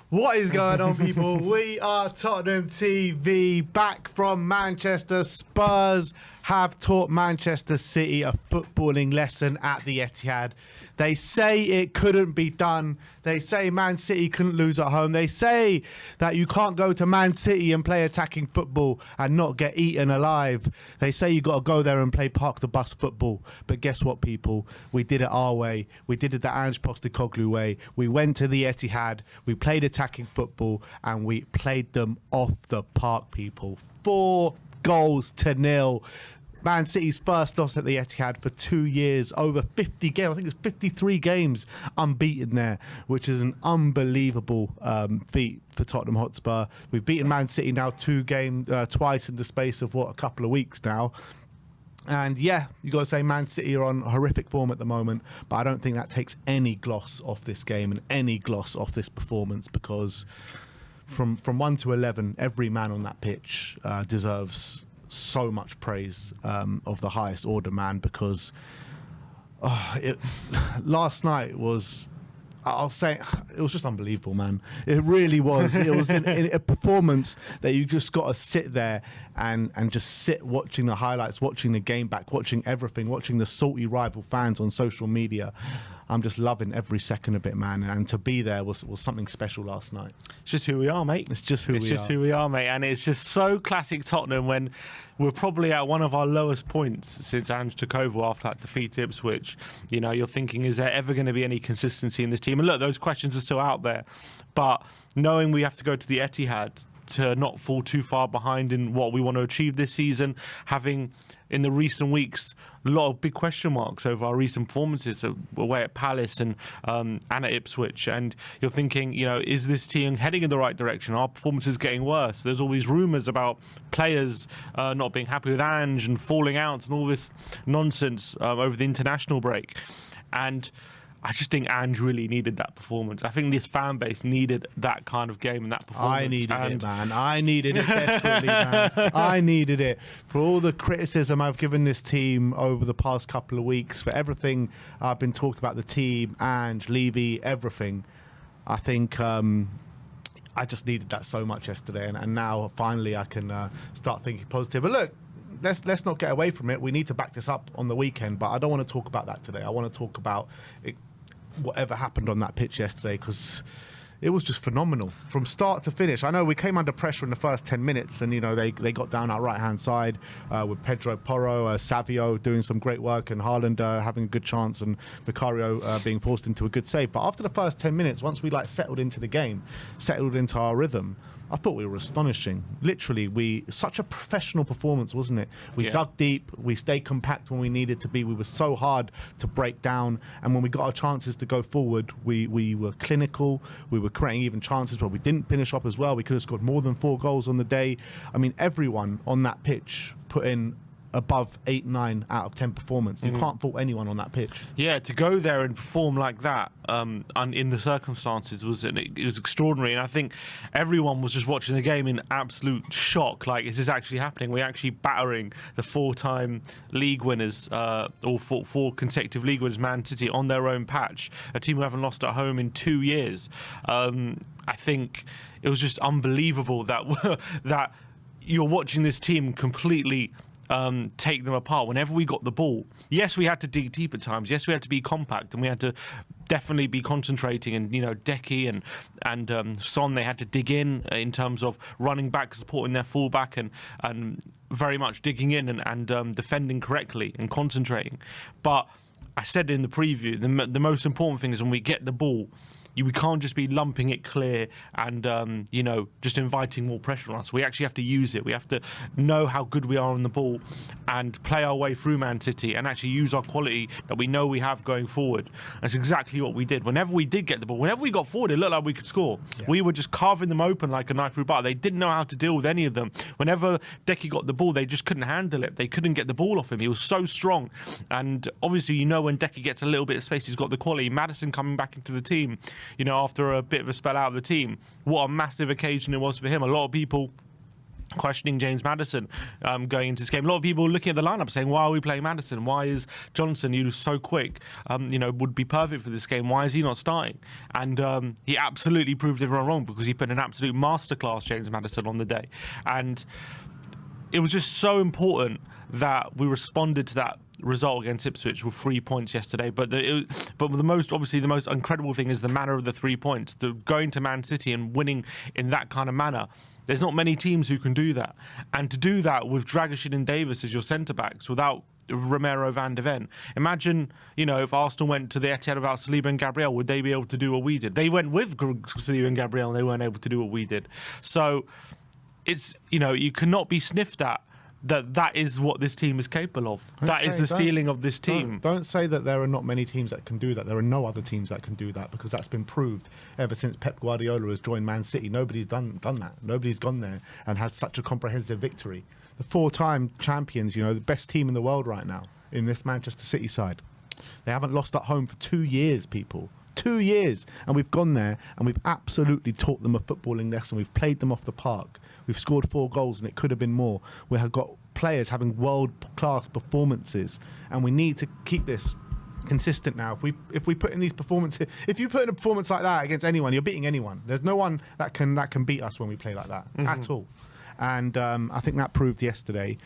What is going on, people? We are Tottenham TV, back from Manchester. Spurs have taught Manchester City a footballing lesson at the Etihad. They say it couldn't be done. They say Man City couldn't lose at home. They say that you can't go to Man City and play attacking football and not get eaten alive. They say you got to go there and play park the bus football. But guess what, people? We did it our way. We did it the Ange Postecoglou way. We went to the Etihad. We played attacking football and we played them off the park, people. 4-0. Man City's first loss at the Etihad for 2 years, over 50 games. I think it's 53 games unbeaten there, which is an unbelievable feat for Tottenham Hotspur. We've beaten Man City now twice in the space of, a couple of weeks now. And yeah, you got to say Man City are on horrific form at the moment, but I don't think that takes any gloss off this game and any gloss off this performance, because from 1 to 11, every man on that pitch deserves so much praise of the highest order, man, because last night was, I'll say, it was just unbelievable, man. It really was. It was in a performance that you just got to sit there and just sit watching the highlights, watching the game back, watching everything, watching the salty rival fans on social media. I'm just loving every second of it, man. And to be there was something special last night. It's just who we are, mate. It's just who we are, mate. And it's just so classic Tottenham when we're probably at one of our lowest points since Ange took over after that defeat to Ipswich. You know, you're thinking, is there ever going to be any consistency in this team? And look, those questions are still out there. But knowing we have to go to the Etihad to not fall too far behind in what we want to achieve this season, having in the recent weeks a lot of big question marks over our recent performances away at Palace and at Ipswich, and you're thinking, you know, is this team heading in the right direction? Our performance is getting worse. There's all these rumours about players not being happy with Ange and falling out and all this nonsense over the international break, and I just think Ange really needed that performance. I think this fan base needed that kind of game and that performance. I needed it, man. I needed it desperately, man. I needed it. For all the criticism I've given this team over the past couple of weeks, for everything I've been talking about the team, Ange, Levy, everything, I think I just needed that so much yesterday. And now, finally, I can start thinking positive. But look, let's not get away from it. We need to back this up on the weekend, but I don't want to talk about that today. I want to talk about whatever happened on that pitch yesterday, because it was just phenomenal from start to finish. I know we came under pressure in the first 10 minutes and, you know, they got down our right-hand side with Pedro Porro, Savio doing some great work and Haaland having a good chance and Vicario being forced into a good save. But after the first 10 minutes, once we settled into the game, settled into our rhythm, I thought we were astonishing. Literally, such a professional performance, wasn't it? We dug deep, we stayed compact when we needed to be. We were so hard to break down, and when we got our chances to go forward, we were clinical. We were creating even chances where we didn't finish up as well. We could have scored more than 4 goals on the day. I mean, everyone on that pitch put in above 8, 9 out of 10 performance. You can't fault anyone on that pitch. Yeah, to go there and perform like that in the circumstances it was extraordinary, and I think everyone was just watching the game in absolute shock. Like, is this actually happening? We're actually battering the 4-time league winners, or 4 consecutive league winners, Man City, on their own patch, a team who haven't lost at home in 2 years. I think it was just unbelievable that that you're watching this team completely take them apart whenever we got the ball. Yes, we had to dig deep at times. Yes, we had to be compact, and we had to definitely be concentrating. And, you know, Decky and Son, they had to dig in terms of running back, supporting their fullback, and very much digging in and defending correctly and concentrating. But I said in the preview, the most important thing is when we get the ball, we can't just be lumping it clear and, you know, just inviting more pressure on us. We actually have to use it. We have to know how good we are on the ball and play our way through Man City and actually use our quality that we know we have going forward. That's exactly what we did. Whenever we did get the ball, whenever we got forward, it looked like we could score. Yeah. We were just carving them open like a knife through butter. They didn't know how to deal with any of them. Whenever Decky got the ball, they just couldn't handle it. They couldn't get the ball off him. He was so strong. And obviously, you know, when Decky gets a little bit of space, he's got the quality. Maddison coming back into the team, you know, after a bit of a spell out of the team, what a massive occasion it was for him. A lot of people questioning James Maddison going into this game. A lot of people looking at the lineup saying, why are we playing Maddison? Why is Johnson, who's so quick, would be perfect for this game? Why is he not starting? And he absolutely proved everyone wrong, because he put an absolute masterclass, James Maddison, on the day. And it was just so important that we responded to that result against Ipswich with 3 points yesterday. But the most incredible thing is the manner of the 3 points. The going to Man City and winning in that kind of manner. There's not many teams who can do that. And to do that with Dragusin and Davis as your centre-backs, without Romero van de Ven. Imagine, if Arsenal went to the Etihad without Saliba and Gabriel, would they be able to do what we did? They went with Saliba and Gabriel and they weren't able to do what we did. So it's, you cannot be sniffed at that is what this team is capable of. That is the ceiling of this team. Don't say that there are not many teams that can do that. There are no other teams that can do that, because that's been proved ever since Pep Guardiola has joined Man City. Nobody's done that. Nobody's gone there and had such a comprehensive victory. The 4-time champions, the best team in the world right now in this Manchester City side. They haven't lost at home for 2 years, people. 2 years. And we've gone there and we've absolutely taught them a footballing lesson. We've played them off the park. We've scored 4 goals and it could have been more. We have got players having world-class performances, and we need to keep this consistent now. If we put in these performances, if you put in a performance like that against anyone, you're beating anyone. There's no one that can beat us when we play like that at all. And I think that proved yesterday.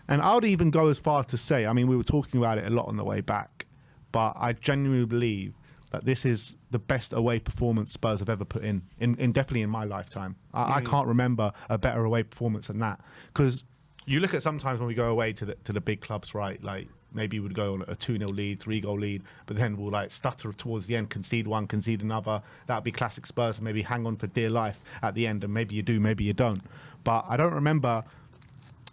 And I would even go as far to say, I mean, we were talking about it a lot on the way back, but I genuinely believe that this is the best away performance Spurs have ever put in definitely in my lifetime. I can't remember a better away performance than that. Because you look at sometimes when we go away to the big clubs, right? Like maybe we'd go on a 2-0 lead, 3-goal lead, but then we'll stutter towards the end, concede one, concede another. That'd be classic Spurs, and maybe hang on for dear life at the end, and maybe you do, maybe you don't. But I don't remember.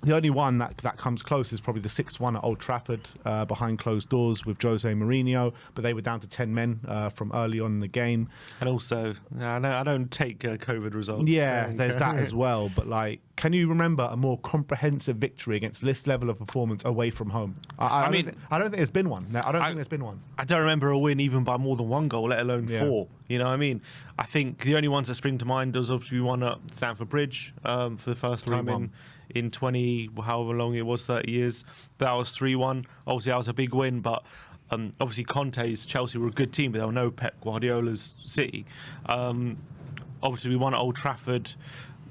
The only one that comes close is probably the 6-1 at Old Trafford behind closed doors with Jose Mourinho, but they were down to 10 men from early on in the game. And also, I don't take COVID results. Yeah, there's that as well. But can you remember a more comprehensive victory against this level of performance away from home? I don't think there's been one. I don't think there's been one. I don't remember a win even by more than 1 goal, let alone 4. You know what I mean? I think the only ones that spring to mind was obviously we won at Stamford Bridge for the first time in 20, however long it was, 30 years. But that was 3-1. Obviously, that was a big win, but obviously Conte's Chelsea were a good team, but there were no Pep Guardiola's City. Obviously, we won at Old Trafford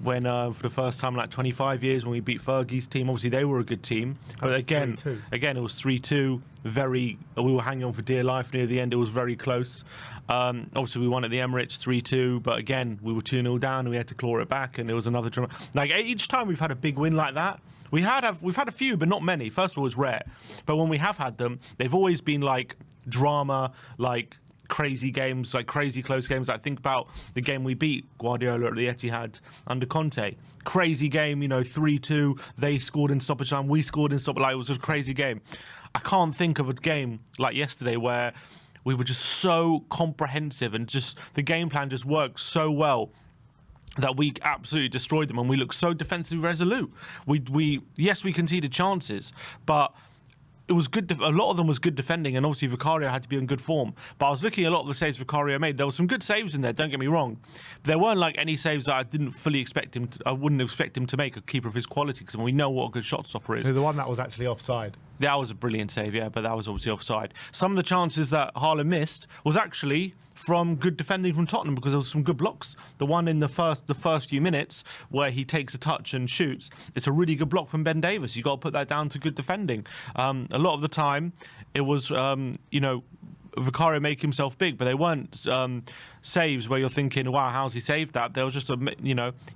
when for the first time in 25 years when we beat Fergie's team. Obviously, they were a good team. But again, it was 3-2. We were hanging on for dear life near the end. It was very close. Obviously, we won at the Emirates 3-2, but again, we were 2-0 down and we had to claw it back, and it was another drama. Each time we've had a big win like that, we've had a few, but not many. First of all, it's rare. But when we have had them, they've always been drama, crazy games, crazy close games. Think about the game we beat Guardiola at the Etihad under Conte. Crazy game, 3-2. They scored in stoppage time. We scored in stoppage. It was just a crazy game. I can't think of a game like yesterday where we were just so comprehensive and just the game plan just worked so well that we absolutely destroyed them, and we looked so defensively resolute. We conceded chances, but it was good. A lot of them was good defending, and obviously Vicario had to be in good form. But I was looking at a lot of the saves Vicario made. There were some good saves in there. Don't get me wrong. But there weren't any saves that I didn't fully expect him. I wouldn't expect him to make, a keeper of his quality, because we know what a good shot stopper is. The one that was actually offside. That was a brilliant save, yeah, but that was obviously offside. Some of the chances that Haaland missed was actually from good defending from Tottenham, because there was some good blocks. The one in the first few minutes where he takes a touch and shoots, it's a really good block from Ben Davis. You've got to put that down to good defending. A lot of the time, it was, Vicario make himself big, but they weren't saves where you're thinking, wow, how's he saved that? There was just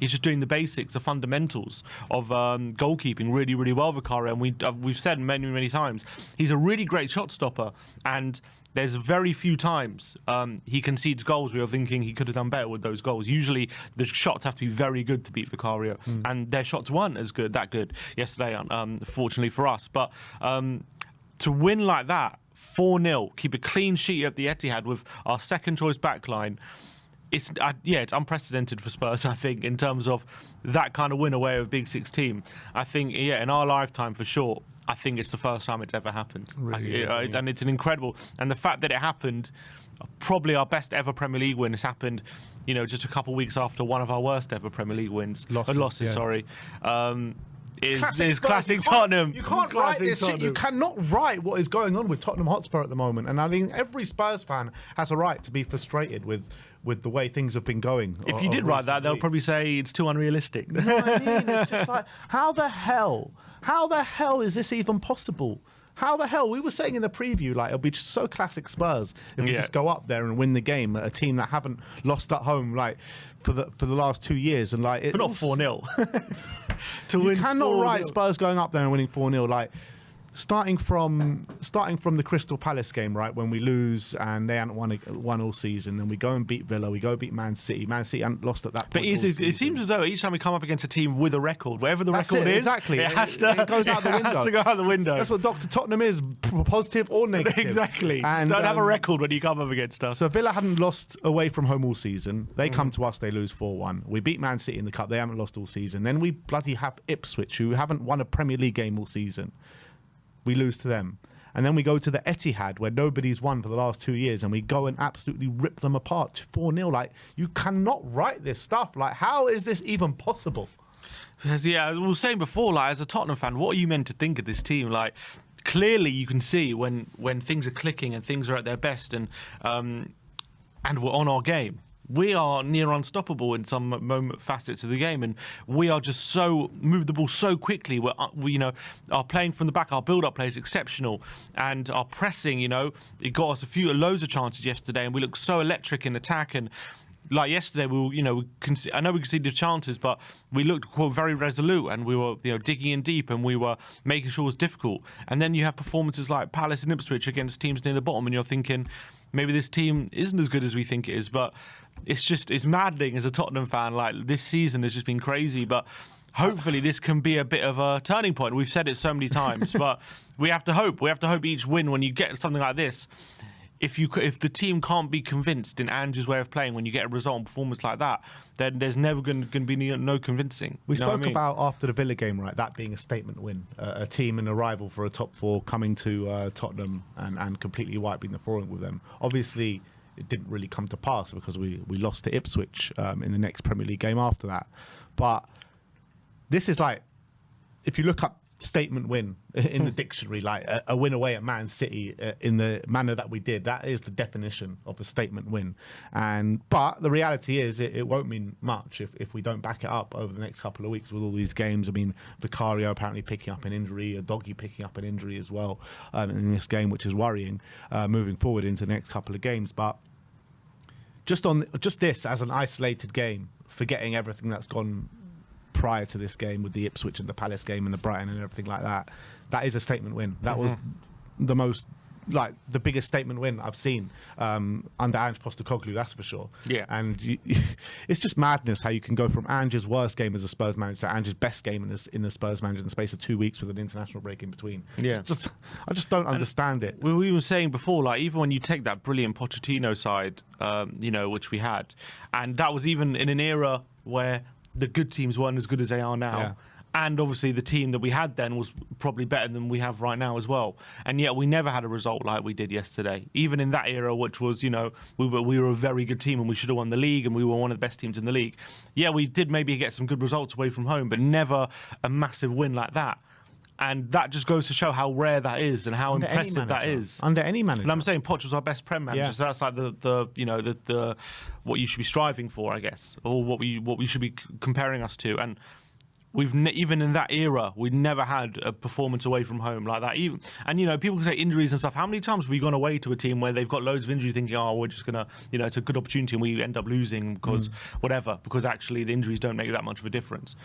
he's just doing the basics, the fundamentals of goalkeeping really, really well, Vicario. And we've said many times, he's a really great shot stopper, and there's very few times he concedes goals where you're thinking he could have done better with those goals. Usually the shots have to be very good to beat Vicario, and their shots weren't that good yesterday, fortunately for us. But to win like that, 4-0, keep a clean sheet at the Etihad with our second choice backline, it's unprecedented for Spurs, I think, in terms of that kind of win away of a Big Six team. I think, in our lifetime for sure. I think it's the first time it's ever happened. Really is, And it's an incredible. And the fact that it happened, probably our best ever Premier League win, has happened, just a couple of weeks after one of our worst ever Premier League losses. Yeah. Sorry. Is Spurs. classic Tottenham. You can't write this shit. You cannot write what is going on with Tottenham Hotspur at the moment. And I think every Spurs fan has a right to be frustrated with the way things have been going. If you did write that, they'll probably say it's too unrealistic. You know what I mean? It's just like, how the hell is this even possible? How the hell? We were saying in the preview, like, it'll be just so classic Spurs if we just go up there and win the game. A team that haven't lost at home, like, for the last 2 years, and like, but not 4-0. You cannot write Spurs going up there and winning 4-0. Like, starting from the Crystal Palace game, right, when we lose and they hadn't won all season, then we go and beat Villa, we go beat Man City. Man City hadn't lost at that point. But it seems as though each time we come up against a team with a record, whatever the record is, exactly, it goes out the window. It has to go out the window. That's what Dr. Tottenham is, positive or negative. Exactly. And don't have a record when you come up against us. So Villa hadn't lost away from home all season. They come to us, they lose 4-1. We beat Man City in the cup. They haven't lost all season. Then we bloody have Ipswich, who haven't won a Premier League game all season. We lose to them. And then we go to the Etihad, where nobody's won for the last 2 years, and we go and absolutely rip them apart 4-0. Like, you cannot write this stuff. Like, how is this even possible? Yeah, we were saying before, like, as a Tottenham fan, what are you meant to think of this team? Like, clearly you can see when things are clicking and things are at their best, and we're on our game. We are near unstoppable in some facets of the game, and we are just so move the ball so quickly. Our playing from the back, our build-up play is exceptional, and our pressing, it got us loads of chances yesterday, and we looked so electric in attack. And like yesterday, I know we conceded chances, but we looked very resolute, and we were digging in deep, and we were making sure it was difficult. And then you have performances like Palace and Ipswich against teams near the bottom, and you're thinking, maybe this team isn't as good as we think it is. But it's maddening as a Tottenham fan. Like, this season has just been crazy, but hopefully this can be a bit of a turning point. We've said it so many times, but we have to hope. We have to hope each win, when you get something like this, if the team can't be convinced in Ange's way of playing, when you get a result and performance like that, then there's never going to be no convincing. We spoke about after the Villa game, right, that being a statement win, a team and a rival for a top four coming to Tottenham and completely wiping the floor with them. Obviously, it didn't really come to pass because we lost to Ipswich in the next Premier League game after that. But this is like, if you look up statement win in the dictionary, like a win away at Man City in the manner that we did, that is the definition of a statement win. But the reality is it won't mean much if we don't back it up over the next couple of weeks with all these games. I mean, Vicario apparently picking up an injury, a doggy picking up an injury as well in this game, which is worrying moving forward into the next couple of games. But just this as an isolated game, forgetting everything that's gone prior to this game with the Ipswich and the Palace game and the Brighton and everything like that, that is a statement win. That was the biggest statement win I've seen under Ange Postecoglou, that's for sure. Yeah. And it's just madness how you can go from Ange's worst game as a Spurs manager to Ange's best game in the Spurs manager in the space of 2 weeks with an international break in between. Yeah. I just don't understand it. We were saying before, like, even when you take that brilliant Pochettino side, which we had, and that was even in an era where the good teams weren't as good as they are now. Yeah. And obviously the team that we had then was probably better than we have right now as well. And yet we never had a result like we did yesterday. Even in that era, which was, we were a very good team and we should have won the league and we were one of the best teams in the league. Yeah, we did maybe get some good results away from home, but never a massive win like that. And that just goes to show how rare that is and how impressive that is. Under any manager. And I'm saying Poch was our best Prem manager, Yeah. so that's like the what you should be striving for, I guess, or what we should be comparing us to. And we've even in that era, we never had a performance away from home like that. And people can say injuries and stuff. How many times have we gone away to a team where they've got loads of injury, thinking, oh, we're just gonna, it's a good opportunity, and we end up losing because because actually the injuries don't make that much of a difference.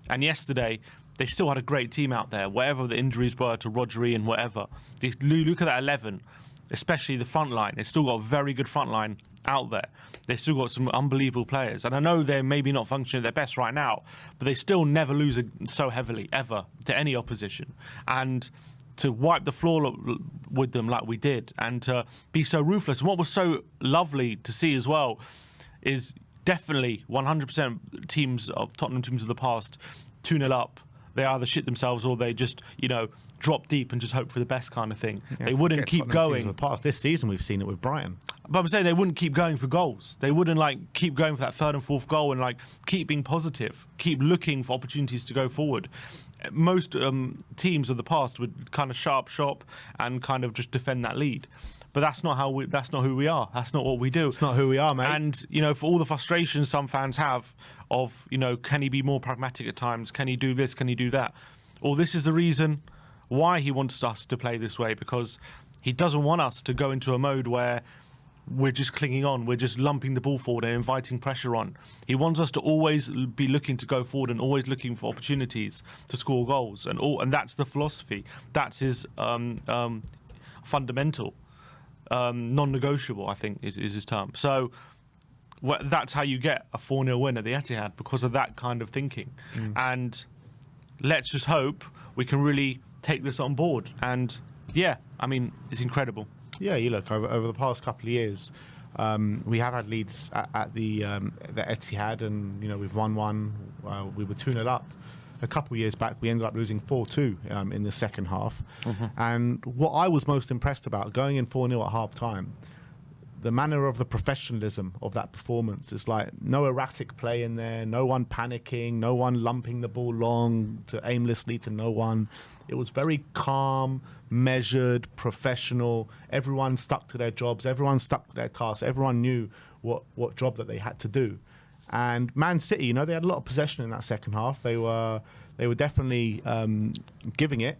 And yesterday, they still had a great team out there, whatever the injuries were to Rodri and whatever. Look at that 11, especially the front line. They've still got a very good front line out there. They've still got some unbelievable players. And I know they're maybe not functioning at their best right now, but they still never lose so heavily, ever, to any opposition. And to wipe the floor with them like we did, and to be so ruthless. And what was so lovely to see as well is definitely 100% teams of Tottenham teams of the past, 2-0 up, they either shit themselves or they just, drop deep and just hope for the best kind of thing. Yeah, They wouldn't keep going. The past this season, we've seen it with Brighton. But I'm saying they wouldn't keep going for goals. They wouldn't like keep going for that third and fourth goal and like keep being positive, keep looking for opportunities to go forward. Most teams of the past would kind of shut up shop and kind of just defend that lead. But that's not that's not who we are. That's not what we do. It's not who we are, mate. And, you know, for all the frustrations some fans have of, you know, can he be more pragmatic at times? Can he do this? Can he do that? Well, this is the reason why he wants us to play this way, because he doesn't want us to go into a mode where we're just clinging on, we're just lumping the ball forward and inviting pressure on. He wants us to always be looking to go forward and always looking for opportunities to score goals. And that's the philosophy. That's his fundamental. Non-negotiable, I think, is his term. So that's how you get a 4-0 win at the Etihad, because of that kind of thinking. And let's just hope we can really take this on board. And yeah, I mean, it's incredible. Yeah, you look, over the past couple of years, we have had leads at the Etihad, and, you know, we've won one. We were 2-0 up. A couple of years back, we ended up losing 4-2 in the second half. And what I was most impressed about, going in 4-0 at half-time, the manner of the professionalism of that performance is like no erratic play in there, no one panicking, no one lumping the ball long to aimlessly to no one. It was very calm, measured, professional. Everyone stuck to their jobs. Everyone stuck to their tasks. Everyone knew what job that they had to do. And Man City, you know, they had a lot of possession in that second half. They were definitely giving it,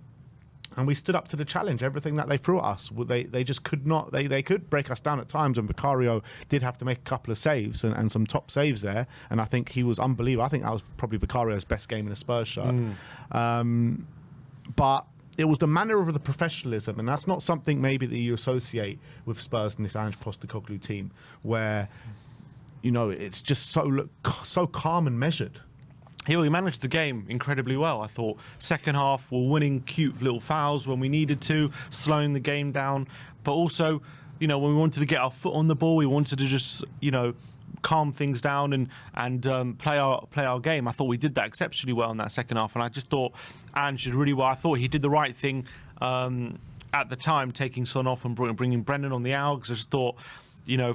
and we stood up to the challenge. Everything that they threw at us, they just could not. They could break us down at times, and Vicario did have to make a couple of saves and some top saves there. And I think he was unbelievable. I think that was probably Vicario's best game in a Spurs shirt. But it was the manner of the professionalism, and that's not something maybe that you associate with Spurs and this Ange Postecoglou team, where, you know, it's just so calm and measured. Yeah, we managed the game incredibly well, I thought. Second half, we're winning cute little fouls when we needed to, slowing the game down. But also, you know, when we wanted to get our foot on the ball, we wanted to just, you know, calm things down and play our game. I thought we did that exceptionally well in that second half, and I just thought Ange did really well. I thought he did the right thing at the time, taking Son off and bringing Brendan on the hour, because I just thought, you know,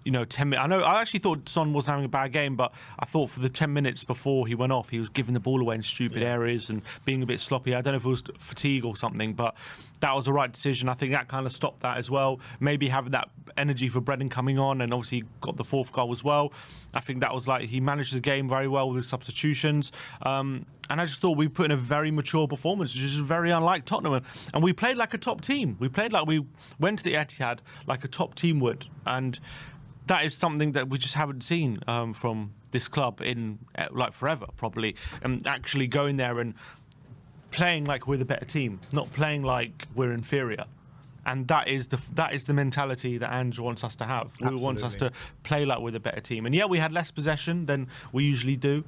10 minutes. I actually thought Son was having a bad game, but I thought for the 10 minutes before he went off, he was giving the ball away in stupid areas and being a bit sloppy. I don't know if it was fatigue or something, but that was the right decision. I think that kind of stopped that as well. Maybe having that energy for Brendan coming on, and obviously got the fourth goal as well. I think that was like, he managed the game very well with his substitutions. And I just thought we put in a very mature performance, which is very unlike Tottenham. And we played like a top team. We played like we went to the Etihad like a top team would. And that is something that we just haven't seen from this club in like forever, probably. And actually going there and playing like we're the better team, not playing like we're inferior. And that is the mentality that Ange wants us to have. He wants us to play like we're the better team. And yeah, we had less possession than we usually do.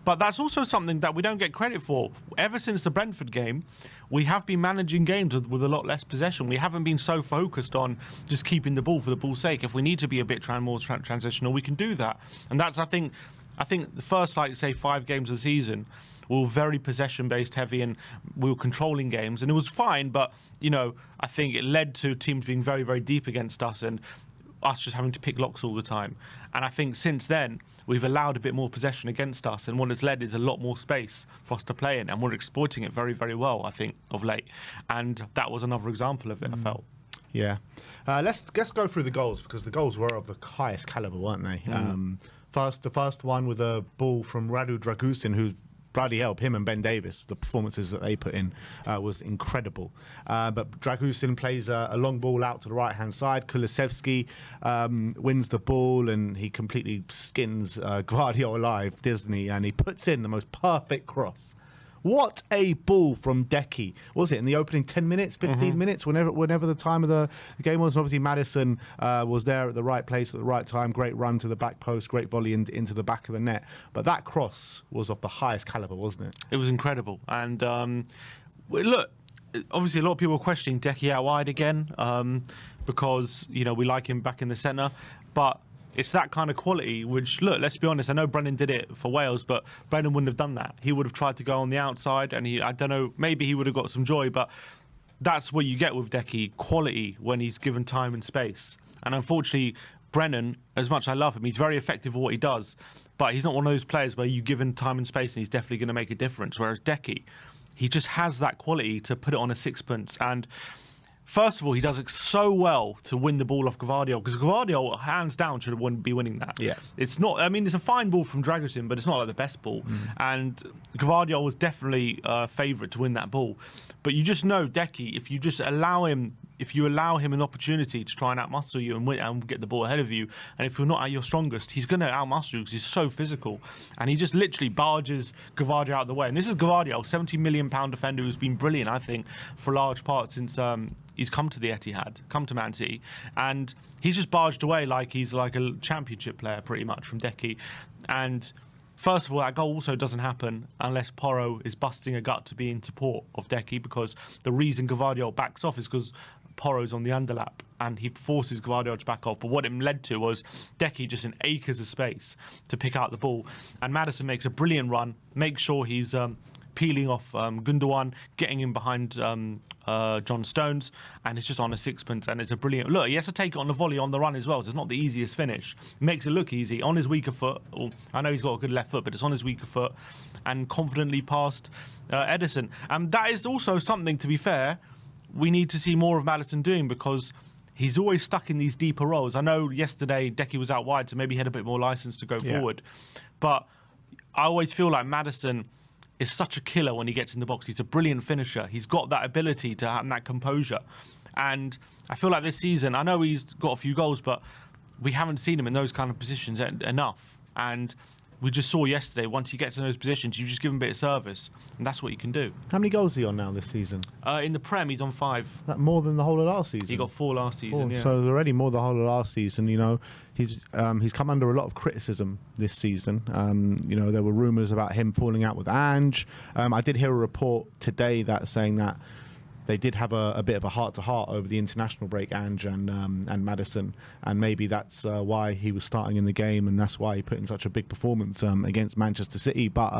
But that's also something that we don't get credit for. Ever since the Brentford game, we have been managing games with a lot less possession. We haven't been so focused on just keeping the ball for the ball's sake. If we need to be a bit more transitional, we can do that. And that's, I think the first, like, say, 5 games of the season, we were very possession-based heavy, and we were controlling games. And it was fine, but, you know, I think it led to teams being very, very deep against us and us just having to pick locks all the time. And I think since then, we've allowed a bit more possession against us, and what it's led is a lot more space for us to play in, and we're exploiting it very, very well, I think, of late. And that was another example of it, I felt. Yeah. Let's go through the goals, because the goals were of the highest caliber, weren't they? The first one with a ball from Radu Dragusin, who bloody help, him and Ben Davies, the performances that they put in was incredible. But Dragusin plays a long ball out to the right-hand side. Kulusevski wins the ball, and he completely skins Guardiola alive, doesn't he? And he puts in the most perfect cross. What a ball from Decky. Was it in the opening 10 minutes, 15 minutes, whenever the time of the game was? And obviously, Maddison was there at the right place at the right time. Great run to the back post, great volley into the back of the net. But that cross was of the highest caliber, wasn't it? It was incredible. And look, obviously, a lot of people are questioning Decky out wide again because, you know, we like him back in the centre. But it's that kind of quality, which, look, let's be honest, I know Brendan did it for Wales, but Brendan wouldn't have done that. He would have tried to go on the outside, and I don't know, maybe he would have got some joy, but that's what you get with Decky, quality when he's given time and space. And unfortunately, Brennan, as much as I love him, he's very effective at what he does, but he's not one of those players where you give him time and space and he's definitely going to make a difference. Whereas Decky, he just has that quality to put it on a sixpence. And first of all, he does it so well to win the ball off Vicario, because Vicario, hands down, should be winning that. Yeah. It's not, I mean, it's a fine ball from Dragusin, but it's not like the best ball. And Vicario was definitely a favourite to win that ball. But you just know, Decky, if you just allow him, if you allow him an opportunity to try and outmuscle you and win and get the ball ahead of you, and if you're not at your strongest, he's going to outmuscle you because he's so physical. And he just literally barges Vicario out of the way. And this is Vicario, £70 million defender who's been brilliant, I think, for a large part since he's come to the Etihad, come to Man City. And he's just barged away like he's like a championship player, pretty much, from Decky. And first of all, that goal also doesn't happen unless Porro is busting a gut to be in support of Decky, because the reason Vicario backs off is because Porro's on the underlap and he forces Vicario to back off. But what it led to was Decky just in acres of space to pick out the ball. And Maddison makes a brilliant run, makes sure he's peeling off Gundogan, getting him behind John Stones, and it's just on a sixpence, and it's a brilliant look. He has to take it on the volley on the run as well, so it's not the easiest finish. It makes it look easy on his weaker foot. I know he's got a good left foot, but it's on his weaker foot, and confidently past Ederson. And that is also something, to be fair, we need to see more of Maddison doing, because he's always stuck in these deeper roles. I know yesterday Decky was out wide, so maybe he had a bit more license to go forward, but I always feel like Maddison is such a killer when he gets in the box. He's a brilliant finisher. He's got that ability to have that composure. And I feel like this season, I know he's got a few goals, but we haven't seen him in those kind of positions enough. And we just saw yesterday, once he gets in those positions, you just give him a bit of service, and that's what you can do. How many goals is he on now this season? In the Prem, he's on 5. That more than the whole of last season? He got 4 last season, yeah. So already more than the whole of last season. You know, he's come under a lot of criticism this season. You know, there were rumours about him falling out with Ange. I did hear a report today that saying that they did have a bit of a heart-to-heart over the international break, Ange and Maddison, and maybe that's why he was starting in the game, and that's why he put in such a big performance against Manchester City. But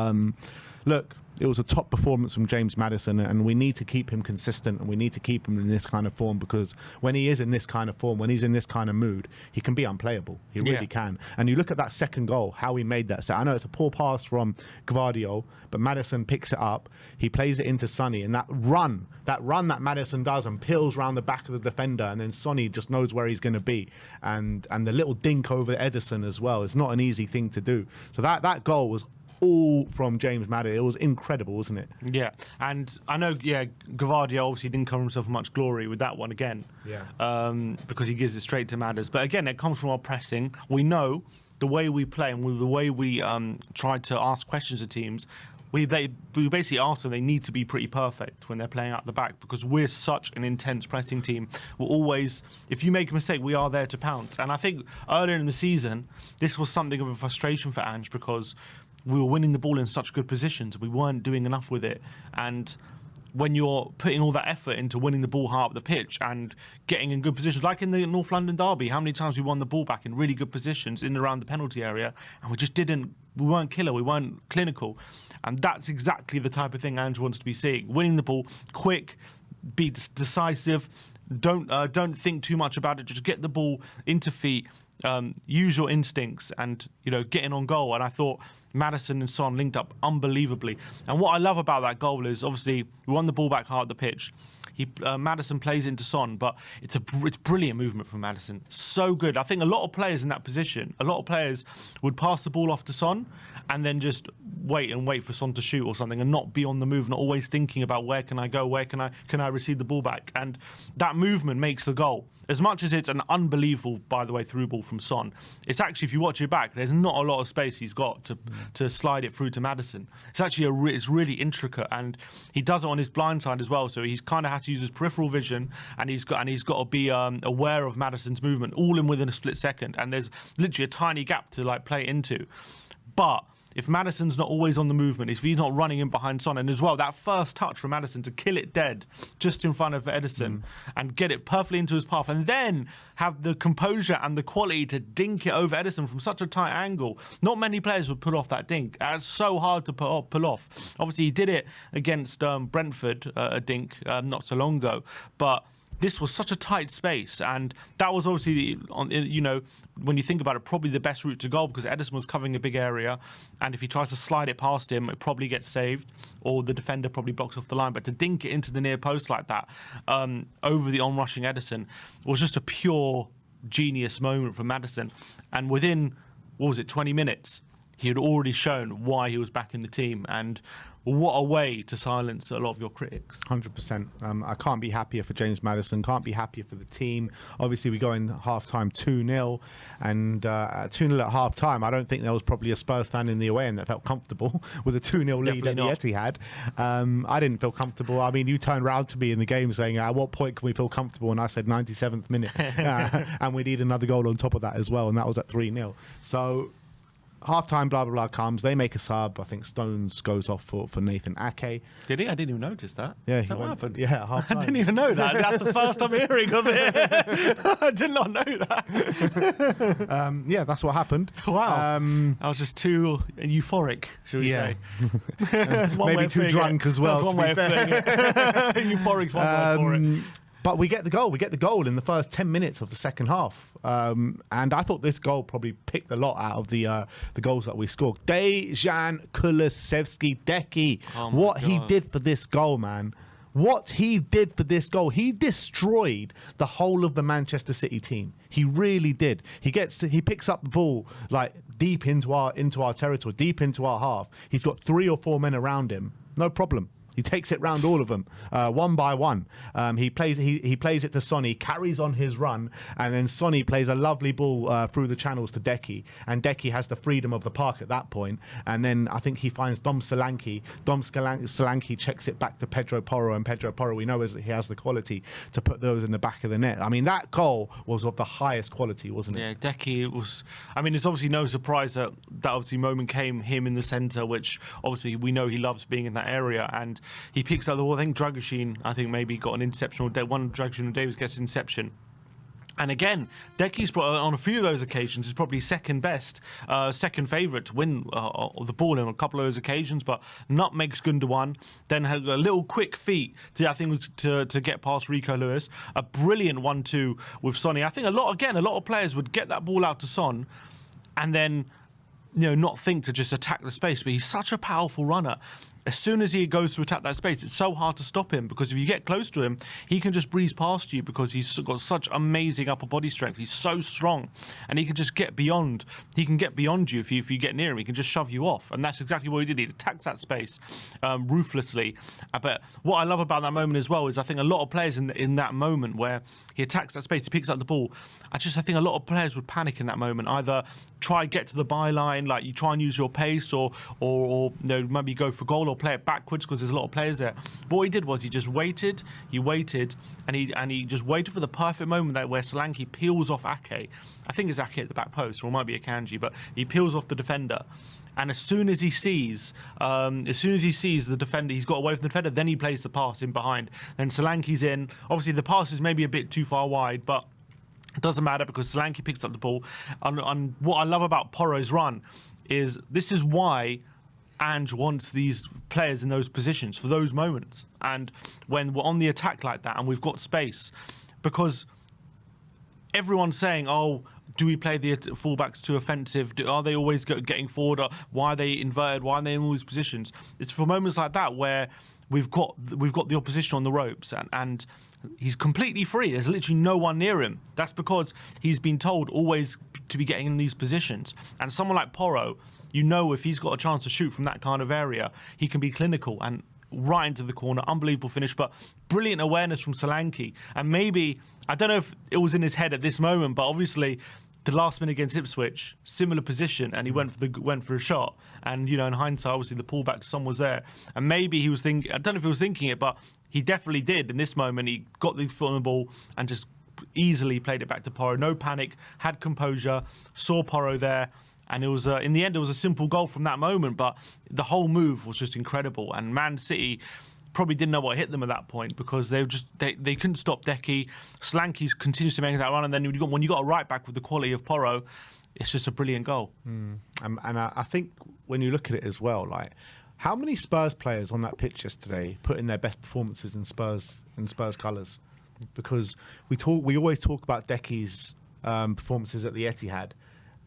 look, it was a top performance from James Maddison, and we need to keep him consistent, and we need to keep him in this kind of form, because when he is in this kind of form, when he's in this kind of mood, he can be unplayable. He really can. And you look at that second goal, how he made that set. I know it's a poor pass from Gvardiol, but Maddison picks it up. He plays it into Sonny, and that run that Maddison does and peels around the back of the defender, and then Sonny just knows where he's going to be. And the little dink over Ederson as well. It's not an easy thing to do. So that goal was all from James Maddison. It was incredible, wasn't it? Yeah, and I know, Gvardiol obviously didn't cover himself much glory with that one again. Yeah. Because he gives it straight to Maddison. But again, it comes from our pressing. We know the way we play and the way we try to ask questions of teams. We basically ask them, they need to be pretty perfect when they're playing out the back, because we're such an intense pressing team. We're always, if you make a mistake, we are there to pounce. And I think earlier in the season, this was something of a frustration for Ange, because we were winning the ball in such good positions. We weren't doing enough with it. And when you're putting all that effort into winning the ball high up the pitch and getting in good positions, like in the North London derby, how many times we won the ball back in really good positions in and around the penalty area, and we weren't killer, we weren't clinical. And that's exactly the type of thing Ange wants to be seeing. Winning the ball quick, be decisive, don't think too much about it, just get the ball into feet, use your instincts, and getting on goal. And I thought Maddison and Son linked up unbelievably. And what I love about that goal is, obviously, we won the ball back hard at the pitch. Maddison plays into Son, but it's brilliant movement from Maddison. So good. I think a lot of players in that position, a lot of players would pass the ball off to Son and then just wait for Son to shoot or something, and not be on the move, not always thinking about where can I go, where can I receive the ball back. And that movement makes the goal. As much as it's an unbelievable, by the way, through ball from Son, it's actually, if you watch it back, there's not a lot of space he's got to slide it through to Maddison. It's actually it's really intricate, and he does it on his blind side as well. So he's kind of has to use his peripheral vision, and he's got to be aware of Maddison's movement, all in within a split second. And there's literally a tiny gap to play it into. But if Maddison's not always on the movement, if he's not running in behind Son, and as well, that first touch from Maddison to kill it dead just in front of Ederson and get it perfectly into his path, and then have the composure and the quality to dink it over Ederson from such a tight angle. Not many players would pull off that dink. It's so hard to pull off. Obviously, he did it against Brentford, a dink, not so long ago, but this was such a tight space, and that was obviously, when you think about it, probably the best route to goal, because Ederson was covering a big area, and if he tries to slide it past him, it probably gets saved, or the defender probably blocks off the line. But to dink it into the near post like that, over the onrushing Ederson, was just a pure genius moment from Maddison. And within, 20 minutes, he had already shown why he was back in the team, and what a way to silence a lot of your critics. 100%. I can't be happier for James Maddison, can't be happier for the team. Obviously, we go in half-time 2-0, and 2-0 at half-time, I don't think there was probably a Spurs fan in the away end that felt comfortable with a 2-0 lead at the Etihad. I didn't feel comfortable. I mean, you turned round to me in the game saying, at what point can we feel comfortable? And I said 97th minute. And we need another goal on top of that as well, and that was at 3-0. So half-time, blah, blah, blah comes. They make a sub. I think Stones goes off for Nathan Ake. Did he? I didn't even notice that. Yeah, Is that what happened? Yeah, half-time. I didn't even know that. That's the first I'm hearing of it. I did not know that. Yeah, that's what happened. Wow. I was just too euphoric, should we say. Maybe too drunk as well. That's one way of putting it. Euphoric's one word for it. But we get the goal. We get the goal in the first 10 minutes of the second half. And I thought this goal probably picked a lot out of the goals that we scored. Dejan Kulusevski, Deki. What he did for this goal, man. What he did for this goal. He destroyed the whole of the Manchester City team. He really did. He picks up the ball like deep into our territory, deep into our half. He's got 3 or 4 men around him. No problem. He takes it round all of them, one by one. He plays it to Sonny, carries on his run, and then Sonny plays a lovely ball through the channels to Deki, and Deki has the freedom of the park at that point. And then I think he finds Dom Solanke. Solanke checks it back to Pedro Porro, and Pedro Porro, we know he has the quality to put those in the back of the net. I mean, that goal was of the highest quality, wasn't it? Yeah, Deki was. I mean, it's obviously no surprise that obviously moment came him in the centre, which obviously we know he loves being in that area, and he picks up the ball. I think Dragoshin, maybe got an interception, or one of Dragoshin and Davies gets an interception. And again, Deki's on a few of those occasions is probably second best, second favourite to win the ball on a couple of those occasions, but nutmegs Gundogan, then had a little quick feat to get past Rico Lewis, a brilliant 1-2 with Sonny. I think a lot of players would get that ball out to Son and then not think to just attack the space, but he's such a powerful runner. As soon as he goes to attack that space, it's so hard to stop him, because if you get close to him, he can just breeze past you because he's got such amazing upper body strength. He's so strong, and he can just get beyond. He can get beyond you if you get near him. He can just shove you off, and that's exactly what he did. He attacks that space ruthlessly. But what I love about that moment as well is I think a lot of players in that moment where he attacks that space, he picks up the ball. I think a lot of players would panic in that moment. Either try and get to the byline, like you try and use your pace, or maybe go for goal or play it backwards because there's a lot of players there. But what he did was he just waited, and he just waited for the perfect moment where Solanke peels off Ake. I think it's Ake at the back post, or it might be Akanji, but he peels off the defender. And as soon as he sees the defender, he's got away from the defender, then he plays the pass in behind. Then Solanke's in. Obviously, the pass is maybe a bit too far wide, but it doesn't matter because Solanke picks up the ball. And what I love about Porro's run is this is why Ange wants these players in those positions for those moments. And when we're on the attack like that and we've got space, because everyone's saying, oh, do we play the fullbacks too offensive? Are they always getting forward? Why are they inverted? Why are they in all these positions? It's for moments like that where we've got the opposition on the ropes and he's completely free. There's literally no one near him. That's because he's been told always to be getting in these positions. And someone like Porro, if he's got a chance to shoot from that kind of area, he can be clinical and right into the corner. Unbelievable finish, but brilliant awareness from Solanke. And maybe, I don't know if it was in his head at this moment, but obviously the last minute against Ipswich, similar position, and he went for a shot. And in hindsight, obviously the pullback, Son was there, and maybe he was thinking. I don't know if he was thinking it, but he definitely did. In this moment, he got the foot on the ball and just easily played it back to Porro. No panic, had composure, saw Porro there, And it was in the end, it was a simple goal from that moment, but the whole move was just incredible. And Man City probably didn't know what hit them at that point because they couldn't stop Decky. Slanky continues to make that run, and then when you got a right back with the quality of Porro, it's just a brilliant goal. And I think when you look at it as well, like how many Spurs players on that pitch yesterday put in their best performances in Spurs colours? Because we always talk about Decky's performances at the Etihad.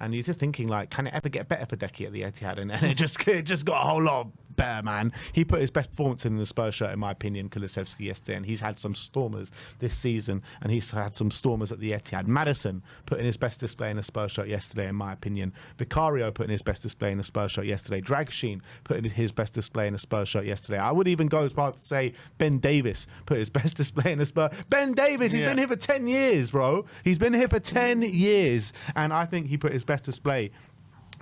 And you're just thinking, like, can it ever get better for Decky at the Etihad? And it just got a whole lot better, man. He put his best performance in the Spurs shirt, in my opinion, Kulusevski yesterday, and he's had some stormers this season, and he's had some stormers at the Etihad. Madison put in his best display in a Spurs shirt yesterday, in my opinion. Vicario put in his best display in a Spurs shirt yesterday. Dragsheen put in his best display in a Spurs shirt yesterday. I would even go as far as to say Ben Davies put his best display in a Spurs. Ben Davies, he's been here for 10 years, bro. He's been here for 10 years, and I think he put his best display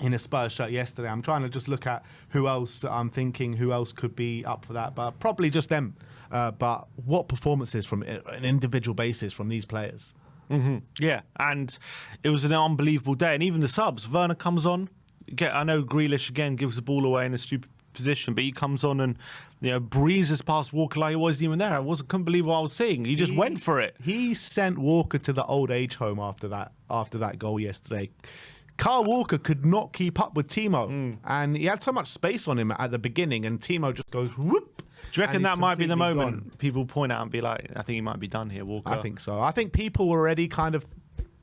in a Spurs shirt yesterday. I'm trying to just look at who else I'm thinking who else could be up for that, but probably just them. But what performances from an individual basis from these players? Yeah, and it was an unbelievable day. And even the subs, Werner comes on. I know Grealish again gives the ball away in a stupid position, but he comes on and breezes past Walker like he wasn't even there. Couldn't believe what I was seeing. He just went for it. He sent Walker to the old age home after that goal yesterday. Kyle Walker could not keep up with Timo, and he had so much space on him at the beginning, and Timo just goes whoop. Do you reckon that might be the moment people point out and be like, I think he might be done here, Walker? I think so. I think people were already kind of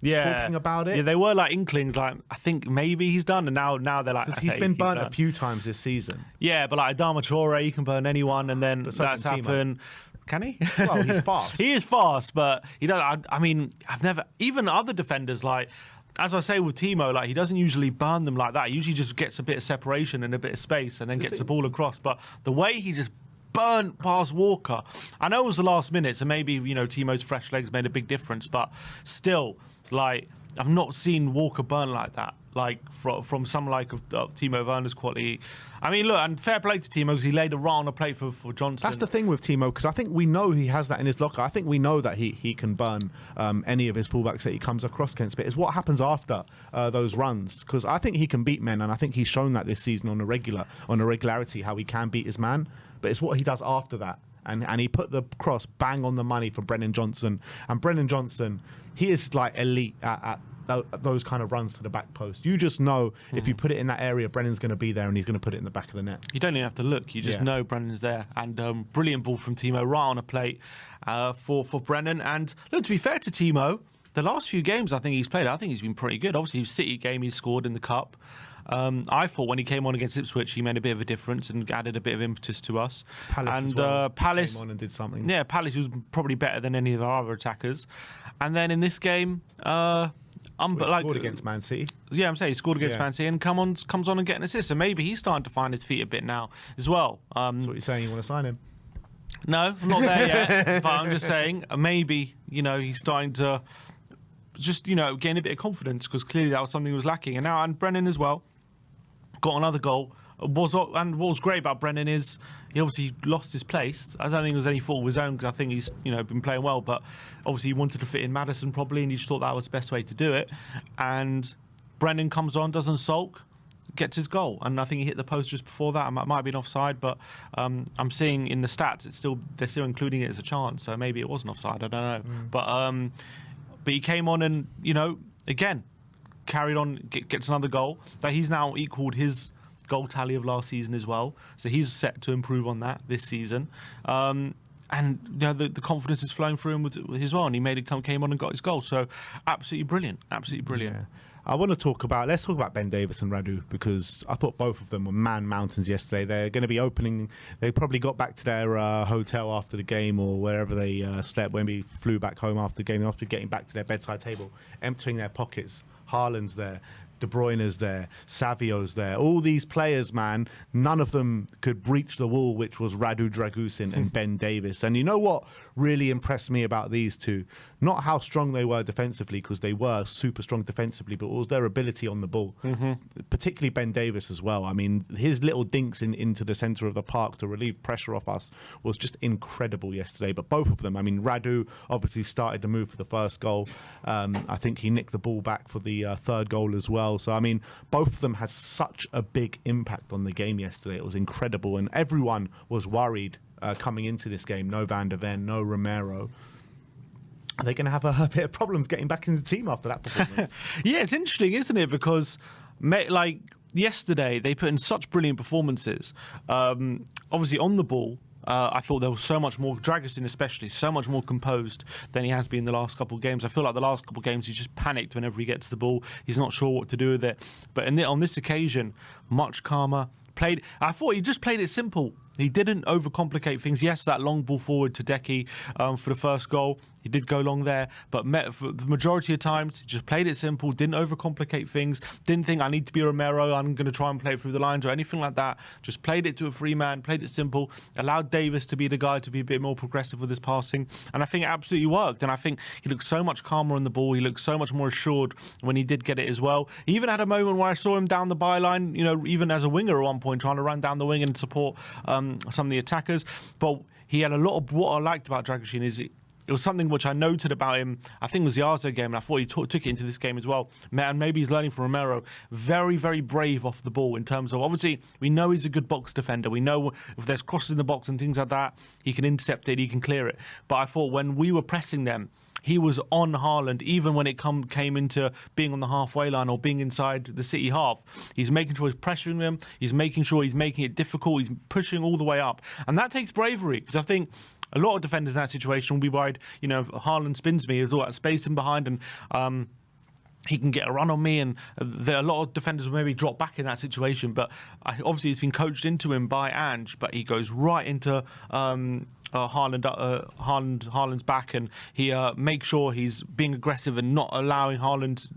talking about it. Yeah, they were like inklings, like, I think maybe he's done, and now they're like, because he's been burnt a few times this season. Yeah, but like Adama Traore, he can burn anyone, and then that's happened. Can he? Well, he's fast. He is fast, but he doesn't. I mean, I've never, even other defenders, like, as I say with Timo, like, he doesn't usually burn them like that. He usually just gets a bit of separation and a bit of space and then gets the ball across. But the way he just burnt past Walker, I know it was the last minute, so maybe, Timo's fresh legs made a big difference. But still, like, I've not seen Walker burn like that, like from someone like of Timo Werner's quality. I mean, look, and fair play to Timo because he laid a right on a plate for Johnson. That's the thing with Timo, because I think we know he has that in his locker. I think we know that he can burn any of his fullbacks that he comes across against. But it's what happens after those runs, because I think he can beat men, and I think he's shown that this season on a regularity how he can beat his man. But it's what he does after that. And he put the cross bang on the money for Brennan Johnson. And Brennan Johnson, he is like elite at those kind of runs to the back post. You just know if you put it in that area, Brennan's going to be there and he's going to put it in the back of the net. You don't even have to look. You just know Brennan's there. And brilliant ball from Timo, right on a plate for Brennan. And look, to be fair to Timo, the last few games I think he's played, I think he's been pretty good. Obviously, his City game he scored in the Cup. I thought when he came on against Ipswich, he made a bit of a difference and added a bit of impetus to us. Palace came on and did something. Yeah, Palace was probably better than any of our other attackers. And then in this game, scored against Man City. Yeah, I'm saying he scored against Man City and comes on and get an assist. So maybe he's starting to find his feet a bit now as well. So what you're saying, you want to sign him? No, I'm not there yet. But I'm just saying maybe he's starting to just gain a bit of confidence, because clearly that was something he was lacking. And Brennan as well got another goal. And what was great about Brennan is he obviously lost his place. I don't think it was any fault of his own, because I think he's been playing well, but obviously he wanted to fit in Maddison probably, and he just thought that was the best way to do it. And Brennan comes on, doesn't sulk, gets his goal, and I think he hit the post just before that. It might have been offside, but I'm seeing in the stats they're still including it as a chance, so maybe it wasn't offside. I don't know, but he came on and again carried on, gets another goal. That he's now equalled his goal tally of last season as well, so he's set to improve on that this season. And the confidence is flowing through him with as well, and he came on and got his goal. So absolutely brilliant. Yeah. Let's talk about Ben Davies and Radu, because I thought both of them were man mountains yesterday. They're going to be opening. They probably got back to their hotel after the game, or wherever they slept when we flew back home after the game. They must be getting back to their bedside table, emptying their pockets. Haaland's there. De Bruyne's there, Savio's there. All these players, man, none of them could breach the wall, which was Radu Dragusin and Ben Davies. And you know what really impressed me about these two? Not how strong they were defensively, because they were super strong defensively, but it was their ability on the ball. Particularly Ben Davies as well. I mean, his little dinks into the centre of the park to relieve pressure off us was just incredible yesterday. But both of them, I mean, Radu obviously started to move for the first goal. I think he nicked the ball back for the third goal as well. well. So, I mean, both of them had such a big impact on the game yesterday. It was incredible. And everyone was worried coming into this game. No Van der Ven, no Romero. Are they going to have a bit of problems getting back in the team after that performance? Yeah, it's interesting, isn't it? Because, like, yesterday, they put in such brilliant performances. Obviously, on the ball, I thought there was so much more, Dragusin especially, so much more composed than he has been in the last couple of games. I feel like the last couple of games he's just panicked whenever he gets the ball. He's not sure what to do with it. But on this occasion, much calmer. I thought he just played it simple. He didn't overcomplicate things. Yes, that long ball forward to Decky for the first goal. He did go long there, but for the majority of times, he just played it simple, didn't overcomplicate things, didn't think I need to be Romero, I'm going to try and play it through the lines or anything like that. Just played it to a free man, played it simple, allowed Davies to be the guy to be a bit more progressive with his passing, and I think it absolutely worked. And I think he looked so much calmer on the ball. He looked so much more assured when he did get it as well. He even had a moment where I saw him down the byline, even as a winger at one point, trying to run down the wing and support some of the attackers. But he had a lot of what I liked about Dragusin is it was something which I noted about him, I think it was the Arsenal game, and I thought he took it into this game as well. And maybe he's learning from Romero. Very, very brave off the ball in terms of, obviously, we know he's a good box defender. We know if there's crosses in the box and things like that, he can intercept it, he can clear it. But I thought when we were pressing them, he was on Haaland, even when it came into being on the halfway line or being inside the City half. He's making sure he's pressuring them. He's making sure he's making it difficult. He's pushing all the way up. And that takes bravery, because I think a lot of defenders in that situation will be worried, Haaland spins me, there's all that space in behind, and he can get a run on me, and a lot of defenders will maybe drop back in that situation. But obviously, it's been coached into him by Ange, but he goes right into Haaland's back, and he makes sure he's being aggressive and not allowing Haaland,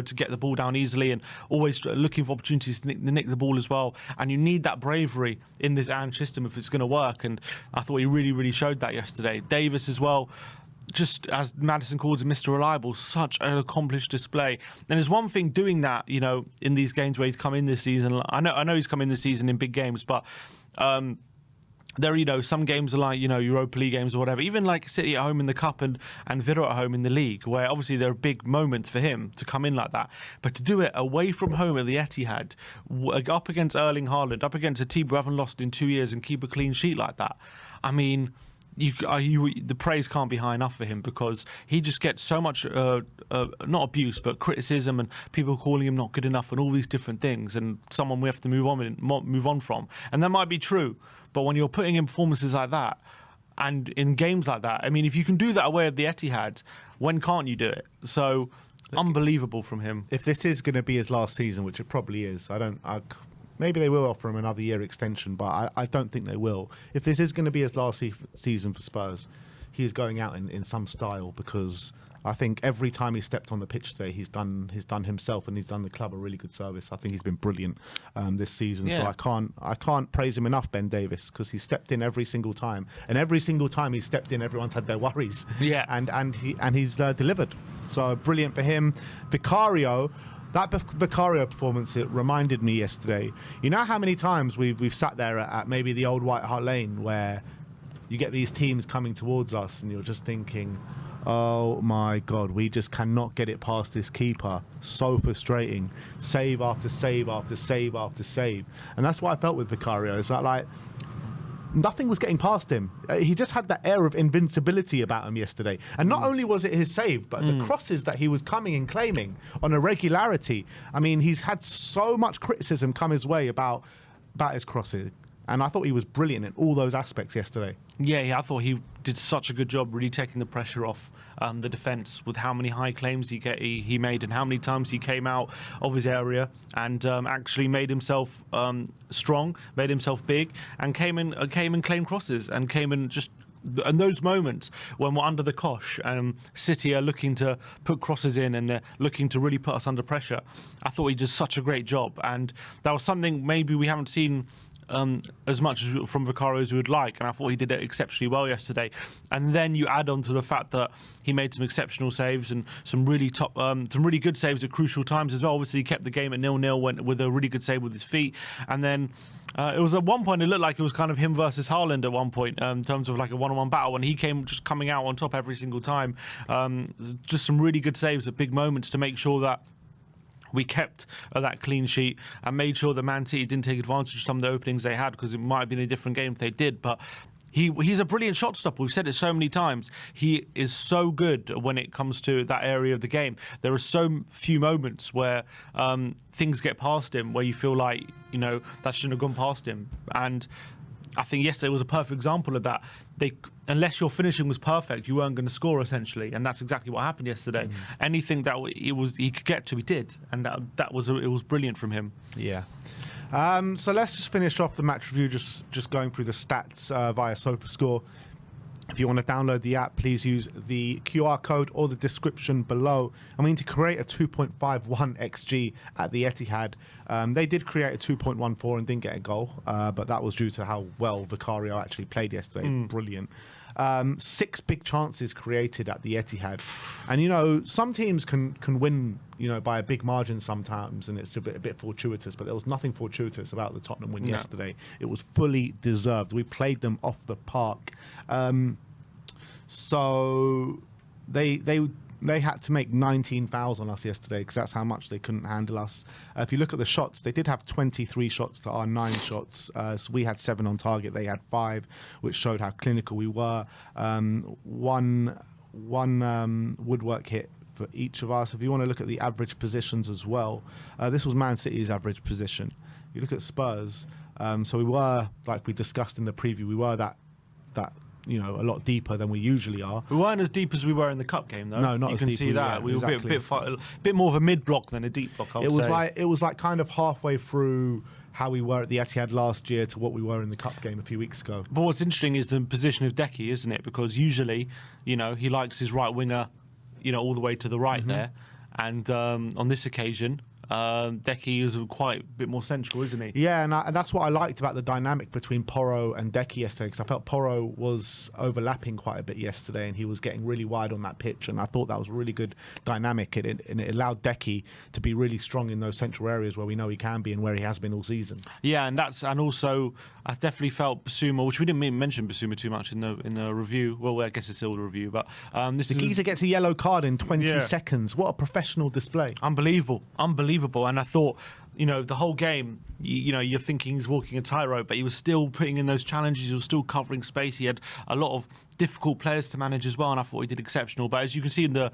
to get the ball down easily, and always looking for opportunities to nick the ball as well. And you need that bravery in this Ange system if it's going to work. And I thought he really, really showed that yesterday. Davies as well. Just as Madison calls him, Mr. Reliable, such an accomplished display. And there's one thing doing that, in these games where he's come in this season. I know he's come in this season in big games, but there, some games are like, Europa League games or whatever, even like City at home in the Cup and Villa at home in the league, where obviously there are big moments for him to come in like that. But to do it away from home at the Etihad, up against Erling Haaland, up against a team who haven't lost in 2 years and keep a clean sheet like that, I mean, the praise can't be high enough for him, because he just gets so much not abuse but criticism, and people calling him not good enough and all these different things, and someone we have to move on from. And that might be true, but when you're putting in performances like that and in games like that, I mean, if you can do that away at the Etihad, when can't you do it? So unbelievable from him. If this is going to be his last season, which it probably is, maybe they will offer him another year extension, but I don't think they will. If this is going to be his last season for Spurs, he is going out in some style, because I think every time he stepped on the pitch today, he's done himself and he's done the club a really good service. I think he's been brilliant this season. Yeah. So I can't praise him enough, Ben Davies, because he stepped in every single time, and every single time he stepped in, everyone's had their worries. Yeah, and he's delivered. So brilliant for him. Vicario. That Vicario performance, it reminded me yesterday. You know how many times we've sat there at maybe the old White Hart Lane, where you get these teams coming towards us and you're just thinking, oh my God, we just cannot get it past this keeper. So frustrating. Save after save after save after save. And that's what I felt with Vicario. Is that like nothing was getting past him. He just had that air of invincibility about him yesterday. And not only was it his save, but the crosses that he was coming and claiming on a regularity. I mean, he's had so much criticism come his way about his crosses. And I thought he was brilliant in all those aspects yesterday. Yeah, I thought he did such a good job really taking the pressure off the defence, with how many high claims he made and how many times he came out of his area and actually made himself strong, made himself big, and came and claimed crosses, and came and just. And those moments when we're under the cosh and City are looking to put crosses in and they're looking to really put us under pressure, I thought he did such a great job. And that was something maybe we haven't seen as much from Vicario as we would like, and I thought he did it exceptionally well yesterday. And then you add on to the fact that he made some exceptional saves and some really good saves at crucial times as well. Obviously, he kept the game at 0-0 with a really good save with his feet, and then it was at one point it looked like it was kind of him versus Haaland at one point in terms of like a one-on-one battle, and he came just coming out on top every single time. Just some really good saves at big moments to make sure that We kept that clean sheet and made sure that Man City didn't take advantage of some of the openings they had, because it might have been a different game if they did. But he's a brilliant shot stopper. We've said it so many times. He is so good when it comes to that area of the game. There are so few moments where things get past him where you feel like, that shouldn't have gone past him. And I think yesterday was a perfect example of that. Unless your finishing was perfect, you weren't going to score, essentially, and that's exactly what happened yesterday. Anything that he could get to, he did, and it was brilliant from him. Yeah. So let's just finish off the match review, just going through the stats via SofaScore. If you want to download the app, please use the QR code or the description below. I mean, to create a 2.51 XG at the Etihad, they did create a 2.14 and didn't get a goal, but that was due to how well Vicario actually played yesterday. Brilliant. 6 big chances created at the Etihad. And, some teams can win, by a big margin sometimes, and it's a bit fortuitous, but there was nothing fortuitous about the Tottenham win yesterday. It was fully deserved. We played them off the park. So they had to make 19 fouls on us yesterday, because that's how much they couldn't handle us. If you look at the shots, they did have 23 shots to our 9 shots. So we had 7 on target. They had 5, which showed how clinical we were. One woodwork hit for each of us. If you want to look at the average positions as well, this was Man City's average position. You look at Spurs, so we were, like we discussed in the preview, we were that a lot deeper than we usually are. We weren't as deep as we were in the cup game, though. No, not as deep. You can see that. We were a bit more of a mid block than a deep block, I would say. It was like kind of halfway through how we were at the Etihad last year to what we were in the cup game a few weeks ago. But what's interesting is the position of Decky, isn't it? Because usually, he likes his right winger, all the way to the right there. And on this occasion, Decky is quite a bit more central, isn't he? Yeah, and that's what I liked about the dynamic between Porro and Decky yesterday, because I felt Porro was overlapping quite a bit yesterday, and he was getting really wide on that pitch, and I thought that was a really good dynamic, and it allowed Decky to be really strong in those central areas where we know he can be and where he has been all season. Yeah, and also I definitely felt Basuma, which we didn't mention Basuma too much in the review. Well, I guess it's still the review, but the geezer gets a yellow card in 20 seconds. What a professional display! Unbelievable. And I thought, the whole game, you're thinking he's walking a tightrope, but he was still putting in those challenges. He was still covering space. He had a lot of difficult players to manage as well, and I thought he did exceptional. But as you can see in the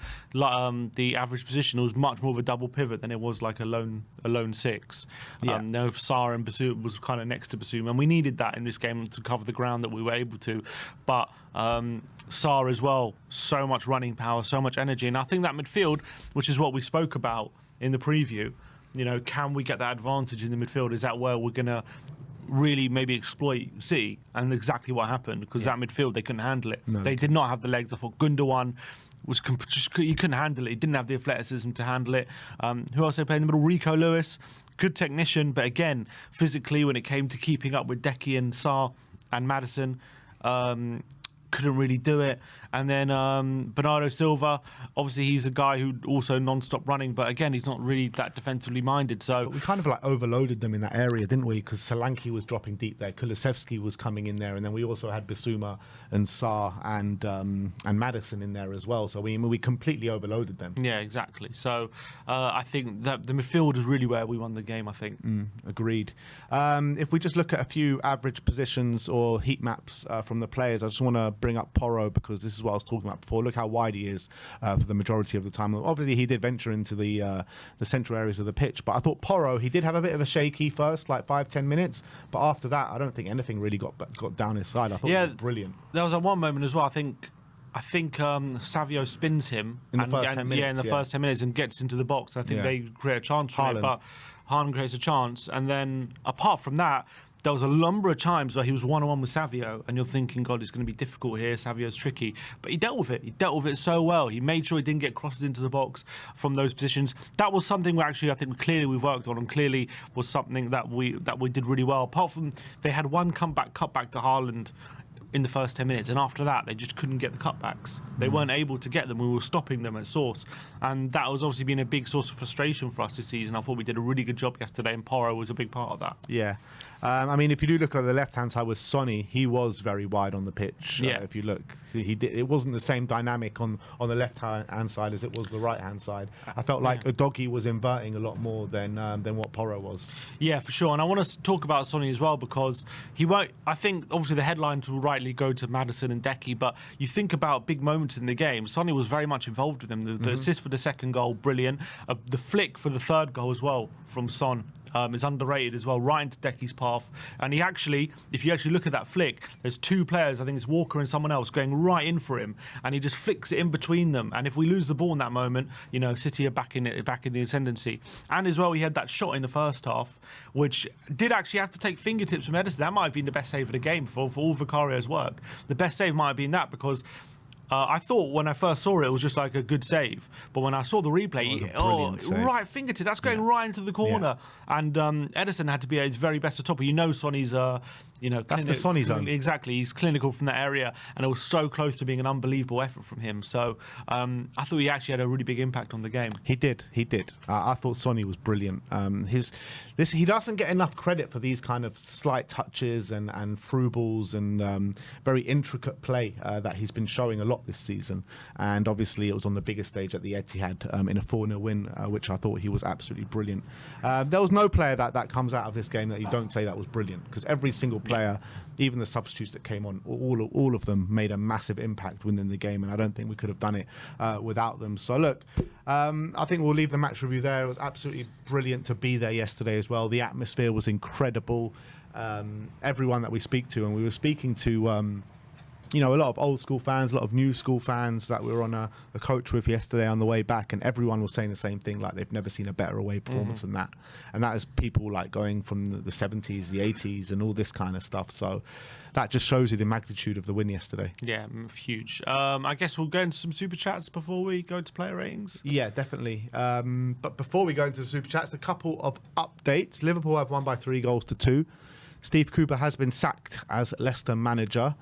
average position, it was much more of a double pivot than it was like a lone 6. Yeah. Sarr and Basuma was kind of next to Basuma, and we needed that in this game to cover the ground that we were able to. But Sarr as well, so much running power, so much energy, and I think that midfield, which is what we spoke about in the preview, can we get that advantage in the midfield? Is that where we're going to really maybe exploit City? And exactly what happened, because that midfield, they couldn't handle it. No. They did not have the legs. I thought Gundogan he couldn't handle it. He didn't have the athleticism to handle it. Who else they played in the middle? Rico Lewis, good technician, but again, physically, when it came to keeping up with Decky and Sarr and Maddison, couldn't really do it. And then Bernardo Silva, obviously he's a guy who also non-stop running, but again, he's not really that defensively minded. So but we kind of overloaded them in that area, didn't we? Because Solanke was dropping deep there, Kulusevski was coming in there, and then we also had Basuma and Sarr and Maddison in there as well. So we completely overloaded them. Yeah, exactly. So I think that the midfield is really where we won the game, I think. Agreed. If we just look at a few average positions or heat maps from the players, I just want to bring up Porro, because this is what I was talking about before. Look how wide he is for the majority of the time. Obviously, he did venture into the central areas of the pitch, but I thought Porro, he did have a bit of a shaky first, like 5-10 minutes, but after that, I don't think anything really got down his side. I thought it was brilliant. There was one moment as well. I think Savio spins him in the first 10 minutes. Yeah, in the first 10 minutes, and gets into the box. I think they create a chance for it, but Haaland creates a chance, and then apart from that, there was a number of times where he was one-on-one with Savio, and you're thinking, God, it's going to be difficult here. Savio's tricky. But he dealt with it. He dealt with it so well. He made sure he didn't get crosses into the box from those positions. That was something I think clearly we've worked on, and clearly was something that we did really well. Apart from, they had one cutback to Haaland in the first 10 minutes, and after that they just couldn't get the cutbacks. They weren't able to get them. We were stopping them at source, and that was obviously been a big source of frustration for us this season. I thought we did a really good job yesterday, and Porro was a big part of that. Yeah. I mean, if you do look at the left-hand side with Sonny, he was very wide on the pitch. Yeah. If you look, he did. It wasn't the same dynamic on the left-hand side as it was the right-hand side. I felt like Udogie was inverting a lot more than what Porro was. Yeah, for sure. And I want to talk about Sonny as well, because he won't. I think obviously the headlines will rightly go to Maddison and Decky, but you think about big moments in the game. Sonny was very much involved with them. The assist for the second goal, brilliant. The flick for the third goal as well from Son. Is underrated as well, right into Decky's path. And he actually, if you actually look at that flick, there's two players, I think it's Walker and someone else, going right in for him, and he just flicks it in between them. And if we lose the ball in that moment, you know, City are back in the ascendancy. And as well, he had that shot in the first half, which did actually have to take fingertips from Edison. That might have been the best save of the game for all Vicario's work. The best save might have been that, because I thought when I first saw it, it was just like a good save. But when I saw the replay, right fingertip, that's going right into the corner. Yeah. And Edison had to be at his very best at top. You know, Sonny's, that's the Sonny zone. Exactly, he's clinical from that area, and it was so close to being an unbelievable effort from him. So I thought he actually had a really big impact on the game. He did. I thought Sonny was brilliant. He doesn't get enough credit for these kind of slight touches and through balls and very intricate play that he's been showing a lot this season. And obviously it was on the biggest stage at the Etihad in a 4-0 win, which I thought he was absolutely brilliant. There was no player that comes out of this game that you don't say that was brilliant, because every single player, even the substitutes that came on, all of them made a massive impact within the game, and I don't think we could have done it without them. So look, I think we'll leave the match review there. It was absolutely brilliant to be there yesterday as well. The atmosphere was incredible. Everyone that we speak to, and we were speaking to a lot of old school fans, a lot of new school fans that we were on a coach with yesterday on the way back, and everyone was saying the same thing, like they've never seen a better away performance than that. And that is people like going from the 70s, the 80s and all this kind of stuff. So that just shows you the magnitude of the win yesterday. Yeah, huge. I guess we'll go into some super chats before we go to player ratings. Yeah, definitely. But before we go into the super chats, a couple of updates. Liverpool have won by 3-2. Steve Cooper has been sacked as Leicester manager.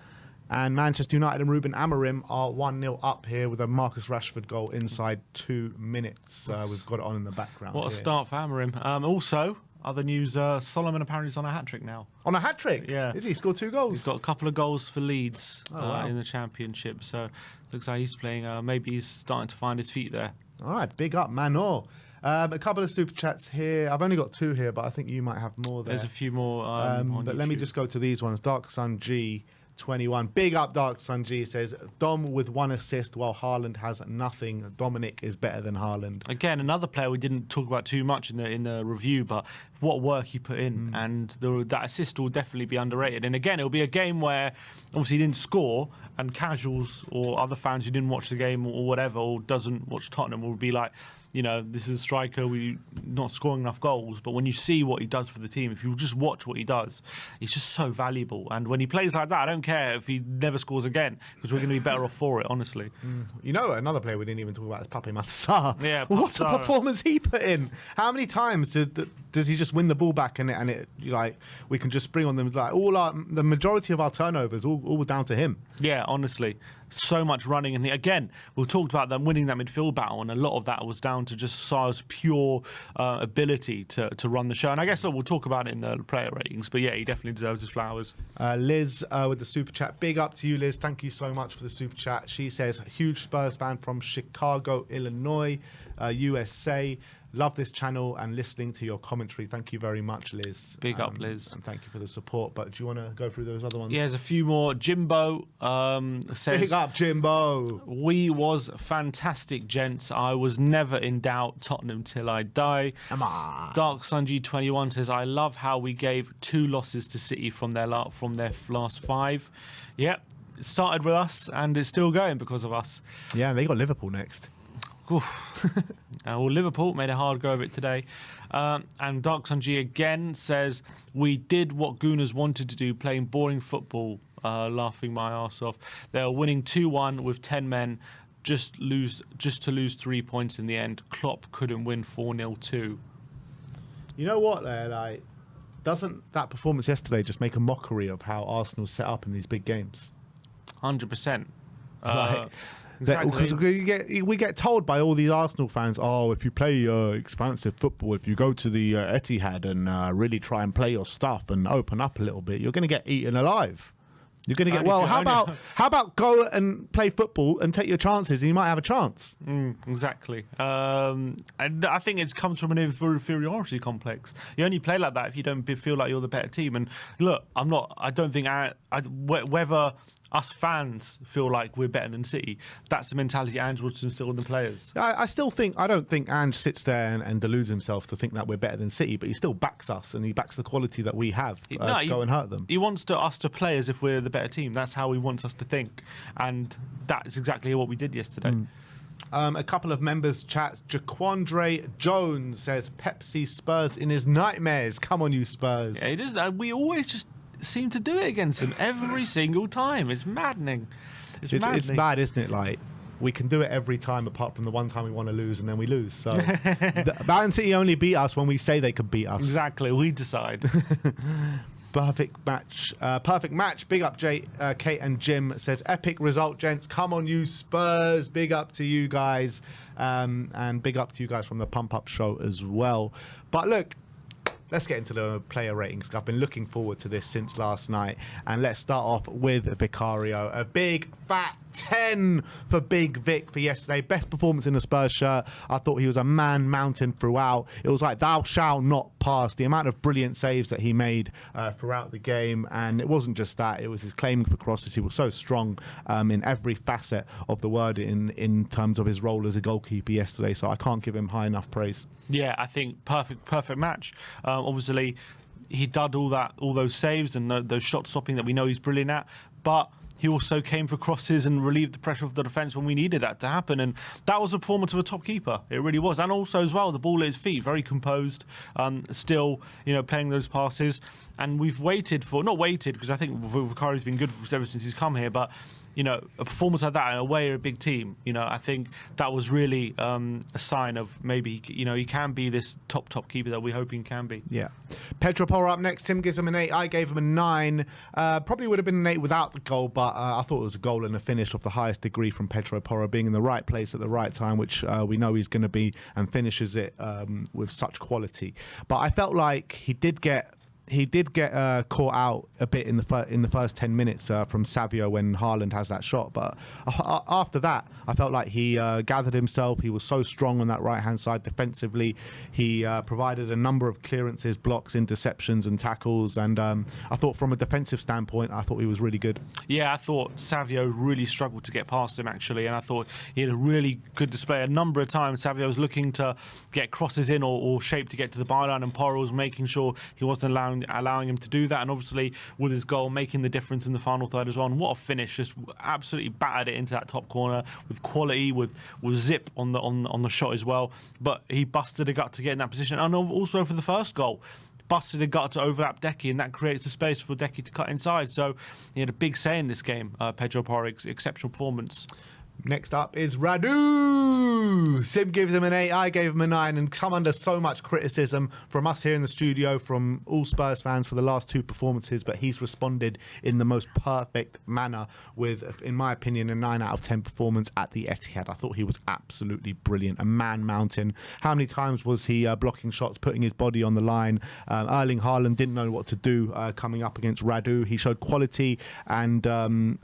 And Manchester United and Ruben Amorim are 1-0 up here with a Marcus Rashford goal inside 2 minutes. We've got it on in the background. What a start for Amorim. Also, other news, Solomon apparently is on a hat-trick now. On a hat-trick? Yeah. Is he? Scored 2 goals? He's got a couple of goals for Leeds in the Championship. So looks like he's playing, maybe he's starting to find his feet there. All right, big up, Manor. A couple of super chats here. I've only got 2 here, but I think you might have more there. There's a few more on But YouTube. let me just go to these ones. Dark Sun G 21. Big up, Dark Sun G says Dom with 1 assist while Haaland has nothing. Dominic is better than Haaland. Again, another player we didn't talk about too much in the review, but what work he put in, and that assist will definitely be underrated. And again, it'll be a game where obviously he didn't score, and casuals or other fans who didn't watch the game or whatever, or doesn't watch Tottenham, will be like, this is a striker, we not scoring enough goals. But when you see what he does for the team, if you just watch what he does, he's just so valuable. And when he plays like that, I don't care if he never scores again, because we're going to be better off for it, honestly. Another player we didn't even talk about is Pape Matar. Yeah, what a performance he put in. How many times does he just win the ball back and it we can just spring on them? Like the majority of our turnovers all down to him. Yeah, honestly. So much running, and again, we talked about them winning that midfield battle, and a lot of that was down to just Sarr's pure ability to run the show. And I guess we'll talk about it in the player ratings, but yeah, he definitely deserves his flowers. Liz with the super chat. Big up to you, Liz. Thank you so much for the super chat. She says, huge Spurs fan from Chicago, Illinois, USA. Love this channel and listening to your commentary. Thank you very much, Liz. Big up, Liz. And thank you for the support. But do you want to go through those other ones? Yeah, there's a few more. Jimbo says... Big up, Jimbo. We was fantastic, gents. I was never in doubt. Tottenham till I die. Come on. Dark Sun G21 says, I love how we gave 2 losses to City from their last 5. Yep, it started with us and it's still going because of us. Yeah, they got Liverpool next. Well, Liverpool made a hard go of it today. And Dark Sun G again says, we did what Gooners wanted to do, playing boring football, laughing my arse off. They were winning 2-1 with 10 men, just to lose 3 points in the end. Klopp couldn't win 4-0 too. You know what, doesn't that performance yesterday just make a mockery of how Arsenal set up in these big games? 100%. Right. Exactly. Because we get told by all these Arsenal fans, oh, if you play expansive football, if you go to the Etihad and really try and play your stuff and open up a little bit, you're going to get eaten alive. You're going to get how about go and play football and take your chances, and you might have a chance. Exactly. And I think it comes from an inferiority complex. You only play like that if you don't feel like you're the better team. And look, I don't think whether us fans feel like we're better than City, that's the mentality Ange wants to instill in the players. I don't think Ange sits there and deludes himself to think that we're better than City, but he still backs us and he backs the quality that we have to go and hurt them. He wants us to play as if we're the better team. That's how he wants us to think. And that's exactly what we did yesterday. A couple of members chats. Jaquandre Jones says, Pepsi Spurs in his nightmares. Come on, you Spurs. Yeah, it is. We always just seem to do it against them every single time. It's maddening. It's mad, isn't it? Like, we can do it every time apart from the one time we want to lose and then we lose. So Man City only beat us when we say they could beat us. Exactly, we decide. Perfect match. Big up Kate and Jim. Says epic result, gents. Come on, you Spurs. Big up to you guys. And big up to you guys from the Pump Up Show as well. But look, let's get into the player ratings. I've been looking forward to this since last night. And let's start off with Vicario. A big fat 10 for Big Vic for yesterday. Best performance in the Spurs shirt. I thought he was a man mountain throughout. It was like thou shalt not pass. The amount of brilliant saves that he made throughout the game. And it wasn't just that. It was his claiming for crosses. He was so strong in every facet of the word in terms of his role as a goalkeeper yesterday. So I can't give him high enough praise. Yeah, I think perfect match. Obviously, he did all those saves and those shot stopping that we know he's brilliant at. But he also came for crosses and relieved the pressure of the defence when we needed that to happen. And that was a performance of a top keeper. It really was. And also as well, the ball at his feet, very composed, still, playing those passes. And we've not waited, because I think Vicario's been good ever since he's come here, but a performance like that in a way, a big team, I think that was really a sign of maybe, he can be this top keeper that we're hoping can be. Yeah. Pedro Porro up next. Tim gives him an 8. I gave him a 9. Probably would have been an 8 without the goal, but I thought it was a goal and a finish of the highest degree from Pedro Porro, being in the right place at the right time, which we know he's going to be, and finishes it with such quality. But I felt like he did get caught out a bit in the first 10 minutes from Savio when Haaland has that shot. But after that, I felt like he gathered himself. He was so strong on that right-hand side defensively. He provided a number of clearances, blocks, interceptions and tackles. And I thought from a defensive standpoint, I thought he was really good. Yeah, I thought Savio really struggled to get past him, actually. And I thought he had a really good display. A number of times, Savio was looking to get crosses in or shape to get to the byline, and Porro was making sure he wasn't allowing him to do that. And obviously with his goal making the difference in the final third as well. And what a finish, just absolutely battered it into that top corner with quality, with zip on the shot as well. But he busted a gut to get in that position, and also for the first goal busted a gut to overlap Decky, and that creates a space for Decky to cut inside. So he had a big say in this game. Pedro Porro, exceptional performance. Next up is Radu. Sim gives him an 8, I gave him a 9, and come under so much criticism from us here in the studio, from all Spurs fans for the last 2 performances, but he's responded in the most perfect manner with, in my opinion, a 9 out of 10 performance at the Etihad. I thought he was absolutely brilliant, a man mountain. How many times was he blocking shots, putting his body on the line? Erling Haaland didn't know what to do coming up against Radu. He showed quality and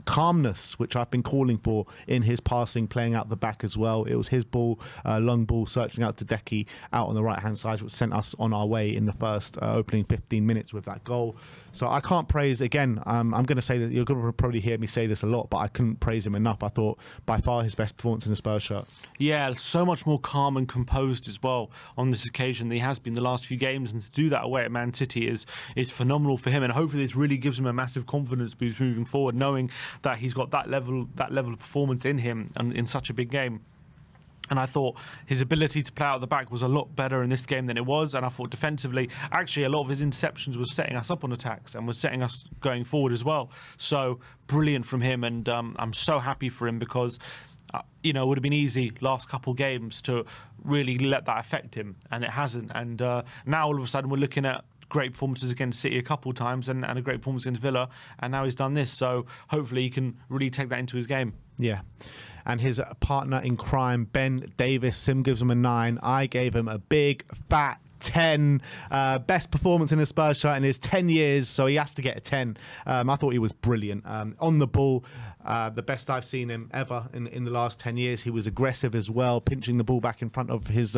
calmness, which I've been calling for in his passing, playing out the back as well. It was his ball, long ball, searching out to Decky out on the right-hand side, which sent us on our way in the first opening 15 minutes with that goal. So I can't praise, again, I'm going to say that you're going to probably hear me say this a lot, but I couldn't praise him enough. I thought by far his best performance in the Spurs shirt. Yeah, so much more calm and composed as well on this occasion than he has been the last few games, and to do that away at Man City is phenomenal for him, and hopefully this really gives him a massive confidence boost moving forward, knowing that he's got that level of performance in him and in such a big game. And I thought his ability to play out the back was a lot better in this game than it was. And I thought defensively, actually, a lot of his interceptions was setting us up on attacks and was setting us going forward as well. So brilliant from him. And I'm so happy for him, because it would have been easy last couple games to really let that affect him, and it hasn't. And now all of a sudden we're looking at great performances against City a couple of times and a great performance against Villa, and now he's done this. So hopefully he can really take that into his game. Yeah. And his partner in crime, Ben Davies, Sim gives him a 9. I gave him a big, fat 10. Best performance in his Spurs shirt in his 10 years, so he has to get a 10. I thought he was brilliant. On the ball, the best I've seen him ever in the last 10 years. He was aggressive as well, pinching the ball back in front of his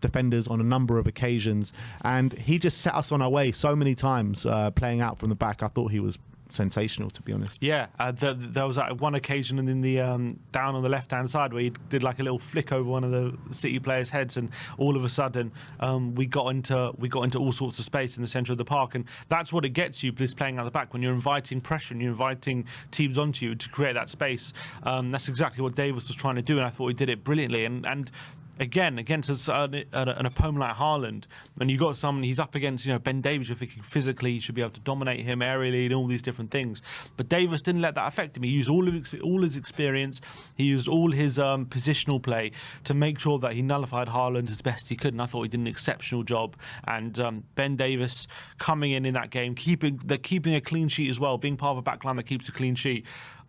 defenders on a number of occasions. And he just set us on our way so many times, playing out from the back. I thought he was sensational, to be honest. Yeah, there was that one occasion in the down on the left-hand side where he did like a little flick over one of the City players' heads, and all of a sudden we got into all sorts of space in the centre of the park, and that's what it gets you, just playing out the back when you're inviting pressure and you're inviting teams onto you to create that space. That's exactly what Davies was trying to do, and I thought he did it brilliantly. And again, against an opponent like Haaland, and you got someone he's up against, Ben Davies, you're thinking physically he should be able to dominate him aerially and all these different things. But Davies didn't let that affect him. He used all his experience, he used all his positional play to make sure that he nullified Haaland as best he could, and I thought he did an exceptional job. And Ben Davies coming in that game, keeping a clean sheet as well, being part of a backline that keeps a clean sheet.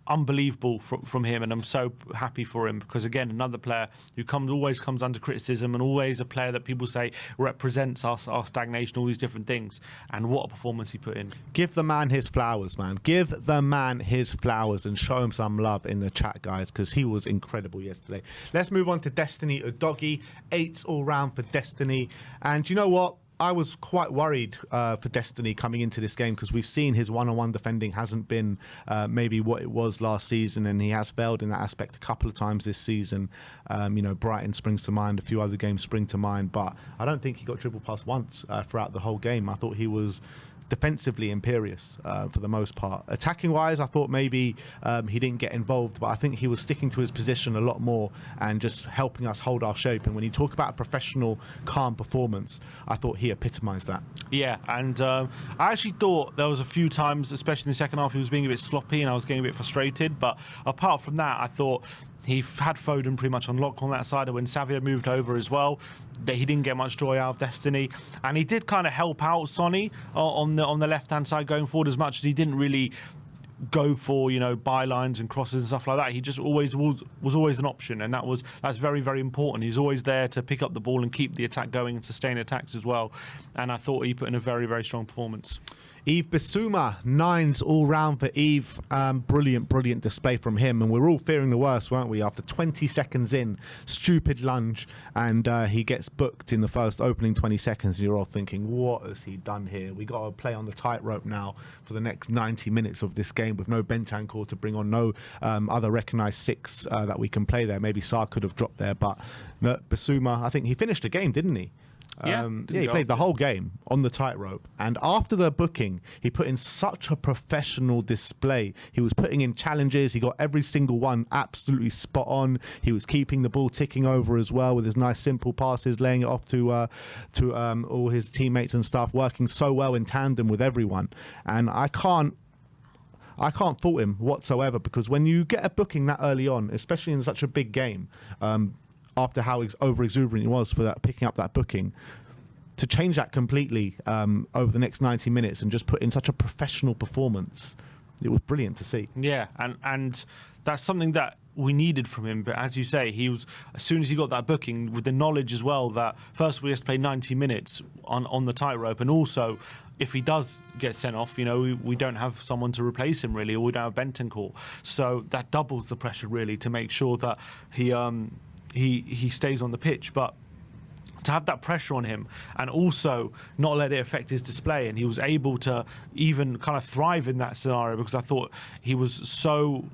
Unbelievable from him, and I'm so happy for him, because again, another player who always comes under criticism, and always a player that people say represents our stagnation, all these different things. And what a performance he put in. Give the man his flowers, man. Give the man his flowers and show him some love in the chat, guys, because he was incredible yesterday. Let's move on to Destiny Udogie. 8s all round for Destiny, and you know what? I was quite worried for Destiny coming into this game, because we've seen his one-on-one defending hasn't been maybe what it was last season, and he has failed in that aspect a couple of times this season. Brighton springs to mind, a few other games spring to mind, but I don't think he got dribbled past once throughout the whole game. I thought he was defensively imperious for the most part. Attacking wise, I thought maybe he didn't get involved, but I think he was sticking to his position a lot more and just helping us hold our shape. And when you talk about a professional, calm performance, I thought he epitomised that. Yeah, and I actually thought there was a few times, especially in the second half, he was being a bit sloppy and I was getting a bit frustrated. But apart from that, I thought he had Foden pretty much on lock on that side, and when Savio moved over as well, that he didn't get much joy out of Destiny. And he did kind of help out Sonny on the left-hand side going forward, as much as he didn't really go for bylines and crosses and stuff like that. He just always was always an option, and that's very, very important. He's always there to pick up the ball and keep the attack going and sustain attacks as well. And I thought he put in a very, very strong performance. Yves Bissouma, 9s all round for Yves. Brilliant display from him, and we're all fearing the worst, weren't we? After 20 seconds in, stupid lunge, and he gets booked in the first opening 20 seconds, and you're all thinking, what has he done here? We got to play on the tightrope now for the next 90 minutes of this game with no Bentancur to bring on, no other recognised 6 that we can play there. Maybe Sarr could have dropped there, but no, Bissouma, I think he finished the game, didn't he? He played the whole game on the tightrope, and after the booking he put in such a professional display. He was putting in challenges, he got every single one absolutely spot on. He was keeping the ball ticking over as well with his nice simple passes, laying it off to all his teammates and stuff, working so well in tandem with everyone. And I can't fault him whatsoever, because when you get a booking that early on, especially in such a big game, after how over exuberant he was for that, picking up that booking, to change that completely over the next 90 minutes and just put in such a professional performance, it was brilliant to see. Yeah, and that's something that we needed from him. But as you say, he was, as soon as he got that booking, with the knowledge as well that first we have to play 90 minutes on the tightrope, and also if he does get sent off, we don't have someone to replace him really, or we don't have Bentancur, so that doubles the pressure really to make sure that he stays on the pitch. But to have that pressure on him and also not let it affect his display, and he was able to even kind of thrive in that scenario, because I thought he was so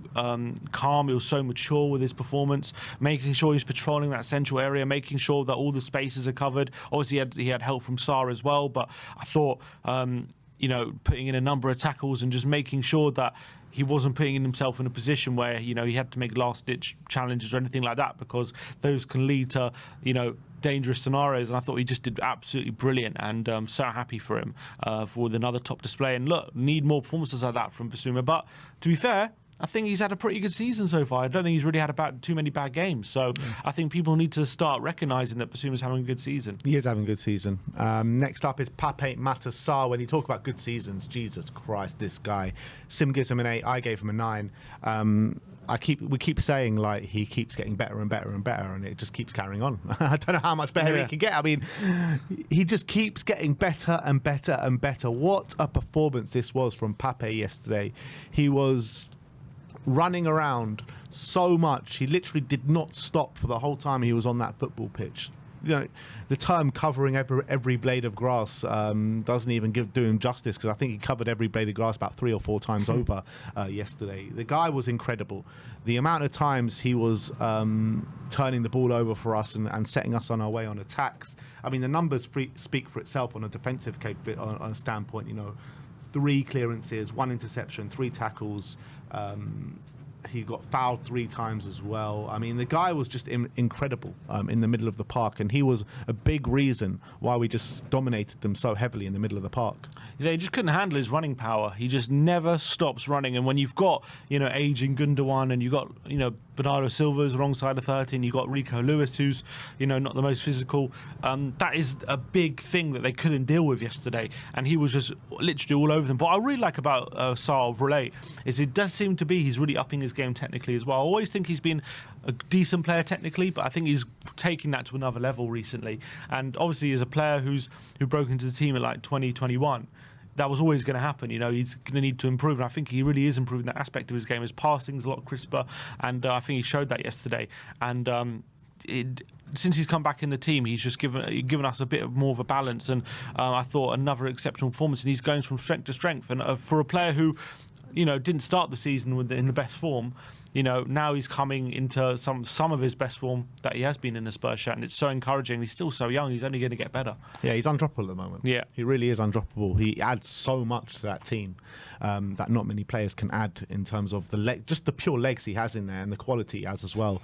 calm, he was so mature with his performance, making sure he's patrolling that central area, making sure that all the spaces are covered. Obviously he had help from Sarr as well, but I thought putting in a number of tackles and just making sure that he wasn't putting himself in a position where he had to make last-ditch challenges or anything like that, because those can lead to dangerous scenarios. And I thought he just did absolutely brilliant, and so happy for him with another top display. And look, need more performances like that from Bissouma. But to be fair, I think he's had a pretty good season so far. I don't think he's really had too many bad games. So I think people need to start recognising that Basuma's having a good season. He is having a good season. Next up is Pape Matar Sarr. When you talk about good seasons, Jesus Christ, this guy. Sim gives him an 8. I gave him a 9. We keep saying like he keeps getting better and better and better, and it just keeps carrying on. I don't know how much better he can get. I mean, he just keeps getting better and better and better. What a performance this was from Pape yesterday. He was running around so much. He literally did not stop for the whole time he was on that football pitch. You know, the term covering every blade of grass doesn't even do him justice, because I think he covered every blade of grass about 3 or 4 times over yesterday. The guy was incredible. The amount of times he was turning the ball over for us and setting us on our way on attacks. I mean, the numbers speak for itself on a defensive on a standpoint. You know, 3 clearances, 1 interception, 3 tackles. He got fouled 3 times as well. I mean, the guy was just incredible in the middle of the park, and he was a big reason why we just dominated them so heavily in the middle of the park. They just couldn't handle his running power. He just never stops running. And when you've got, aging Gundogan, and you've got, Bernardo Silva's wrong side of 13, you've got Rico Lewis, who's, not the most physical. That is a big thing that they couldn't deal with yesterday. And he was just literally all over them. But what I really like about Sarr of Relay is it does seem to be he's really upping his game technically as well. I always think he's been a decent player technically, but I think he's taking that to another level recently. And obviously, as a player who broke into the team at like 2021, that was always going to happen. He's going to need to improve, and I think he really is improving that aspect of his game. His passing's a lot crisper, and I think he showed that yesterday. And since he's come back in the team, he's just given us a bit more of a balance, and I thought another exceptional performance. And he's going from strength to strength, and for a player who didn't start the season in the best form, now he's coming into some of his best form that he has been in the Spurs shirt, and it's so encouraging. He's still so young. He's only going to get better. Yeah, he's undroppable at the moment. Yeah. He really is undroppable. He adds so much to that team that not many players can add in terms of just the pure legs he has in there and the quality he has as well.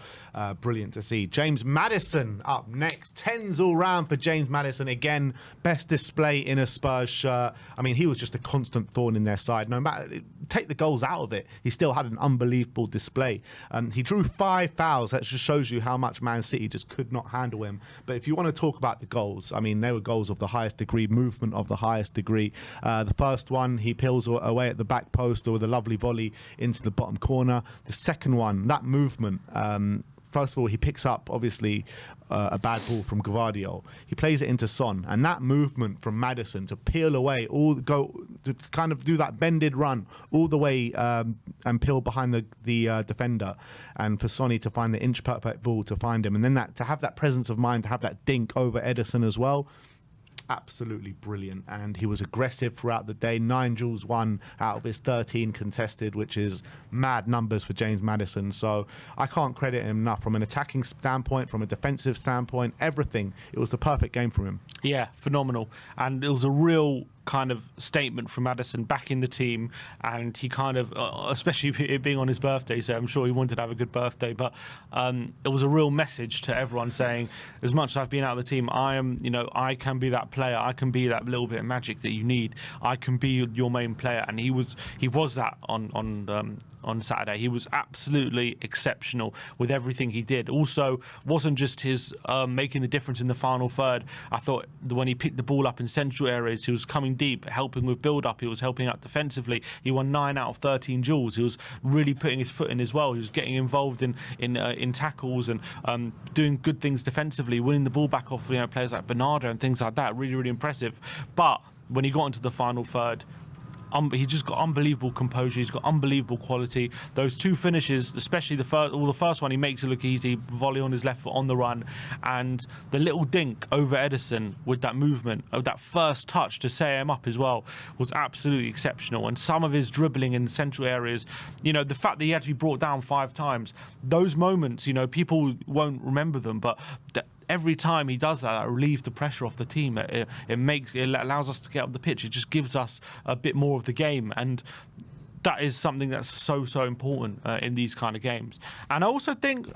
Brilliant to see. James Maddison up next. 10s all round for James Maddison. Again, best display in a Spurs shirt. I mean, he was just a constant thorn in their side. No matter, take the goals out of it, he still had an unbelievable display. He drew 5 fouls. That just shows you how much Man City just could not handle him. But if you want to talk about the goals, I mean, they were goals of the highest degree, movement of the highest degree. The first one, he peels away at the back post with a lovely volley into the bottom corner. The second one, that movement, first of all, he picks up, obviously, a bad ball from Vicario. He plays it into Son, and that movement from Maddison to peel away, to kind of do that bended run all the way and peel behind the defender, and for Sonny to find the inch perfect ball to find him, and then to have that presence of mind to have that dink over Ederson as well. Absolutely brilliant, and he was aggressive throughout the day. 9 duels won out of his 13 contested, which is mad numbers for James Maddison. So I can't credit him enough from an attacking standpoint, from a defensive standpoint, everything. It was the perfect game from him. Yeah, phenomenal, and it was a real kind of statement from Maddison back in the team, and he kind of, especially it being on his birthday, so I'm sure he wanted to have a good birthday, but it was a real message to everyone saying, as much as I've been out of the team, I can be that player, I can be that little bit of magic that you need, I can be your main player, and he was that on Saturday. He was absolutely exceptional with everything he did. Also, wasn't just his making the difference in the final third. I thought when he picked the ball up in central areas, he was coming deep, helping with build-up. He was helping out defensively. He won 9 out of 13 duels. He was really putting his foot in as well. He was getting involved in tackles and doing good things defensively, winning the ball back off players like Bernardo and things like that. Really, really impressive. But when he got into the final third, he's just got unbelievable composure. He's got unbelievable quality. Those 2 finishes, especially the first one, he makes it look easy. Volley on his left foot on the run, and the little dink over Ederson with that movement, that first touch to set him up as well, was absolutely exceptional. And some of his dribbling in central areas, the fact that he had to be brought down 5 times, those moments, people won't remember them, but every time he does that relieves the pressure off the team. It allows us to get up the pitch. It just gives us a bit more of the game, and that is something that's so important in these kind of games. And I also think,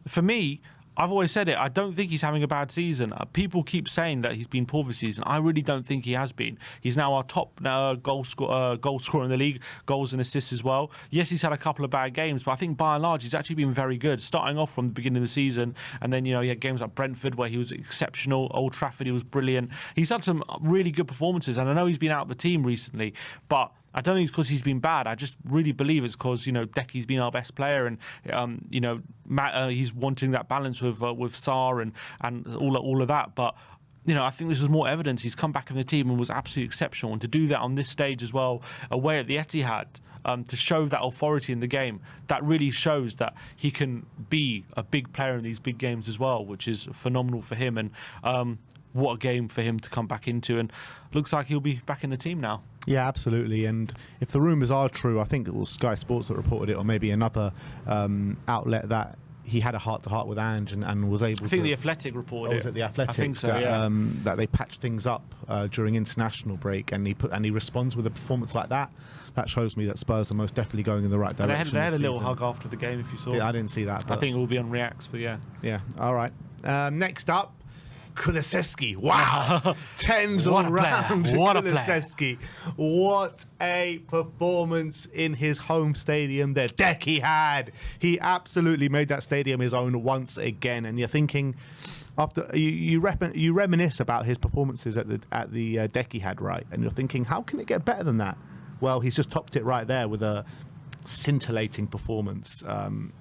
for me, I've always said it. I don't think he's having a bad season. People keep saying that he's been poor this season. I really don't think he has been. He's now our top goal scorer in the league, goals and assists as well. Yes, he's had a couple of bad games, but I think by and large he's actually been very good. Starting off from the beginning of the season, and then he had games like Brentford where he was exceptional. Old Trafford, he was brilliant. He's had some really good performances, and I know he's been out of the team recently, but I don't think it's because he's been bad. I just really believe it's because Decky's been our best player, and he's wanting that balance with Sarr and all of that. But I think this is more evidence. He's come back in the team and was absolutely exceptional, and to do that on this stage as well, away at the Etihad, to show that authority in the game, that really shows that he can be a big player in these big games as well, which is phenomenal for him. And what a game for him to come back into, and looks like he'll be back in the team now. Yeah, absolutely. And if the rumours are true, I think it was Sky Sports that reported it, or maybe another outlet, that he had a heart-to-heart with Ange and was able to... I think The Athletic reported it. Was it The Athletic? I think so, yeah. That they patched things up during international break, and he responds with a performance like that. That shows me that Spurs are most definitely going in the right direction. They had a little hug after the game, if you saw. Yeah, I didn't see that. I think it will be on Reacts, but yeah. Yeah, all right. Next up, Kulusevski. Wow. Tens all round. What a Kulusevski. What a performance in his home stadium that Decky had. He absolutely made that stadium his own once again. And you're thinking, after you reminisce about his performances at the Decky had, right? And you're thinking, how can it get better than that? Well, he's just topped it right there with a scintillating performance.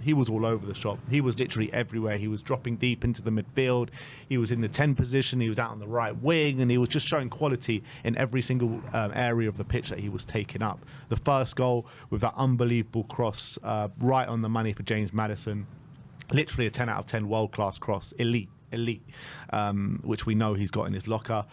He was all over the shop. He was literally everywhere. He was dropping deep into the midfield. He was in the 10 position. He was out on the right wing, and he was just showing quality in every single area of the pitch that he was taking up. The first goal with that unbelievable cross right on the money for James Maddison. Literally a 10 out of 10 world-class cross. Elite, which we know he's got in his locker.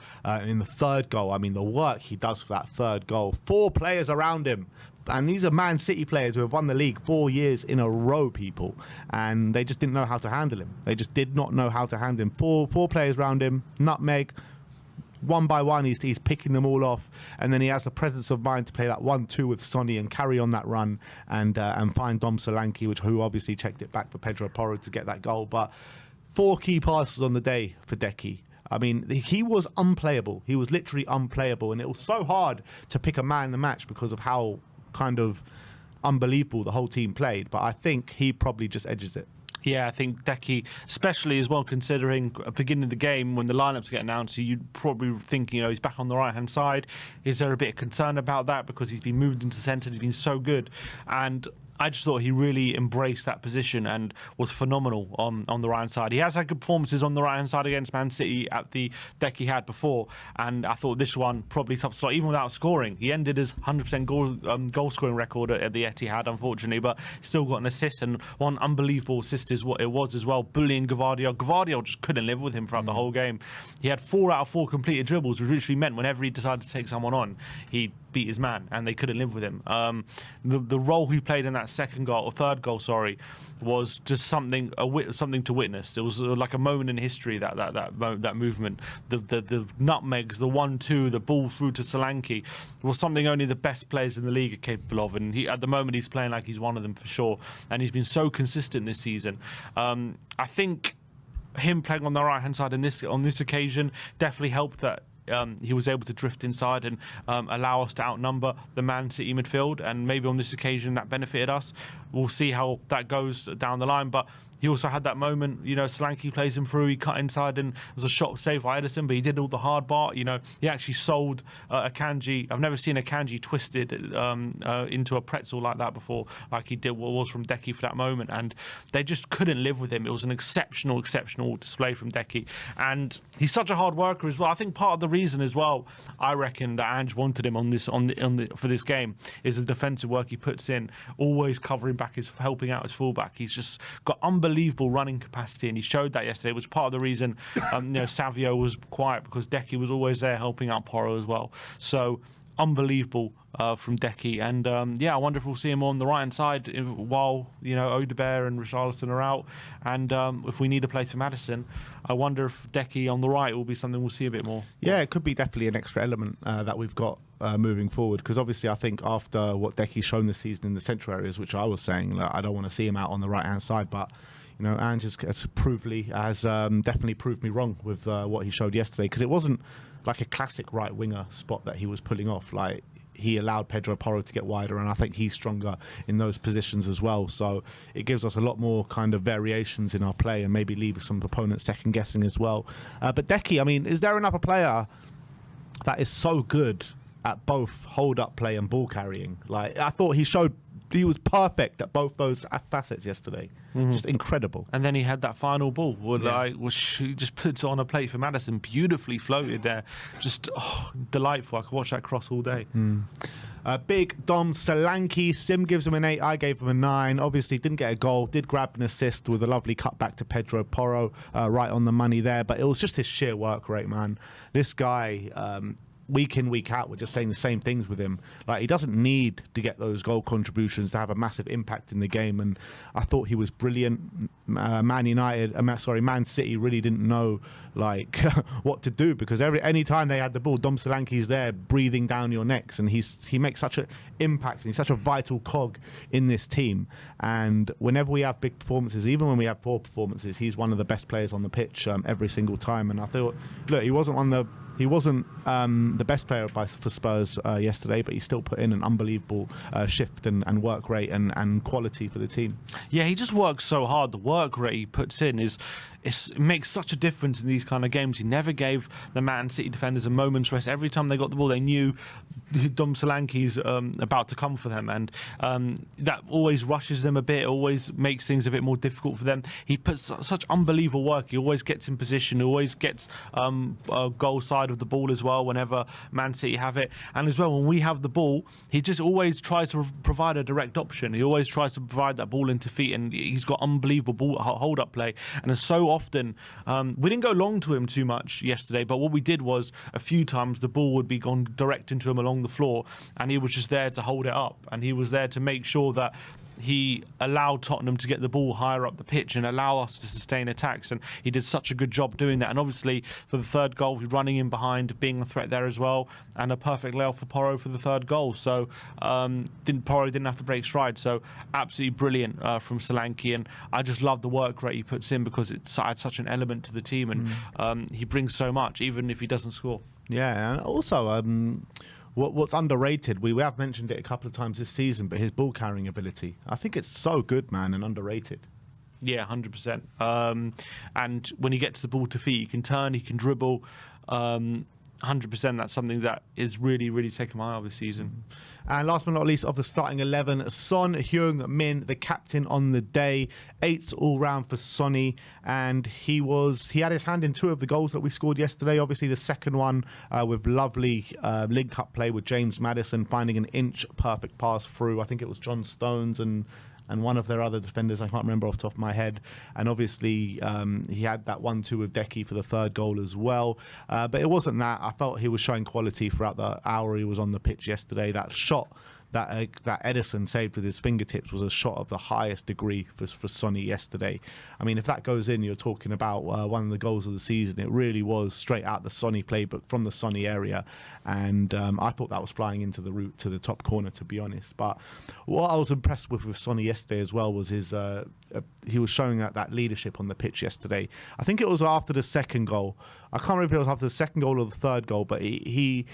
In the third goal, I mean, the work he does for that third goal. 4 players around him. And these are Man City players who have won the league 4 years in a row, people. And they just didn't know how to handle him. They just did not know how to handle him. Four players around him, nutmeg. One by one, he's picking them all off. And then he has the presence of mind to play that 1-2 with Sonny and carry on that run and find Dom Solanke, who obviously checked it back for Pedro Porro to get that goal. But 4 key passes on the day for Decky. I mean, he was unplayable. He was literally unplayable. And it was so hard to pick a man in the match because of how kind of unbelievable the whole team played. But I think he probably just edges it. Yeah, I think Decky, especially as well, considering at the beginning of the game when the lineups get announced, you'd probably think, he's back on the right-hand side. Is there a bit of concern about that because he's been moved into centre? He's been so good. And I just thought he really embraced that position and was phenomenal on the right-hand side. He has had good performances on the right-hand side against Man City at the deck he had before, and I thought this one probably top slot, even without scoring. He ended his 100% goal-scoring record at the Etihad, unfortunately, but still got an assist, and one unbelievable assist is what it was as well, bullying Vicario. Vicario just couldn't live with him throughout the whole game. He had 4 out of 4 completed dribbles, which literally meant whenever he decided to take someone on, he beat his man, and they couldn't live with him. The role he played in that third goal, was just something to witness. It was like a moment in history, that movement. The nutmegs, the 1-2, the ball through to Solanke was something only the best players in the league are capable of, and at the moment he's playing like he's one of them for sure, and he's been so consistent this season. I think him playing on the right hand side on this occasion definitely helped that he was able to drift inside and allow us to outnumber the Man City midfield, and maybe on this occasion that benefited us. We'll see how that goes down the line, but he also had that moment, Solanke plays him through, he cut inside and it was a shot saved by Edison, but he did all the hard part. He actually sold Akanji. I've never seen Akanji twisted into a pretzel like that before, like he did what was from Decky for that moment, and they just couldn't live with him. It was an exceptional display from Decky, and he's such a hard worker as well. I think part of the reason as well, I reckon, that Ange wanted him for this game is the defensive work he puts in, always covering back, helping out his fullback. He's just got unbelievable running capacity, and he showed that yesterday. It was part of the reason Savio was quiet, because Decky was always there helping out Porro as well. So unbelievable from Decky, and I wonder if we'll see him on the right hand side while Odegaard and Richarlison are out, and if we need a place for Maddison, I wonder if Decky on the right will be something we'll see a bit more. Yeah, it could be definitely an extra element that we've got moving forward, because obviously I think after what Decky's shown this season in the central areas, which I was saying, I don't want to see him out on the right hand side, but you know, Ange has definitely proved me wrong with what he showed yesterday, because it wasn't like a classic right winger spot that he was pulling off. Like, he allowed Pedro Porro to get wider, and I think he's stronger in those positions as well. So it gives us a lot more kind of variations in our play, and maybe leave some opponents second guessing as well. But Decky, I mean, is there another player that is so good at both hold-up play and ball carrying? Like, I thought he was perfect at both those facets yesterday. Just incredible. And then he had that final ball he just puts it on a plate for Maddison, beautifully floated there. Just delightful. I could watch that cross all day. Big Dom Solanke, Sim gives him an 8, I gave him a 9. Obviously didn't get a goal, did grab an assist with a lovely cutback to Pedro Porro, right on the money there. But it was just his sheer work rate, man. This guy, week in, week out, we're just saying the same things with him. Like, he doesn't need to get those goal contributions to have a massive impact in the game, and I thought he was brilliant. Man City really didn't know like what to do, because any time they had the ball, Dom Solanke's there breathing down your necks, and he makes such an impact, and he's such a vital cog in this team. And whenever we have big performances, even when we have poor performances, he's one of the best players on the pitch every single time. And I thought, look, he wasn't the best player for Spurs yesterday, but he still put in an unbelievable shift and work rate and quality for the team. Yeah, he just works so hard. The work rate he puts in it makes such a difference in these kind of games. He never gave the Man City defenders a moment's rest. Every time they got the ball, they knew Dom Solanke's about to come for them, and that always rushes them a bit, always makes things a bit more difficult for them. He puts such unbelievable work. He always gets in position, he always gets a goal side of the ball as well whenever Man City have it. And as well, when we have the ball, he just always tries to provide a direct option. He always tries to provide that ball into feet, and he's got unbelievable hold-up play. And so often, we didn't go long to him too much yesterday, but what we did was a few times the ball would be gone direct into him along the floor, and he was just there to hold it up, and he was there to make sure that he allowed Tottenham to get the ball higher up the pitch and allow us to sustain attacks, and he did such a good job doing that. And obviously for the third goal, he's running in behind, being a threat there as well, and a perfect layoff for Porro for the third goal. So Porro didn't have to break stride. So absolutely brilliant from Solanke, and I just love the work rate he puts in, because it's adds such an element to the team, and he brings so much even if he doesn't score. Yeah, and also what's underrated, we have mentioned it a couple of times this season, but his ball carrying ability, I think it's so good, man, and underrated. Yeah, 100%. And when he gets the ball to feet, he can turn, he can dribble. 100%, that's something that is really, really taken my eye over this season. And last but not least of the starting 11, Son Heung-min, the captain on the day. 8 all round for Sonny, and he had his hand in 2 of the goals that we scored yesterday. Obviously the second one with lovely link-up play with James Maddison, finding an inch perfect pass through, I think it was John Stones and one of their other defenders, I can't remember off the top of my head. And obviously he had that 1-2 with Decky for the third goal as well. But it wasn't that. I felt he was showing quality throughout the hour he was on the pitch yesterday. That shot that Edison saved with his fingertips was a shot of the highest degree for Sonny yesterday. I mean, if that goes in, you're talking about one of the goals of the season. It really was straight out the Sonny playbook from the Sonny area, and I thought that was flying into the route to the top corner, to be honest. But what I was impressed with Sonny yesterday as well was his he was showing that leadership on the pitch yesterday. I think it was after the second goal. I can't remember if it was after the second goal or the third goal, but he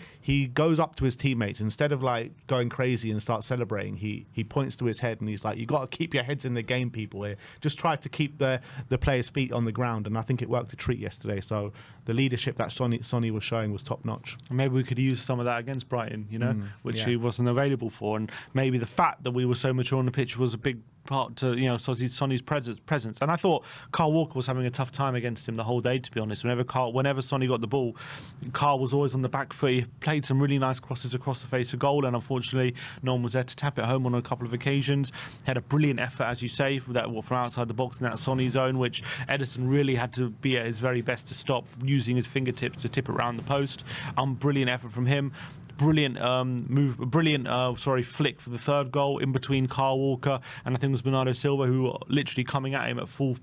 goes up to his teammates. Instead of like going crazy and start celebrating, he points to his head and he's like, you got to keep your heads in the game, people here. Just try to keep the players' feet on the ground, and I think it worked a treat yesterday. So the leadership that Sonny was showing was top notch. Maybe we could use some of that against Brighton, which he wasn't available for, and maybe the fact that we were so mature on the pitch was a big part to Sonny's presence. And I thought Kyle Walker was having a tough time against him the whole day, to be honest. Whenever Sonny got the ball, Kyle was always on the back foot. He played some really nice crosses across the face of goal, and unfortunately no one was there to tap it home on a couple of occasions. Had a brilliant effort, as you say, from outside the box in that Sonny zone, which Edison really had to be at his very best to stop, using his fingertips to tip it around the post. Brilliant effort from him. Brilliant flick for the third goal in between Kyle Walker and I think it was Bernardo Silva, who were literally coming at him at full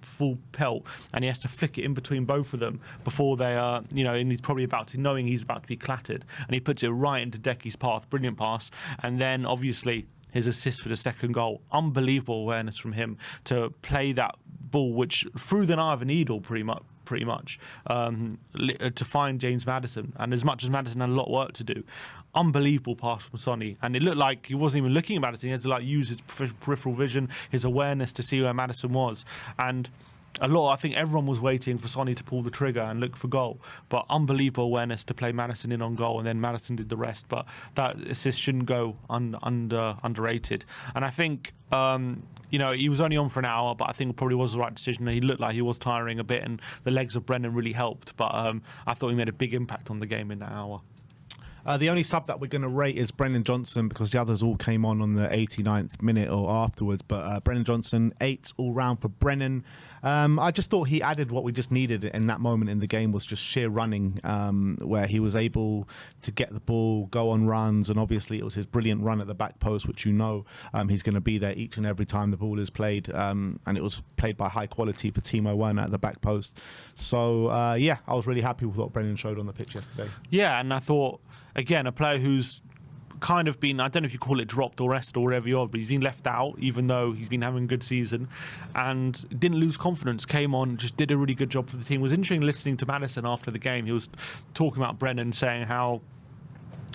pelt, and he has to flick it in between both of them before they are, and he's probably knowing he's about to be clattered, and he puts it right into Decky's path. Brilliant pass. And then obviously his assist for the second goal. Unbelievable awareness from him to play that ball, which through the eye of a needle, pretty much, to find James Maddison. And as much as Maddison had a lot of work to do, unbelievable pass from Sonny. And it looked like he wasn't even looking at Maddison. He had to like use his peripheral vision, his awareness to see where Maddison was. And I think everyone was waiting for Sonny to pull the trigger and look for goal, but unbelievable awareness to play Maddison in on goal, and then Maddison did the rest. But that assist shouldn't go underrated. And I think he was only on for an hour, but I think it probably was the right decision. He looked like he was tiring a bit, and the legs of Brennan really helped. But I thought he made a big impact on the game in that hour. The only sub that we're going to rate is Brennan Johnson, because the others all came on the 89th minute or afterwards. But Brennan Johnson, 8 all round for Brennan. I just thought he added what we just needed in that moment in the game, was just sheer running, where he was able to get the ball, go on runs, and obviously it was his brilliant run at the back post, which he's going to be there each and every time the ball is played, and it was played by high quality for Timo Werner at the back post. So I was really happy with what Brennan showed on the pitch yesterday. Yeah, and I thought, again, a player who's kind of been, I don't know if you call it dropped or rested or whatever you are, but he's been left out, even though he's been having a good season, and didn't lose confidence, came on, just did a really good job for the team. It was interesting listening to Maddison after the game. He was talking about Brennan, saying how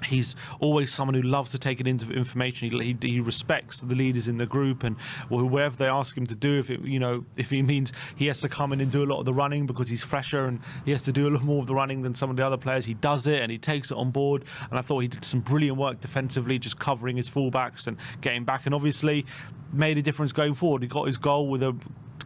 he's always someone who loves to take it into information. He respects the leaders in the group, and wherever they ask him to do, if he means he has to come in and do a lot of the running because he's fresher and he has to do a lot more of the running than some of the other players, he does it and he takes it on board. And I thought he did some brilliant work defensively, just covering his fullbacks and getting back, and obviously made a difference going forward. He got his goal with a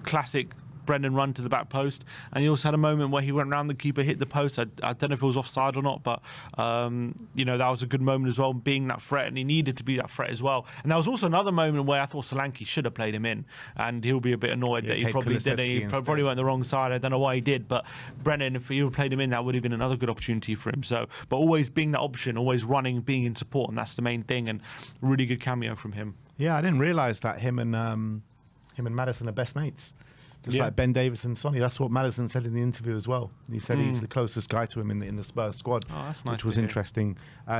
classic Brendan run to the back post, and he also had a moment where he went round the keeper, hit the post. I don't know if it was offside or not, but that was a good moment as well, being that threat, and he needed to be that threat as well. And there was also another moment where I thought Solanke should have played him in, and he'll be a bit annoyed that he probably didn't. He probably went the wrong side. I don't know why he did, but Brennan, if he had played him in, that would have been another good opportunity for him. So, but always being that option, always running, being in support, and that's the main thing. And really good cameo from him. Yeah, I didn't realise that him and Maddison are best mates. Just like Ben Davies and Sonny. That's what Maddison said in the interview as well. He said he's the closest guy to him in the Spurs squad, that's nice, which was interesting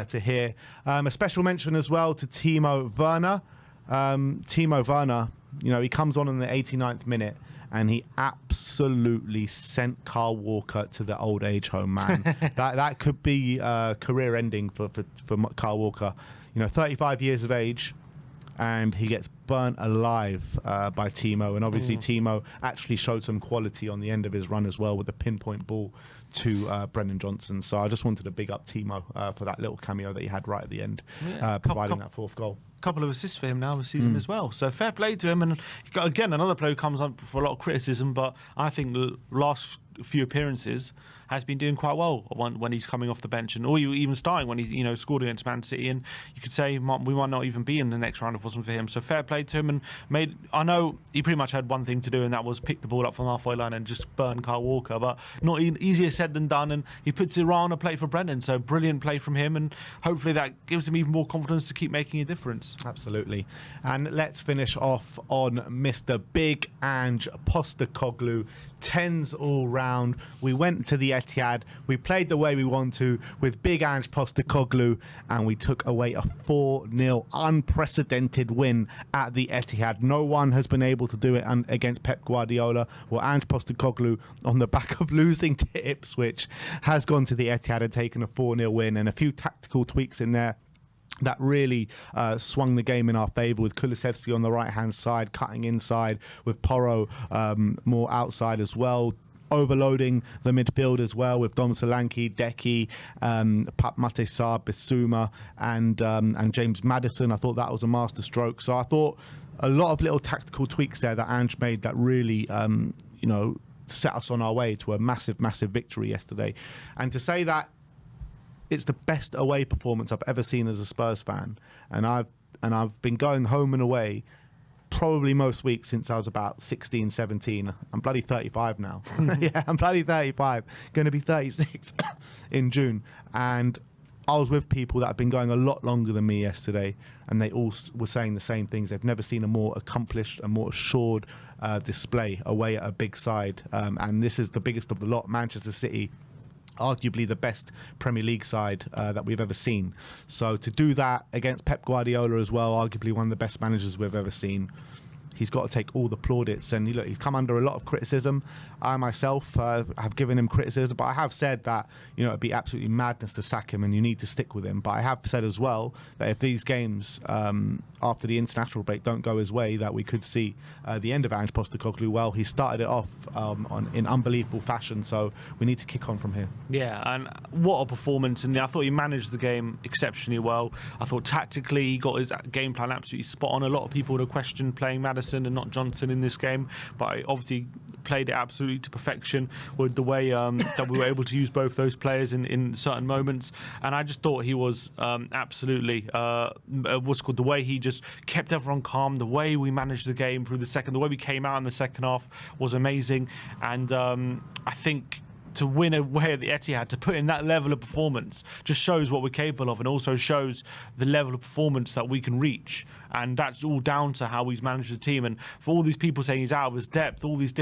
to hear. A special mention as well to Timo Werner. Timo Werner, he comes on in the 89th minute, and he absolutely sent Kyle Walker to the old age home, man. that could be career ending for Kyle Walker. 35 years of age, and he gets burnt alive by Timo. And obviously Timo actually showed some quality on the end of his run as well, with a pinpoint ball to Brennan Johnson. So I just wanted to big up Timo for that little cameo that he had right at the end, providing that fourth goal. Couple of assists for him now this season as well. So fair play to him. And again, another player who comes up for a lot of criticism, but I think the last few appearances has been doing quite well when he's coming off the bench, or even starting when he scored against Man City. And you could say we might not even be in the next round if it wasn't for him. So fair play to him. And I know he pretty much had one thing to do, and that was pick the ball up from halfway line and just burn Kyle Walker. But not easier said than done. And he puts it right on a plate for Brendan. So brilliant play from him, and hopefully that gives him even more confidence to keep making a difference. Absolutely. And let's finish off on Mr. Big Ange Postecoglou. 10s all round. We went to the Etihad. We played the way we want to with Big Ange Postecoglou, and we took away a 4-0 unprecedented win at the Etihad. No one has been able to do it against Pep Guardiola. Well, Ange Postecoglou, on the back of losing to Ipswich, has gone to the Etihad and taken a 4-0 win, and a few tactical tweaks in there that really swung the game in our favour, with Kulusevski on the right-hand side, cutting inside, with Porro more outside as well, overloading the midfield as well, with Dom Solanke, Deki, Mate Sarr, Bissouma, and James Maddison. I thought that was a master stroke. So I thought a lot of little tactical tweaks there that Ange made that really, set us on our way to a massive, massive victory yesterday. And to say that it's the best away performance I've ever seen as a Spurs fan, and I've been going home and away probably most weeks since I was about 16, 17. I'm bloody 35 now. Yeah, I'm bloody 35. Going to be 36 in June. And I was with people that have been going a lot longer than me yesterday, and they all were saying the same things. They've never seen a more accomplished and more assured display away at a big side. And this is the biggest of the lot. Manchester City arguably the best Premier League side that we've ever seen. So to do that against Pep Guardiola as well, arguably one of the best managers we've ever seen, he's got to take all the plaudits. And look, he's come under a lot of criticism. I myself have given him criticism, but I have said that it'd be absolutely madness to sack him, and you need to stick with him. But I have said as well that if these games after the international break don't go his way, that we could see the end of Ange Postecoglou. Well, he started it off in unbelievable fashion, so we need to kick on from here. Yeah, and what a performance. And I thought he managed the game exceptionally well. I thought tactically he got his game plan absolutely spot on. A lot of people would have questioned playing Maddison and not Johnson in this game, but he obviously played it absolutely to perfection with the way that we were able to use both those players in certain moments. And I just thought he was absolutely what's called, the way he just kept everyone calm, the way we managed the game through the way we came out in the second half was amazing. And I think to win away at the Etihad, to put in that level of performance, just shows what we're capable of, and also shows the level of performance that we can reach. And that's all down to how he's managed the team. And for all these people saying he's out of his depth, all this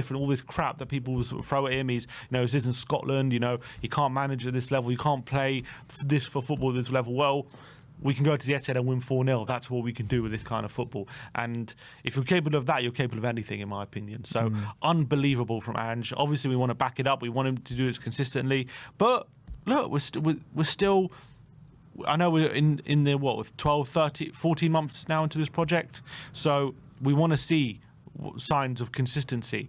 crap that people will sort of throw at him, this isn't Scotland, he can't manage at this level, you can't play this for football at this level. Well, we can go to the Etihad and win 4-0. That's what we can do with this kind of football. And if you're capable of that, you're capable of anything, in my opinion. So unbelievable from Ange. Obviously, we want to back it up. We want him to do this consistently. But look, we're still. I know we're in the with 12, 13, 14 months now into this project. So we want to see signs of consistency.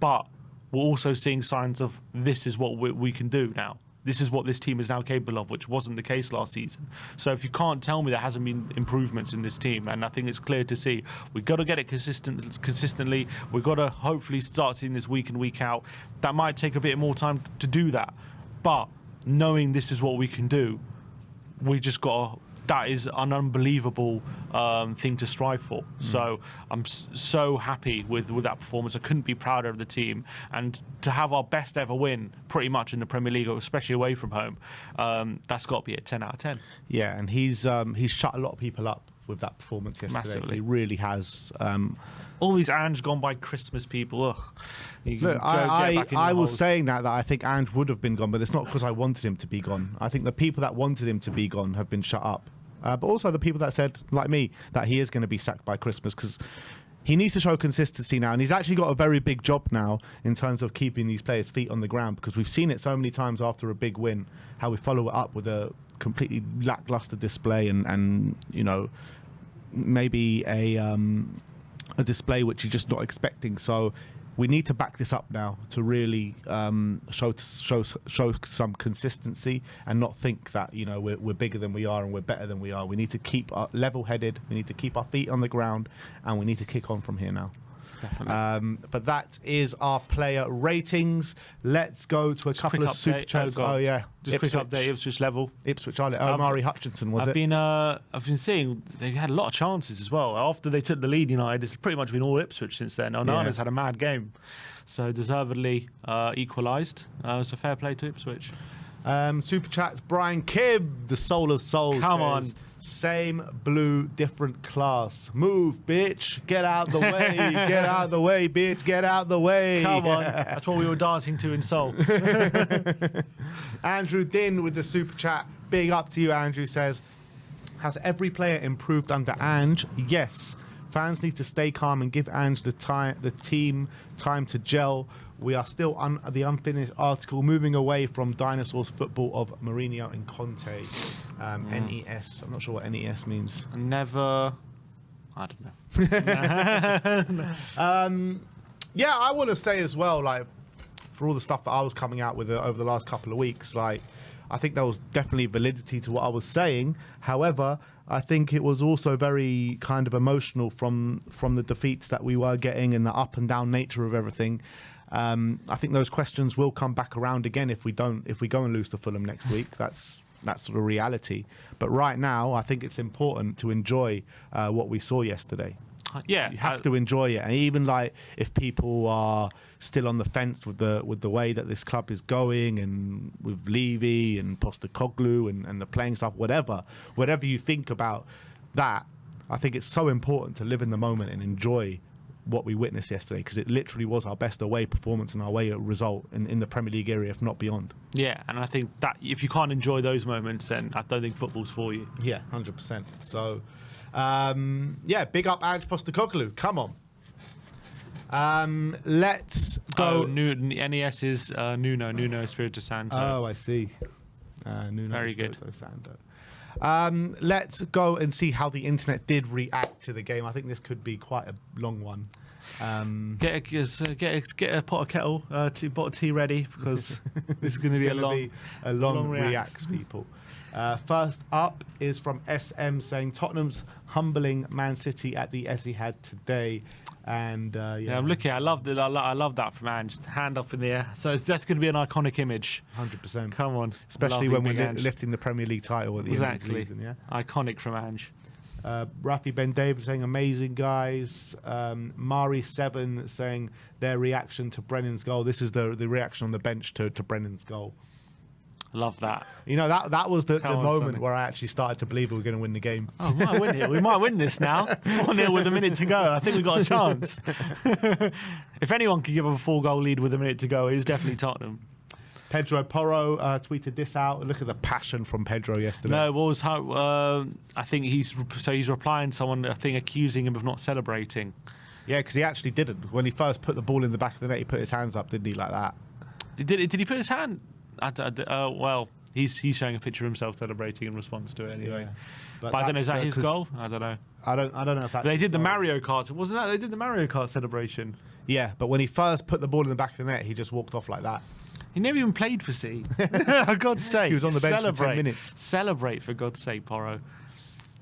But we're also seeing signs of this is what we can do now. This is what this team is now capable of, which wasn't the case last season. So if you can't tell me there hasn't been improvements in this team, and I think it's clear to see, we've got to get it consistently. We've got to hopefully start seeing this week in, week out. That might take a bit more time to do that. But knowing this is what we can do, we just got to, that is an unbelievable thing to strive for. So I'm so happy with that performance. I couldn't be prouder of the team. And to have our best ever win pretty much in the Premier League, especially away from home, that's got to be a 10 out of 10. Yeah, and he's shut a lot of people up with that performance yesterday. Massively. He really has. All these Ange gone by Christmas people. Ugh. Look, I was saying that I think Ange would have been gone, but it's not because I wanted him to be gone. I think the people that wanted him to be gone have been shut up. But also the people that said, like me, that he is going to be sacked by Christmas, because he needs to show consistency now. And he's actually got a very big job now in terms of keeping these players' feet on the ground, because we've seen it so many times after a big win, how we follow it up with a completely lackluster display and maybe a display which you're just not expecting. So we need to back this up now to really show some consistency, and not think that we're bigger than we are and we're better than we are. We need to keep level-headed. We need to keep our feet on the ground, and we need to kick on from here now. Definitely. But that is our player ratings. Let's go to a couple of super chats. Oh yeah, just Ipswich. quick update. Ipswich level. Ipswich, Omari Hutchinson, was it? I've been seeing they had a lot of chances as well after they took the lead. United, it's pretty much been all Ipswich since then. Onana's had a mad game, so deservedly equalised. So fair play to Ipswich. Super chats. Brian Kibb, the soul of souls. Come says, same blue, different class. Move, bitch. Get out the way. Get out the way, bitch. Get out the way. Come on. That's what we were dancing to in Seoul. Andrew Din with the super chat. Big up to you, Andrew. Says, has every player improved under Ange? Yes. Fans need to stay calm and give Ange the team time to gel. We are still on the unfinished article, moving away from dinosaurs football of Mourinho and Conte. NES. I'm not sure what NES means. Never. I don't know. Yeah, I want to say as well, like, for all the stuff that I was coming out with over the last couple of weeks, like, I think there was definitely validity to what I was saying. However, I think it was also very kind of emotional from the defeats that we were getting and the up and down nature of everything. I think those questions will come back around again if we go and lose to Fulham next week. That's sort of reality. But right now, I think it's important to enjoy what we saw yesterday. Yeah, you have to enjoy it, and even like if people are still on the fence with the way that this club is going, and with Levy and Postecoglou and the playing stuff, whatever you think about that, I think it's so important to live in the moment and enjoy what we witnessed yesterday, because it literally was our best away performance and our away result in the Premier League area, if not beyond. Yeah, and I think that if you can't enjoy those moments, then I don't think football's for you. Yeah, 100%. So, big up Ange Postecoglou. Come on. Let's go. NES is Nuno Espirito Santo. Oh, I see. Nuno Very Espirito good. Santo. Let's go and see how the internet did react to the game. I think this could be quite a long one. Get a pot of kettle, pot of tea ready, because this is going to be a long reacts, people. First up is from SM saying Tottenham's humbling Man City at the Etihad today. And I'm looking. I love that. I love that from Ange. Hand up in the air. So that's going to be an iconic image. 100%. Come on, especially when we're lifting the Premier League title at the end of the season. Yeah, iconic from Ange. Rafi Ben David saying amazing guys. Mari7 saying their reaction to Brennan's goal. This is the reaction on the bench to Brennan's goal. Love that. You know, that was the moment where I actually started to believe we were going to win the game. Oh, we might win it. We might win this now. 4-0 with a minute to go. I think we've got a chance. If anyone could give a 4-goal lead with a minute to go, it's definitely Tottenham. Pedro Porro tweeted this out. Look at the passion from Pedro yesterday. No, what was how? I think he's replying to someone, I think, accusing him of not celebrating. Yeah, because he actually didn't. When he first put the ball in the back of the net, he put his hands up, didn't he, like that? Did he put his hand? Well, he's showing a picture of himself celebrating in response to it anyway. Yeah. But I don't know, is that his goal? I don't know. I don't know if that's. They did the Mario Kart. Wasn't that they did the Mario Kart celebration? Yeah, but when he first put the ball in the back of the net, he just walked off like that. He never even played for C. For God's sake. He was on the bench for 10 minutes. Celebrate, for God's sake, Porro.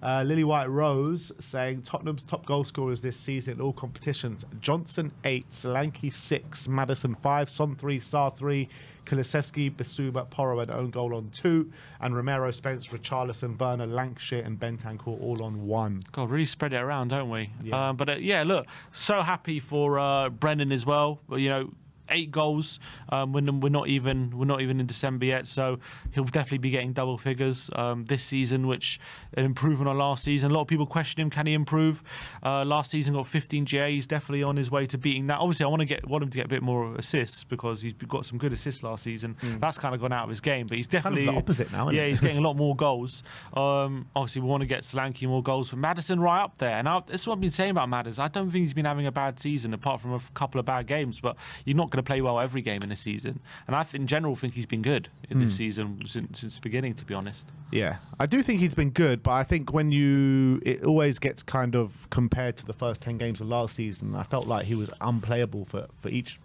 Lily White Rose saying Tottenham's top goal scorers this season in all competitions: Johnson 8, Solanke 6, Maddison 5, Son 3, Sarr 3, Kulusevski, Bissouma, Porro an own goal on 2, and Romero, Spence, Richarlison, Werner, Lancashire and Bentancur all on 1. God, really spread it around, don't we? Yeah. Look, so happy for Brennan as well. You know, 8 goals. We're not even in December yet, so he'll definitely be getting double figures this season, which an improvement on last season. A lot of people question him, can he improve? Last season got 15 GA. He's definitely on his way to beating that. Obviously, I want him to get a bit more assists because he's got some good assists last season. That's kind of gone out of his game, but he's definitely kind of the opposite now. Isn't it? He's getting a lot more goals. Obviously, we want to get Solanke more goals, but Maddison right up there. And that's what I've been saying about Maddison. I don't think he's been having a bad season apart from a couple of bad games, but you're not going to play well every game in a season, and I in general think he's been good in this season since the beginning, to be honest. Yeah, I do think he's been good, but I think it always gets kind of compared to the first 10 games of last season. I felt like he was unplayable for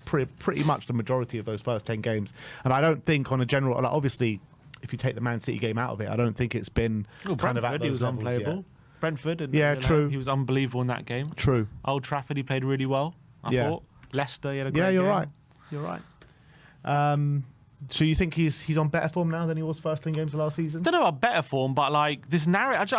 pretty much the majority of those first 10 games, and I don't think on a general, like obviously if you take the Man City game out of it, I don't think it's been kind of at those he was levels unplayable yet. Brentford, and true. He was unbelievable in that game. True. Old Trafford, he played really well. I thought. Leicester, he had a great game. You're right. You're right. So you think he's on better form now than he was first 10 games of last season? I don't know about better form, but like this narrative,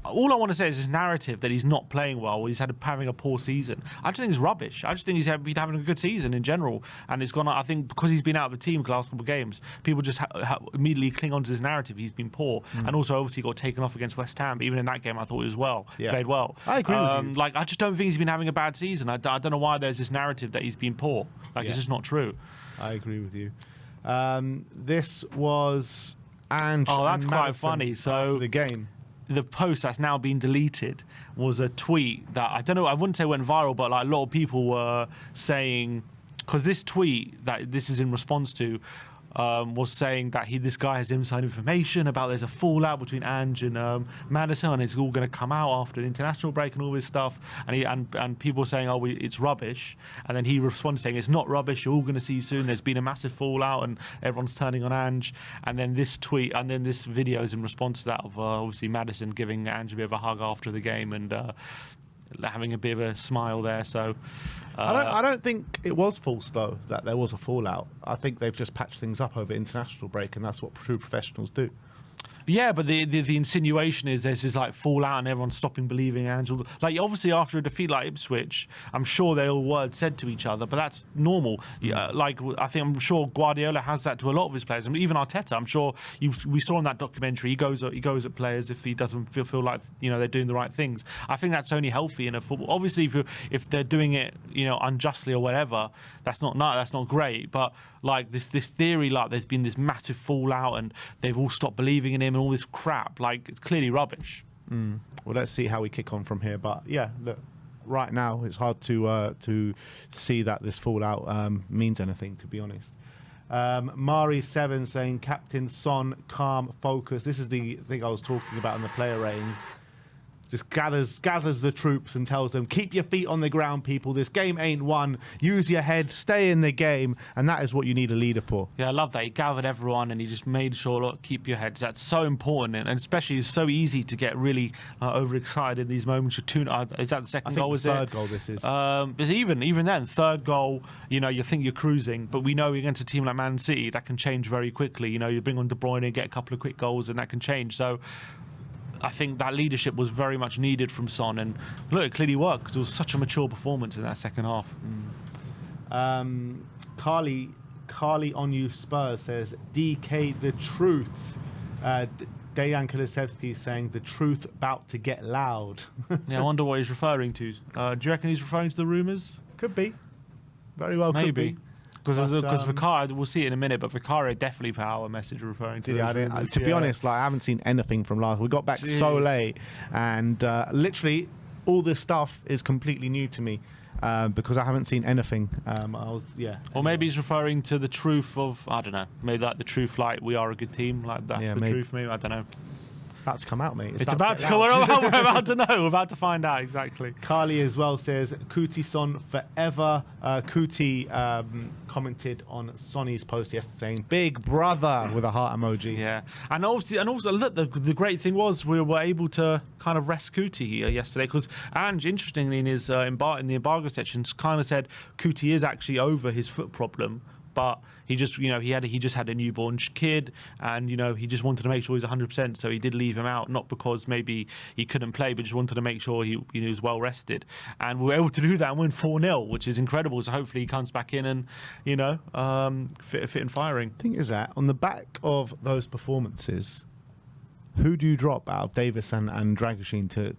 all I want to say is this narrative that he's not playing well, or he's having a poor season. I just think it's rubbish. I just think been having a good season in general, and it's gone. I think because he's been out of the team the last couple of games, people just immediately cling on to this narrative. He's been poor, and also obviously got taken off against West Ham. But even in that game, I thought he was played well. I agree with you. Like I just don't think he's been having a bad season. I don't know why there's this narrative that he's been poor. Like it's just not true. I agree with you. This was Ange. Oh, that's quite funny. So the game. The post that's now been deleted was a tweet that I don't know. I wouldn't say went viral, but like a lot of people were saying, because this tweet that this is in response to. Was saying that this guy has inside information about there's a fallout between Ange and Maddison, and it's all going to come out after the international break and all this stuff. And people were saying, it's rubbish. And then he responds saying, it's not rubbish. You're all going to see soon. There's been a massive fallout, and everyone's turning on Ange. And then this tweet, and then this video is in response to that of obviously Maddison giving Ange a bit of a hug after the game and having a bit of a smile there. So. I don't think it was false, though, that there was a fallout. I think they've just patched things up over international break, and that's what true professionals do. Yeah, but the insinuation is there's this like fallout and everyone's stopping believing Angel. Like obviously after a defeat like Ipswich, I'm sure they all were said to each other, but that's normal. Like I'm sure Guardiola has that to a lot of his players. I mean, even Arteta, I'm sure we saw in that documentary he goes at players if he doesn't feel like they're doing the right things. I think that's only healthy in a football. Obviously, if they're doing it unjustly or whatever, that's not great. But like this theory, like there's been this massive fallout and they've all stopped believing in him and all this crap, like it's clearly rubbish. Well, let's see how we kick on from here. But yeah, look, right now it's hard to see that this fallout means anything, to be honest. Mari7 saying Captain Son, calm, focus. This is the thing I was talking about in the player ratings. Just gathers the troops and tells them, keep your feet on the ground, people. This game ain't won. Use your head, stay in the game. And that is what you need a leader for. Yeah, I love that. He gathered everyone and he just made sure, look, keep your heads. That's so important. And especially it's so easy to get really overexcited in these moments. Is that the second goal? Was it? Third goal this is. Because even then, third goal, you think you're cruising. But we know against a team like Man City, that can change very quickly. You bring on De Bruyne and get a couple of quick goals and that can change. So I think that leadership was very much needed from Son, and look, it clearly worked because it was such a mature performance in that second half. Carly on you Spurs says DK the truth. Dejan Kulusevski saying the truth about to get loud. Yeah, I wonder what he's referring to. Do you reckon he's referring to the rumours? Could be. Very well, maybe. Could be. Because Vicario, we'll see it in a minute, but Vicario definitely put out a message referring to. To be honest, I haven't seen anything from last. We got back so late, and literally all this stuff is completely new to me because I haven't seen anything. Or maybe he's referring to the truth of, I don't know, maybe like the truth, like we are a good team, like that's the truth. Maybe I don't know. It's about to come out, mate. It's about to come out. We're about to know. We're about to find out exactly. Carly as well says Kuti Son forever. Kuti commented on Sonny's post yesterday saying "Big brother" with a heart emoji. Yeah, and also look, the great thing was we were able to kind of rest Kuti yesterday because Ange, interestingly, in his in the embargo sections, kind of said Kuti is actually over his foot problem. But he just, he just had a newborn kid, and he just wanted to make sure he's 100%. So he did leave him out, not because maybe he couldn't play, but just wanted to make sure he was well rested. And we were able to do that and win 4-0, which is incredible. So hopefully he comes back in and fit and firing. The thing is that on the back of those performances, who do you drop out of Davies and Dragoshin to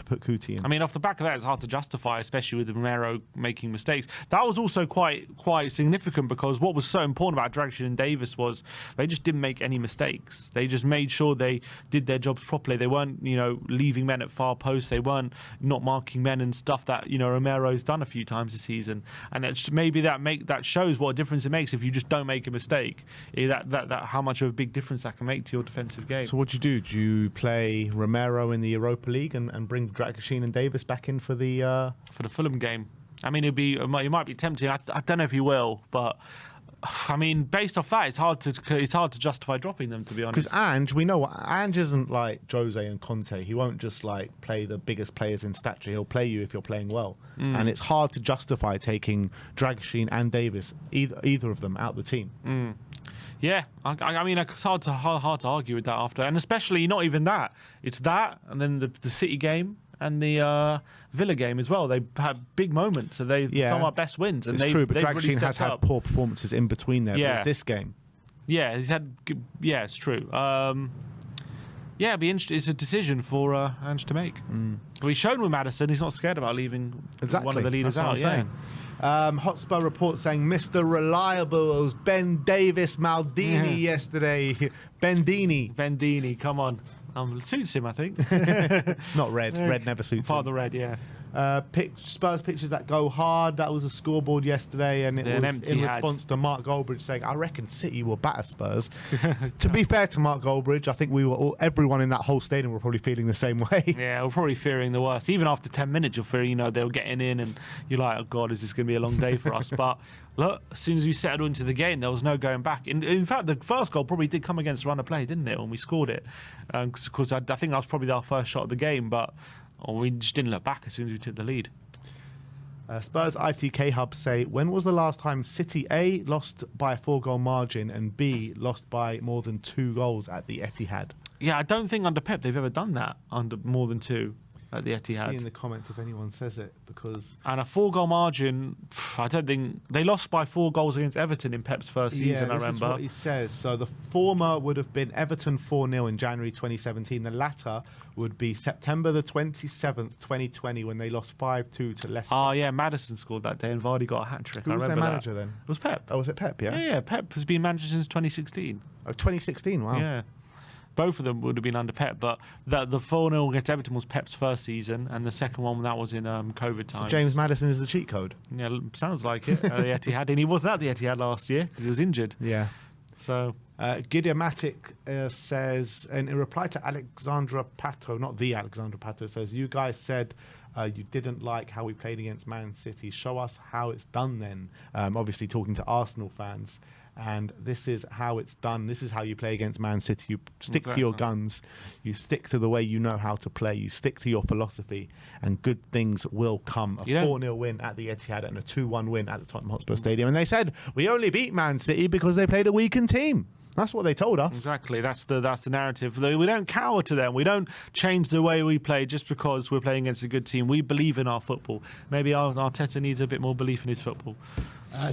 put Kuti in? I mean, off the back of that, it's hard to justify, especially with Romero making mistakes. That was also quite significant because what was so important about Dragoshin and Davies was they just didn't make any mistakes. They just made sure they did their jobs properly. They weren't, leaving men at far posts. They weren't not marking men and stuff that Romero's done a few times this season. And it's maybe that shows what a difference it makes if you just don't make a mistake. That how much of a big difference that can make to your defensive game. So what do you do? Do you play Romero in the Europa League and bring Dragoshin and Davies back in for the Fulham game? I mean, it might be tempting. I don't know if he will, but I mean, based off that, it's hard to justify dropping them, to be honest. Because Ange, we know Ange isn't like Jose and Conte. He won't just like play the biggest players in stature. He'll play you if you're playing well, and it's hard to justify taking Dragoshin and Davies, either of them, out the team. Yeah, I mean, it's hard to argue with that after, and especially not even that. It's that, and then the City game and the Villa game as well. They had big moments, and some of our best wins. And it's true, but Dragoshin has had poor performances in between there. Yeah. But it's this game. Yeah, he's had. Yeah, it's true. It'd be interesting. It's a decision for Ange to make. But he's shown with Maddison, he's not scared about leaving one of the leaders out. Saying. Hotspur report saying Mr. Reliable was Ben Davis Maldini yesterday. Bendini, come on. Suits him, I think. Not red. Red never suits him. Part of the red, yeah. Spurs pictures that go hard. That was a scoreboard yesterday, and it was in response to Mark Goldbridge saying, "I reckon City will batter Spurs." To be fair to Mark Goldbridge, I think everyone in that whole stadium were probably feeling the same way. Yeah, we're probably fearing the worst. Even after 10 minutes, you're fearing, they were getting in, and you're like, "Oh God, is this going to be a long day for us?" But look, as soon as we settled into the game, there was no going back. In fact, the first goal probably did come against a run of play, didn't it, when we scored it? Because I think that was probably our first shot of the game, but we just didn't look back as soon as we took the lead. Spurs ITK Hub say, when was the last time City A lost by a 4-goal margin and B lost by more than 2 goals at the Etihad? Yeah, I don't think under Pep they've ever done that under more than 2 at the Etihad. See in the comments if anyone says it, because... And a 4-goal margin, I don't think... They lost by 4 goals against Everton in Pep's first season, I remember. This is what he says. So the former would have been Everton 4-0 in January 2017. The latter would be September the 27th, 2020, when they lost 5-2 to Leicester. Oh, yeah, Maddison scored that day and Vardy got a hat-trick. Who was their manager then? It was Pep. Oh, was it Pep, yeah? Yeah, Pep has been manager since 2016. Oh, 2016, wow. Yeah. Both of them would have been under Pep, but the 4-0 against Everton was Pep's first season, and the second one, that was in COVID times. So James Maddison is the cheat code? Yeah, sounds like it, at the Etihad. And he wasn't at the Etihad last year because he was injured. Yeah. So... Gideomatic says, and in reply to Alexandra Pato, not the Alexandra Pato, says, you guys said you didn't like how we played against Man City. Show us how it's done then. Obviously talking to Arsenal fans. And this is how it's done. This is how you play against Man City. You stick to your guns. You stick to the way you know how to play. You stick to your philosophy, and good things will come. A 4-0 win at the Etihad and a 2-1 win at the Tottenham Hotspur Stadium. And they said, we only beat Man City because they played a weakened team. That's what they told us. Exactly. That's the narrative. We don't cower to them. We don't change the way we play just because we're playing against a good team. We believe in our football. Maybe Arteta needs a bit more belief in his football.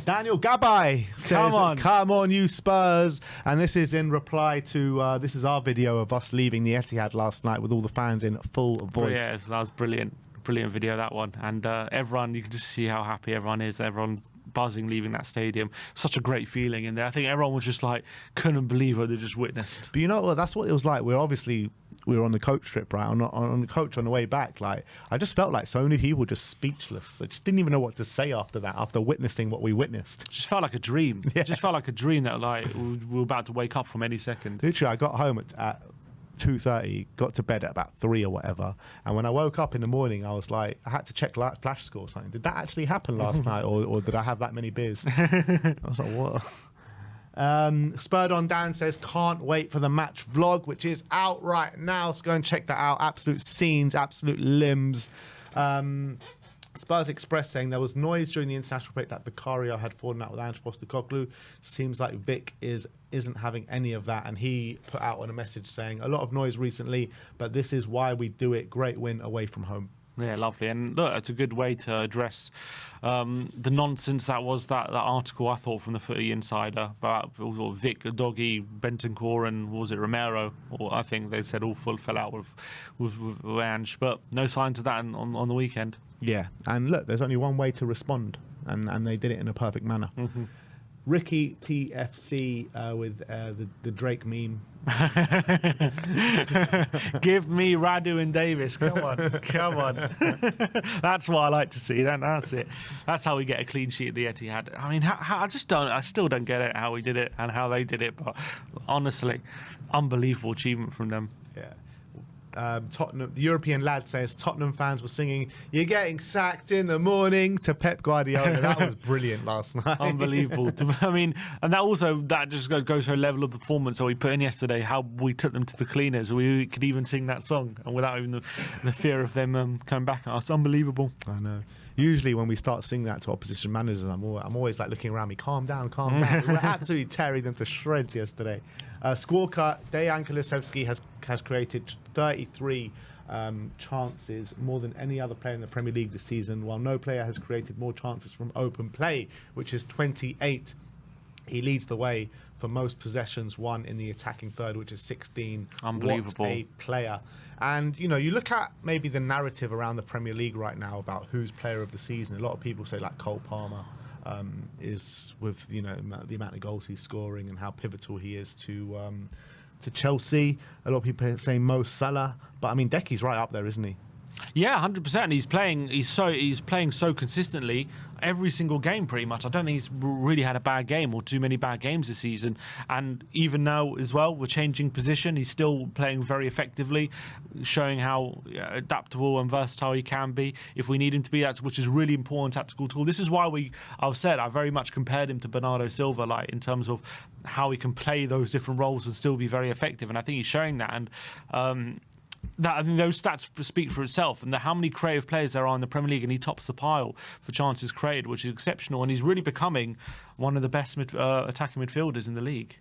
Daniel Gabay says, come on, you Spurs. And this is in reply to, this is our video of us leaving the Etihad last night with all the fans in full voice. Yeah, that was brilliant. Brilliant video, that one. And everyone, you can just see how happy everyone is. Everyone's buzzing leaving that stadium. Such a great feeling in there. I think everyone was just like, couldn't believe what they just witnessed. But you know what? That's what it was like. We were on the coach trip, right? On the coach on the way back. Like, I just felt like so many people were just speechless. I just didn't even know what to say after that, after witnessing what we witnessed. It just felt like a dream. Yeah. It just felt like a dream that like we were about to wake up from any second. Literally, I got home at 2:30, got to bed at about 3 or whatever, and when I woke up in the morning, I was like, I had to check flash score or something. Did that actually happen last night, or did I have that many beers? I was like, what? Spurred on Dan says, can't wait for the match vlog, which is out right now, so go and check that out. Absolute scenes, absolute limbs. Spurs Express saying there was noise during the international break that Vicario had fallen out with Ange Postecoglou. Seems like Vic isn't having any of that, and he put out on a message saying a lot of noise recently, but this is why we do it. Great win away from home. Yeah, lovely. And look, it's a good way to address the nonsense that was that article, I thought, from the Footy Insider about Vic, Doggy, Bentancur, and what was it, Romero? Or I think they said all fell out with Ange, but no signs of that on the weekend. Yeah, and look, there's only one way to respond, and they did it in a perfect manner. Mm-hmm. Ricky TFC with the Drake meme. Give me Radu and Davis. Come on. That's what I like to see. That's it. That's how we get a clean sheet at the Etihad. I mean, I still don't get it how we did it and how they did it. But honestly, unbelievable achievement from them. Yeah. Tottenham, the European lad says Tottenham fans were singing "You're getting sacked in the morning" to Pep Guardiola. That was brilliant last night. Unbelievable. I mean, and that just goes to a level of performance that we put in yesterday. How we took them to the cleaners. We could even sing that song, and without even the fear of them coming back at us. Unbelievable. I know. Usually when we start singing that to opposition managers, I'm always like looking around me, calm down. We were absolutely tearing them to shreds yesterday. Squawker, Dejan Kulusevski has created 33 chances, more than any other player in the Premier League this season, while no player has created more chances from open play, which is 28. He leads the way for most possessions won in the attacking third, which is 16. Unbelievable. What a player. And, you know, you look at maybe the narrative around the Premier League right now about who's player of the season. A lot of people say like Cole Palmer is with, you know, the amount of goals he's scoring and how pivotal he is to Chelsea. A lot of people say Mo Salah. But, I mean, Decky's right up there, isn't he? Yeah, 100%. He's playing so consistently every single game, pretty much. I don't think he's really had a bad game or too many bad games this season. And even now as well, we're changing position. He's still playing very effectively, showing how adaptable and versatile he can be if we need him to be. Which is really important tactical tool. This is why I very much compared him to Bernardo Silva, like in terms of how he can play those different roles and still be very effective. And I think he's showing that. And I think those stats speak for itself, and how many creative players there are in the Premier League, and he tops the pile for chances created, which is exceptional, and he's really becoming one of the best attacking midfielders in the league.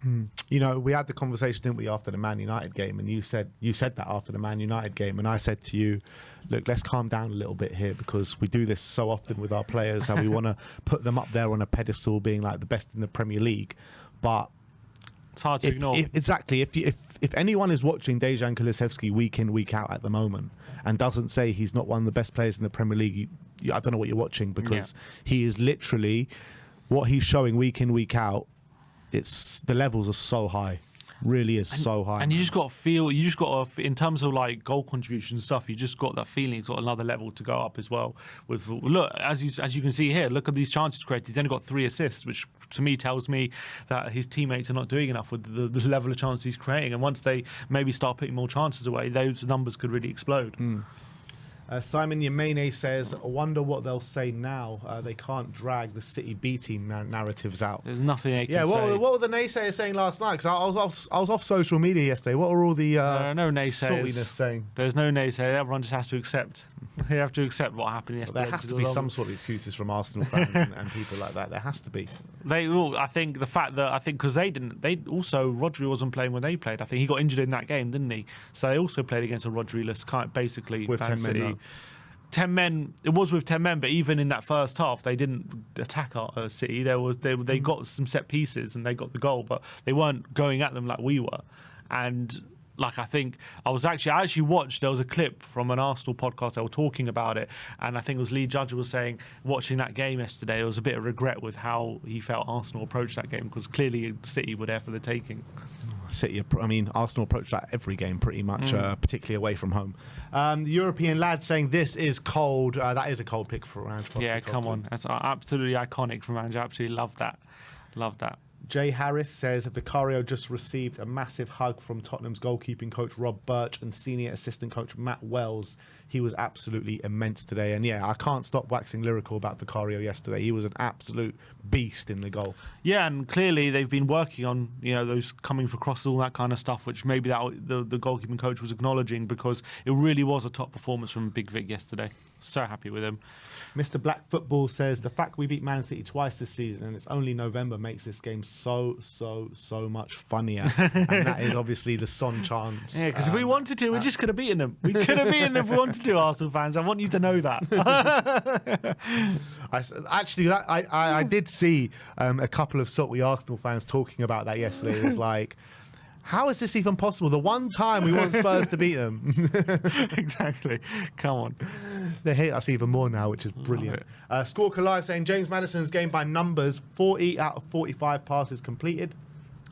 You know, we had the conversation, didn't we, after the Man United game, and you said that after the Man United game, and I said to you, look, let's calm down a little bit here, because we do this so often with our players, how we want to put them up there on a pedestal, being like the best in the Premier League, but it's hard to ignore. Exactly. If anyone is watching Dejan Kulusevski week in, week out at the moment and doesn't say he's not one of the best players in the Premier League, I don't know what you're watching, because he is literally, what he's showing week in, week out, the levels are so high. Really is so high. And you just got to feel, in terms of like goal contribution and stuff, you just got that feeling it's got another level to go up as well. Look, as you can see here, look at these chances created. He's only got 3 assists, which to me tells me that his teammates are not doing enough with the level of chances he's creating. And once they maybe start putting more chances away, those numbers could really explode. Simon Yemene says, I wonder what they'll say now. They can't drag the City B team narratives out. There's nothing they can say. What were the naysayers saying last night? Because I was off social media yesterday. What were all the no naysayers saltiness saying? There's no naysayers. Everyone just has to accept. They have to accept what happened yesterday. There has to be some sort of excuses from Arsenal fans and people like that. There has to be. They will. I think the fact that because they also Rodri wasn't playing when they played. I think he got injured in that game, didn't he? So they also played against a Rodri-less kind, basically with 10 men. City. 10 men. It was with 10 men, but even in that first half, they didn't attack our City. They got some set pieces and they got the goal, but they weren't going at them like we were. And like I think I actually watched. There was a clip from an Arsenal podcast. They were talking about it, and I think it was Lee Judge was saying, watching that game yesterday, there was a bit of regret with how he felt Arsenal approached that game, because clearly City were there for the taking. Arsenal approached that every game pretty much, particularly away from home. The European lad saying this is cold. That is a cold pick for Ange. Yeah, come on. That's absolutely iconic from Ange. I absolutely love that. Love that. Jay Harris says Vicario just received a massive hug from Tottenham's goalkeeping coach Rob Birch and senior assistant coach Matt Wells. He was absolutely immense today. And yeah, I can't stop waxing lyrical about Vicario yesterday. He was an absolute beast in the goal. Yeah, and clearly they've been working on, those coming for crosses, all that kind of stuff, which maybe the goalkeeping coach was acknowledging, because it really was a top performance from Big Vic yesterday. So happy with him. Mr. Black Football says the fact we beat Man City twice this season and it's only November makes this game so much funnier. And that is obviously the Son chance. Yeah, because if we wanted to, we just could have beaten them. We could have beaten them if we wanted to, Arsenal fans. I want you to know that. I did see a couple of salty Arsenal fans talking about that yesterday. It was like, how is this even possible? The one time we want Spurs to beat them. Exactly. Come on. They hate us even more now, which is brilliant. Squawker Live saying James Maddison's game by numbers: 40 out of 45 passes completed,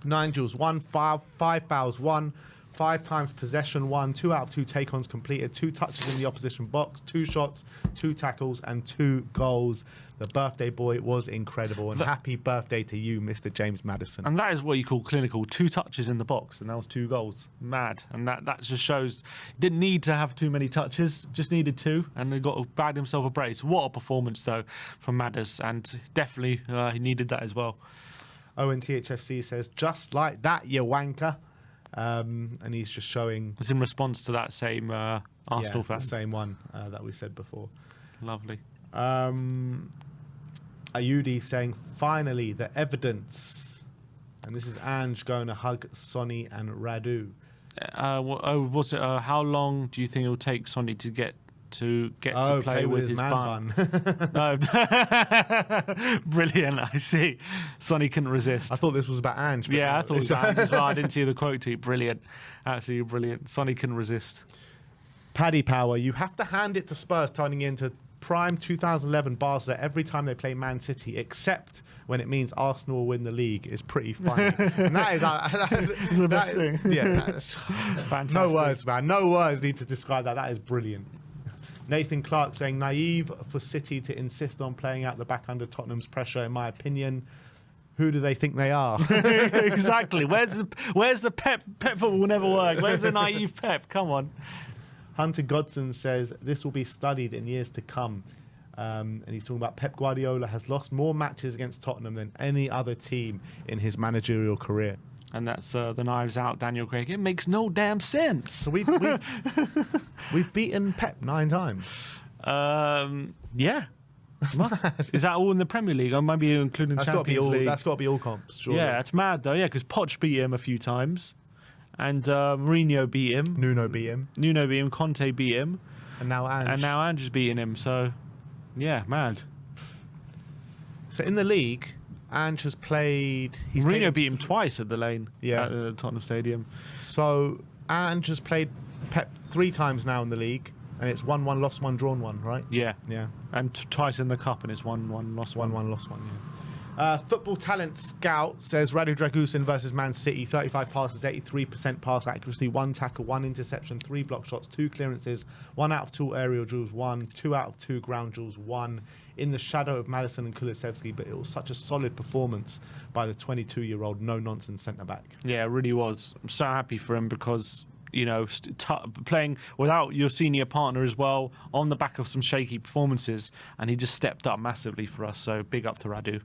9 duels won, 5 fouls won, 5 times possession won, 2 out of 2 take-ons completed, 2 touches in the opposition box, 2 shots, 2 tackles, and 2 goals. The birthday boy was incredible, and happy birthday to you, Mr. James Maddison. And that is what you call clinical. 2 touches in the box, and that was 2 goals. Mad. And that just shows didn't need to have too many touches, just needed 2, and he bagged himself a brace. What a performance, though, from Maddis, and definitely he needed that as well. Owen THFC says, just like that, you wanker. And he's just showing... It's in response to that same Arsenal fan. The same one that we said before. Lovely. Ayudi saying, finally, the evidence. And this is Ange going to hug Sonny and Radu. Was it? How long do you think it will take Sonny to get to play with his bun? No. Brilliant. I see. Sonny couldn't resist. I thought this was about Ange. Yeah, I thought it was about Ange as well. I didn't see the quote to you. Brilliant. Absolutely brilliant. Sonny couldn't resist. Paddy Power, you have to hand it to Spurs turning into prime 2011 Barca every time they play Man City, except when it means Arsenal will win the league, is pretty funny. And that is the best thing. Yeah, that's fantastic. No words, man. No words need to describe that. That is brilliant. Nathan Clark saying, naive for City to insist on playing out the back under Tottenham's pressure, in my opinion. Who do they think they are? Exactly. Where's the pep? Pep football will never work. Where's the naive pep? Come on. Hunter Godson says this will be studied in years to come. And he's talking about Pep Guardiola has lost more matches against Tottenham than any other team in his managerial career. And that's the Knives Out, Daniel Craig. It makes no damn sense. So we've beaten Pep 9 times. Yeah. Is that all in the Premier League? Or maybe including Champions League? That's got to be all comps, surely. Yeah, that's mad though. Yeah, because Poch beat him a few times, and Mourinho beat him. Nuno beat him. Conte beat him, and now Ange's beating him. So, yeah, mad. So in the league, Ange has played. Mourinho beat him twice at the Lane. Yeah, at the Tottenham Stadium. So Ange has played Pep 3 times now in the league. And it's 1-1, lost 1, drawn 1, right? Yeah. Yeah. And twice in the cup, and it's 1-1, lost 1. 1-1, lost 1, yeah. Football Talent Scout says Radu Dragusin versus Man City, 35 passes, 83% pass accuracy, 1 tackle, 1 interception, 3 block shots, 2 clearances, 1 out of 2 aerial duels, 1, 2 out of 2 ground duels, 1 in the shadow of Maddison and Kulusevski, but it was such a solid performance by the 22-year-old no-nonsense centre-back. Yeah, it really was. I'm so happy for him because... You know, playing without your senior partner as well, on the back of some shaky performances, and he just stepped up massively for us. So big up to Radu.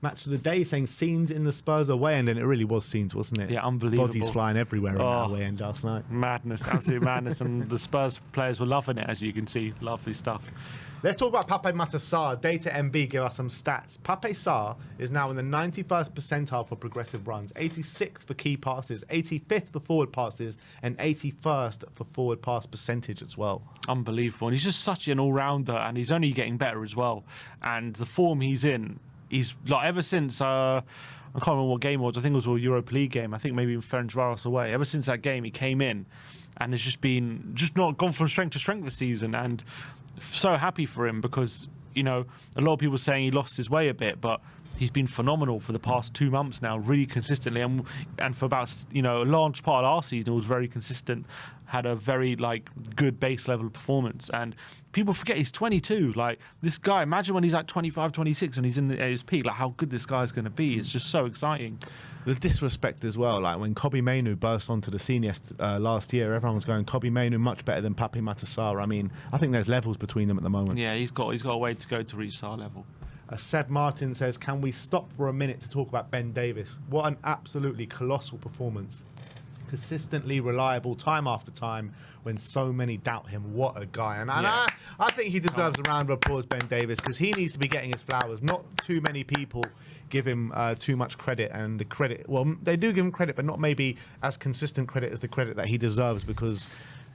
Match of the day saying scenes in the Spurs away end, and it really was scenes, wasn't it? Yeah, unbelievable. Bodies flying everywhere in that away end last night. Madness, absolute madness, and the Spurs players were loving it, as you can see. Lovely stuff. Let's talk about Pape Sarr. Data MB give us some stats. Pape Sarr is now in the 91st percentile for progressive runs, 86th for key passes, 85th for forward passes, and 81st for forward pass percentage as well. Unbelievable. And he's just such an all-rounder, and he's only getting better as well. And the form he's in, he's like ever since... I can't remember what game it was. I think it was a Europa League game. I think maybe Ferencváros away. Ever since that game, he came in and has just not gone from strength to strength this season. And so happy for him because, you know, a lot of people saying he lost his way a bit, but he's been phenomenal for the past 2 months now, really consistently. And for about, you know, a large part of our season, it was very consistent, had a very, like, good base level performance. And people forget he's 22. Like, this guy, imagine when he's like 25, 26 and he's at his peak, like how good this guy's going to be. It's just so exciting. The disrespect as well, like when Kobbie Mainoo burst onto the scene last year, everyone was going, Kobbie Mainoo much better than Pape Sarr. I mean, I think there's levels between them at the moment. Yeah, he's got a way to go to reach Sarr level. Seb Martin says, can we stop for a minute to talk about Ben Davies? What an absolutely colossal performance. Consistently reliable time after time when so many doubt him. What a guy. And I think he deserves a round of applause, Ben Davies, because he needs to be getting his flowers. Not too many people give him too much credit, and the credit, well, they do give him credit, but not maybe as consistent credit as the credit that he deserves, because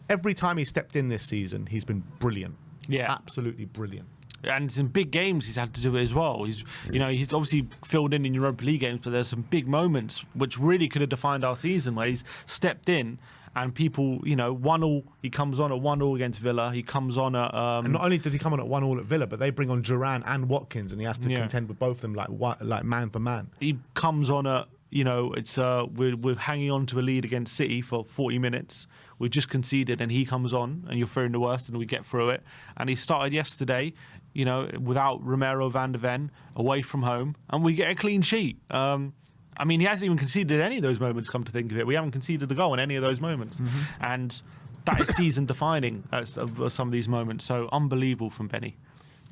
every time he stepped in this season, he's been brilliant. Yeah. Absolutely brilliant. And in big games, he's had to do it as well. He's obviously filled in Europa League games, but there's some big moments which really could have defined our season where he's stepped in and people, you know, 1-1. He comes on at 1-1 against Villa. He comes on at. And not only did he come on at 1-1 at Villa, but they bring on Duran and Watkins, and he has to contend with both of them like man for man. He comes on at. You know, it's we're hanging on to a lead against City for 40 minutes. We've just conceded, and he comes on, and you're fearing the worst, and we get through it. And he started yesterday, you know, without Romero van der Ven, away from home, and we get a clean sheet. I mean, he hasn't even conceded any of those moments, come to think of it. We haven't conceded a goal in any of those moments. Mm-hmm. And that is season-defining, some of these moments. So unbelievable from Benny.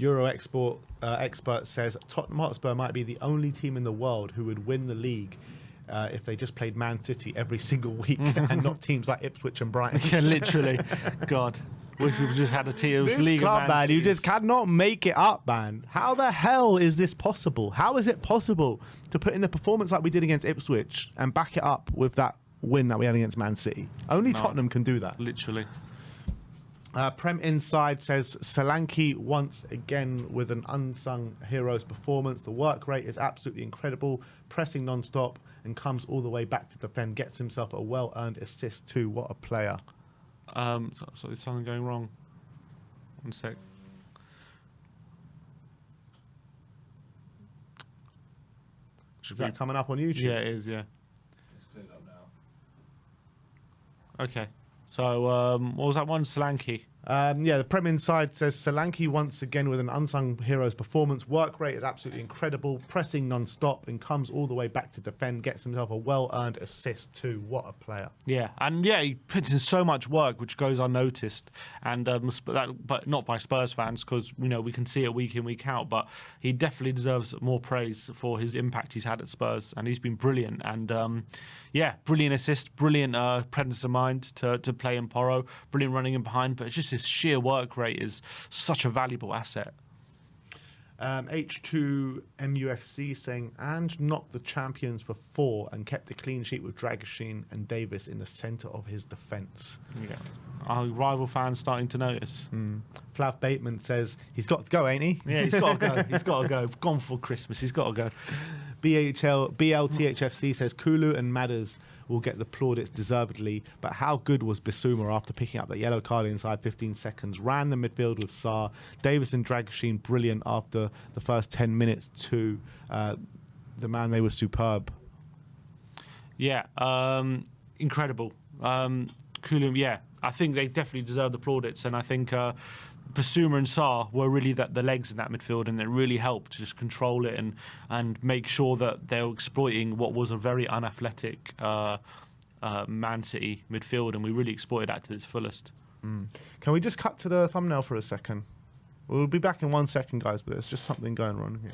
Euro expert says Tottenham Hotspur might be the only team in the world who would win the league if they just played Man City every single week and not teams like Ipswich and Brighton. Yeah, literally. God. Wish we've just had a team. This league club, man, you just cannot make it up, man. How the hell is this possible? How is it possible to put in the performance like we did against Ipswich and back it up with that win that we had against Man City? Only Tottenham can do that. Literally. Prem Inside says Solanke once again with an unsung hero's performance. The work rate is absolutely incredible, pressing non-stop and comes all the way back to defend. Gets himself a well-earned assist too. What a player. So is something going wrong? One sec. Is that coming up on YouTube? Yeah, it is, yeah. It's cleared up now. Okay. So, what was that one? Solanke. The Premier Inside says Solanke once again with an unsung hero's performance. Work rate is absolutely incredible, pressing non-stop and comes all the way back to defend. Gets himself a well-earned assist too. What a player! Yeah, and he puts in so much work which goes unnoticed, and but not by Spurs fans because we can see it week in week out. But he definitely deserves more praise for his impact he's had at Spurs, and he's been brilliant. And brilliant assist, brilliant presence of mind to play in Porro, brilliant running in behind. But it's just his sheer work rate is such a valuable asset. H2 MUFC saying, and knocked the champions for 4 and kept a clean sheet with Dragoshin and Davis in the centre of his defence. Yeah, our rival fans starting to notice. Flav Bateman says he's got to go, ain't he? Yeah, he's got to go. He's got to go. Gone for Christmas. He's got to go. BLTHFC says Kulu and Madders will get the plaudits deservedly, but how good was Bissouma after picking up that yellow card inside 15 seconds? Ran the midfield with Sarr. Davis and Dragoshin brilliant after the first 10 minutes too. The man, they were superb. Yeah, incredible. Kulu, I think they definitely deserve the plaudits, and I think Bissouma and Sarr were really the legs in that midfield, and it really helped to just control it and make sure that they were exploiting what was a very unathletic Man City midfield, and we really exploited that to its fullest. Can we just cut to the thumbnail for a second? We'll be back in 1 second, guys, but there's just something going on here.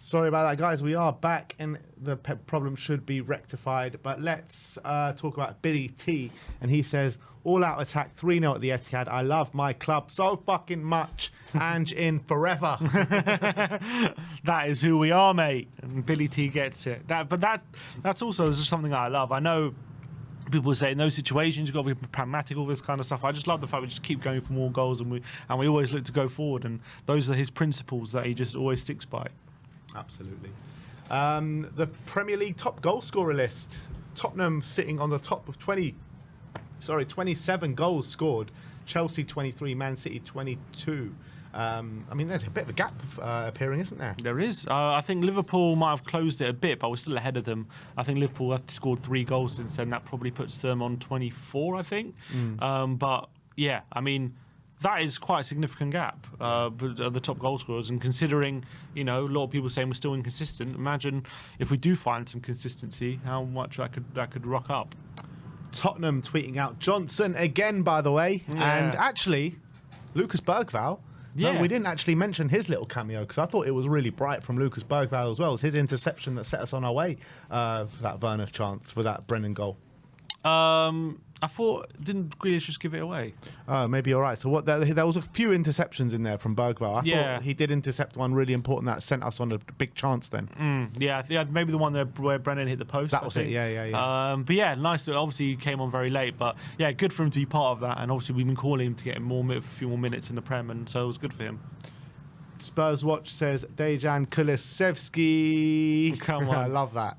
Sorry about that, guys. We are back, and the problem should be rectified. But let's talk about Billy T. And he says, all-out attack, 3-0 at the Etihad. I love my club so fucking much. Ange in forever. That is who we are, mate. And Billy T gets it. That's also just something I love. I know people say in those situations you've got to be pragmatic, all this kind of stuff. I just love the fact we just keep going for more goals, and we always look to go forward. And those are his principles that he just always sticks by. Absolutely. The Premier League top goal scorer list. Tottenham sitting on the top of 27 goals scored. Chelsea 23, Man City 22. There's a bit of a gap appearing, isn't there? There is. I think Liverpool might have closed it a bit, but we're still ahead of them. I think Liverpool have scored 3 goals since then. That probably puts them on 24, I think. That is quite a significant gap, the top goal scorers. And considering, a lot of people saying we're still inconsistent, imagine if we do find some consistency, how much that could rock up. Tottenham tweeting out Johnson again, by the way. Yeah. And actually, Lucas Bergvall. Yeah. No, we didn't actually mention his little cameo because I thought it was really bright from Lucas Bergvall as well. It was his interception that set us on our way for that Werner chance, for that Brennan goal. I thought, didn't Grealish just give it away? Oh, maybe you're right. So there was a few interceptions in there from Bergvall. I thought he did intercept one really important that sent us on a big chance then. Maybe the one where Brennan hit the post. That was it, yeah. Nice. Obviously, he came on very late, but yeah, good for him to be part of that. And obviously, we've been calling him to get a few more minutes in the Prem, and so it was good for him. Spurs Watch says Dejan Kulusevski. Come on. I love that.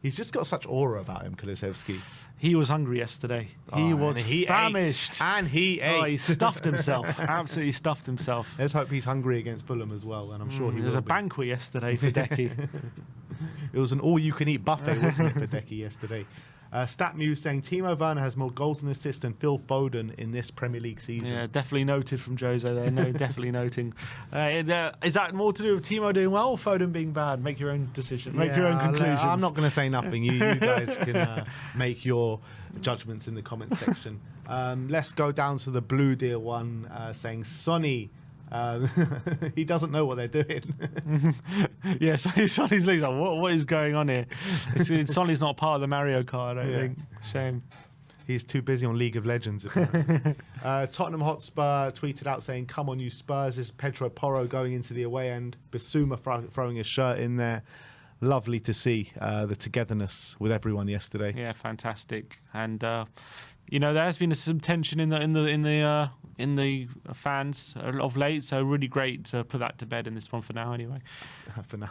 He's just got such aura about him, Kulusevski. He was hungry yesterday. He was famished. And he ate. Oh, he stuffed himself. Absolutely stuffed himself. Let's hope he's hungry against Fulham as well, and I'm sure he will. There was a banquet yesterday for Decky. It was an all-you-can-eat buffet, wasn't it, for Decky yesterday? StatMuse saying Timo Werner has more goals and assists than Phil Foden in this Premier League season. Yeah, definitely noted from Jose there. No, definitely noting. Is that more to do with Timo doing well or Foden being bad? Make your own decision. Make your own conclusions. I'm not going to say nothing. You guys can make your judgments in the comment section. Let's go down to the Blue Deal one, saying Sonny. He doesn't know what they're doing. Yeah, Sonny's like, what is going on here? Sonny's not part of the Mario Kart, I think. Shame. He's too busy on League of Legends. Tottenham Hotspur tweeted out saying, "Come on, you Spurs." Is Pedro Porro going into the away end? Bissouma throwing his shirt in there. Lovely to see the togetherness with everyone yesterday. Yeah, fantastic. And there has been some tension in the fans of late, so really great to put that to bed in this one for now. Anyway, for now.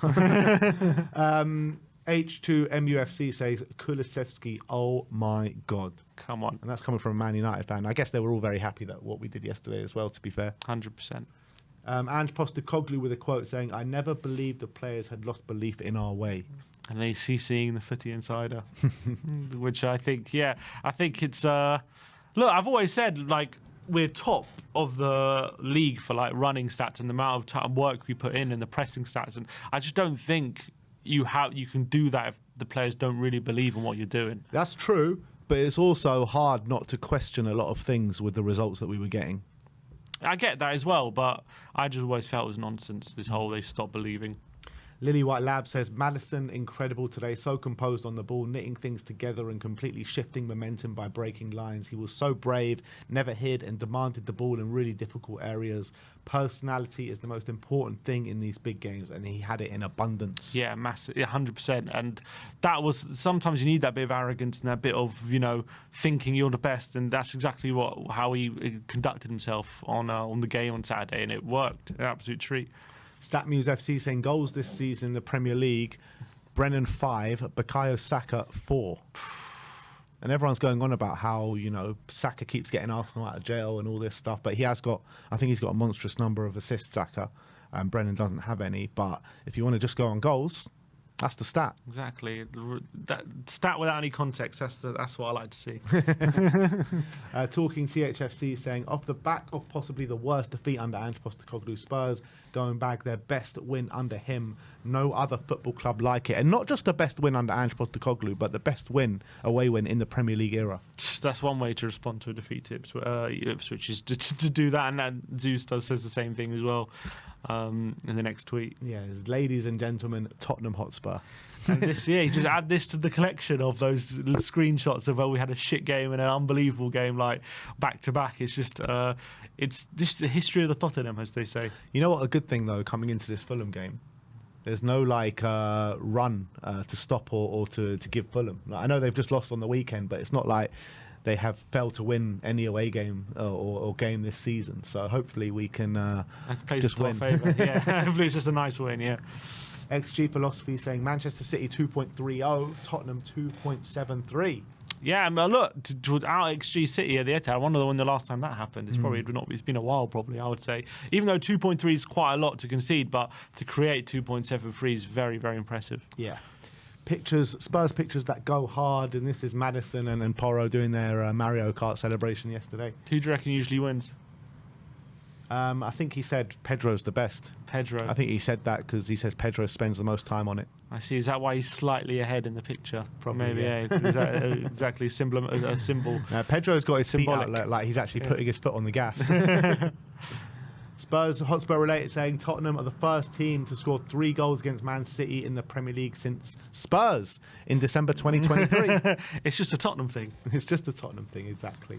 H2MUFC says Kulusevski. Oh my God! Come on, and that's coming from a Man United fan. I guess they were all very happy that what we did yesterday as well. To be fair, 100%. Ange Postecoglou with a quote saying, "I never believed the players had lost belief in our way." And they seeing the Footy Insider, which I think it's. Look, I've always said we're top of the league for running stats and the amount of work we put in and the pressing stats, and I just don't think you can do that if the players don't really believe in what you're doing. That's true, but it's also hard not to question a lot of things with the results that we were getting. I get that as well, but I just always felt it was nonsense, this whole they stopped believing. Lily White Lab says, Maddison, incredible today, so composed on the ball, knitting things together and completely shifting momentum by breaking lines. He was so brave, never hid and demanded the ball in really difficult areas. Personality is the most important thing in these big games, and he had it in abundance. Yeah, massive, 100%. And that was, sometimes you need that bit of arrogance and that bit of, thinking you're the best, and that's exactly how he conducted himself on the game on Saturday, and it worked. An absolute treat. StatMuse FC saying goals this season in the Premier League, Brennan 5, Bukayo Saka 4. And everyone's going on about how, Saka keeps getting Arsenal out of jail and all this stuff, but I think he's got a monstrous number of assists, Saka, and Brennan doesn't have any. But if you want to just go on goals, that's the stat. Exactly. That stat without any context, that's what I like to see. Talking THFC saying, off the back of possibly the worst defeat under Ange Postecoglou, Spurs going back their best win under him. No other football club like it. And not just the best win under Ange Postecoglou, but the best away win in the Premier League era. That's one way to respond to a defeat to Ipswich, is to do that. And Zeus says the same thing as well in the next tweet. Yeah, ladies and gentlemen, Tottenham Hotspur. And you just add this to the collection of those screenshots of where we had a shit game and an unbelievable game back to back. It's just the history of the Tottenham, as they say. You know what? A good thing though, coming into this Fulham game, there's no run to stop or to give Fulham. I know they've just lost on the weekend, but it's not like they have failed to win any away game or game this season. So hopefully we can just win. Yeah, hopefully it's just a nice win. Yeah. XG Philosophy saying Manchester City 2.30, Tottenham 2.73. Yeah, look, to out XG City at the Etihad, I wonder when the last time that happened. It's been a while, probably, I would say. Even though 2.3 is quite a lot to concede, but to create 2.73 is very, very impressive. Yeah. Spurs pictures that go hard, and this is Maddison and Porro doing their Mario Kart celebration yesterday. Who do you reckon usually wins? I think he said Pedro's the best. Pedro. I think he said that because he says Pedro spends the most time on it. I see. Is that why he's slightly ahead in the picture? Probably. Maybe, yeah. Is that exactly a symbol? Pedro's got his symbolic. Feet out like he's actually putting his foot on the gas. Spurs Hotspur related saying Tottenham are the first team to score 3 goals against Man City in the Premier League since Spurs in December 2023. It's just a Tottenham thing. It's just a Tottenham thing, exactly.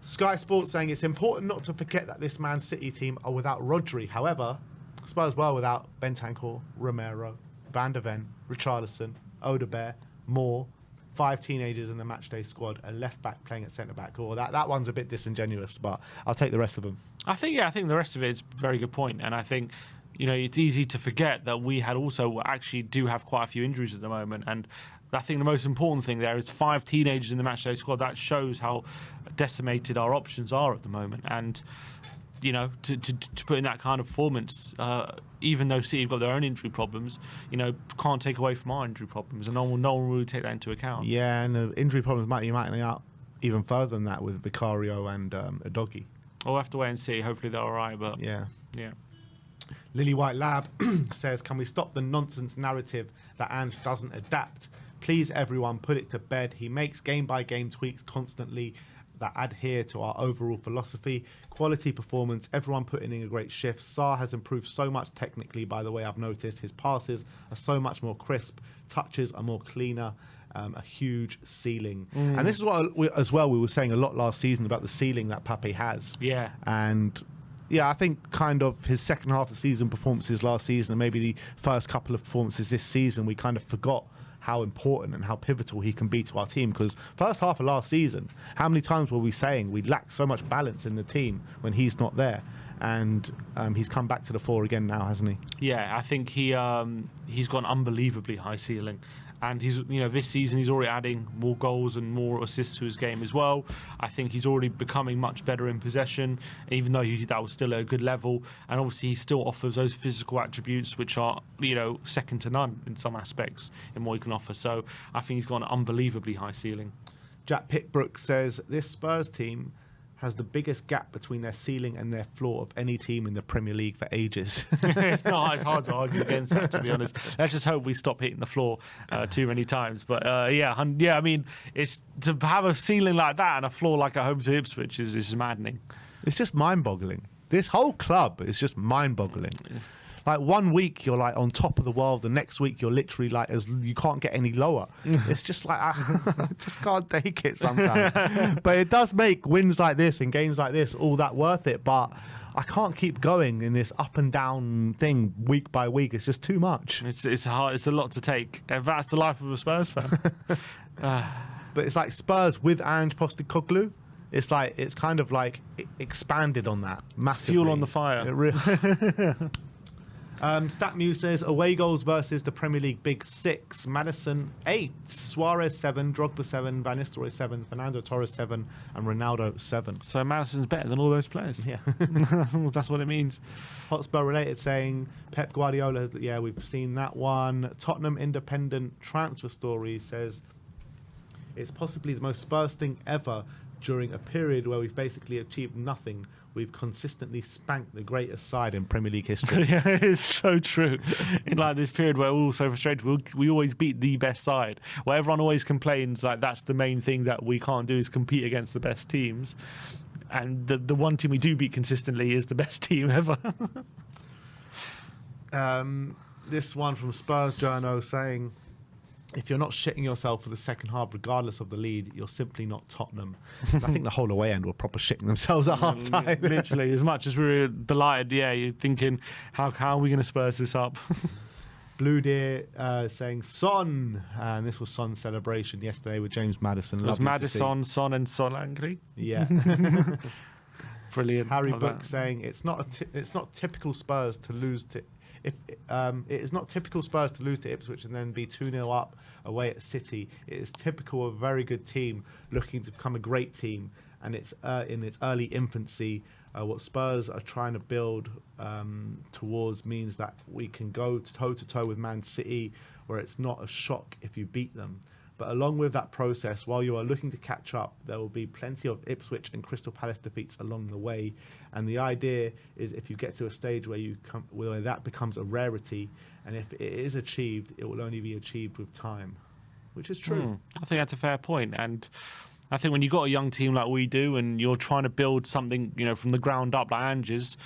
Sky Sports saying it's important not to forget that this Man City team are without Rodri. However, Spurs were without Bentancur, Romero, Van de Ven, Richarlison, Odegaard, Moore, 5 teenagers in the matchday squad, a left back playing at centre back. Or that one's a bit disingenuous, but I'll take the rest of them. I think the rest of it is a very good point, and I think it's easy to forget that we actually do have quite a few injuries at the moment, and I think the most important thing there is 5 teenagers in the matchday squad. That shows how decimated our options are at the moment, and to put in that kind of performance, even though City have got their own injury problems, can't take away from our injury problems, and no one will really take that into account. Yeah, and the injury problems might be mounting out even further than that with Vicario and Udogie. We'll have to wait and see. Hopefully they're all right, but yeah. Yeah. Lily White Lab says, can we stop the nonsense narrative that Ange doesn't adapt? Please, everyone, put it to bed. He makes game-by-game tweaks constantly that adhere to our overall philosophy. Quality performance, everyone putting in a great shift. Sarr has improved so much technically, by the way, I've noticed. His passes are so much more crisp. Touches are more cleaner. A huge ceiling. And this is what, we were saying a lot last season about the ceiling that Pape has. Yeah. And yeah, I think kind of his second half of the season performances last season and maybe the first couple of performances this season, we kind of forgot how important and how pivotal he can be to our team. Because first half of last season, how many times were we saying we lack so much balance in the team when he's not there? And he's come back to the fore again now, hasn't he? Yeah, I think he's got an unbelievably high ceiling. And he's, this season he's already adding more goals and more assists to his game as well. I think he's already becoming much better in possession, even though that was still at a good level. And obviously he still offers those physical attributes, which are, second to none in some aspects in what he can offer. So I think he's got an unbelievably high ceiling. Jack Pickbrook says, this Spurs team has the biggest gap between their ceiling and their floor of any team in the Premier League for ages. It's hard to argue against that, to be honest. Let's just hope we stop hitting the floor too many times. But I mean, it's to have a ceiling like that and a floor like at home to Ipswich is maddening. It's just mind-boggling. This whole club is just mind-boggling. Like 1 week you're like on top of the world, the next week you're literally like you can't get any lower. It's just like I just can't take it sometimes. But it does make wins like this and games like this all that worth it. But I can't keep going in this up and down thing week by week. It's just too much. It's hard. It's a lot to take. That's the life of a Spurs fan. But it's like Spurs with Ange Postecoglou. It's like it's kind of like expanded on that massively. Fuel on the fire. StatMuse says away goals versus the Premier League Big Six: Maddison 8, Suarez 7, Drogba 7, Van Nistelrooy 7, Fernando Torres 7, and Ronaldo 7. So Maddison's better than all those players. Yeah, that's what it means. Hotspur related saying Pep Guardiola. Yeah, we've seen that one. Tottenham Independent Transfer Story says it's possibly the most Spurs thing ever. During a period where we've basically achieved nothing, we've consistently spanked the greatest side in Premier League history. Yeah, it's so true. In like this period where we're all so frustrated, we always beat the best side. Where everyone always complains like that's the main thing that we can't do is compete against the best teams. And the one team we do beat consistently is the best team ever. This one from Spurs Journo saying, if you're not shitting yourself for the second half, regardless of the lead, you're simply not Tottenham. I think the whole away end were proper shitting themselves at half time. Literally, as much as we were delighted, you're thinking, how are we going to Spurs this up? Blue Deer saying Son, and this was Son's celebration yesterday with James Maddison. It was Maddison, Son, and Solanke. Yeah. Brilliant. Harry Book saying it's not typical Spurs to lose to. It is not typical Spurs to lose to Ipswich and then be 2-0 up away at City. It is typical of a very good team looking to become a great team, and it's in its early infancy. What Spurs are trying to build towards means that we can go toe-to-toe with Man City, where it's not a shock if you beat them. But along with that process, while you are looking to catch up, there will be plenty of Ipswich and Crystal Palace defeats along the way. And the idea is if you get to a stage where that becomes a rarity, and if it is achieved, it will only be achieved with time, which is true. I think that's a fair point. And I think when you've got a young team like we do and you're trying to build something, from the ground up like Ange's,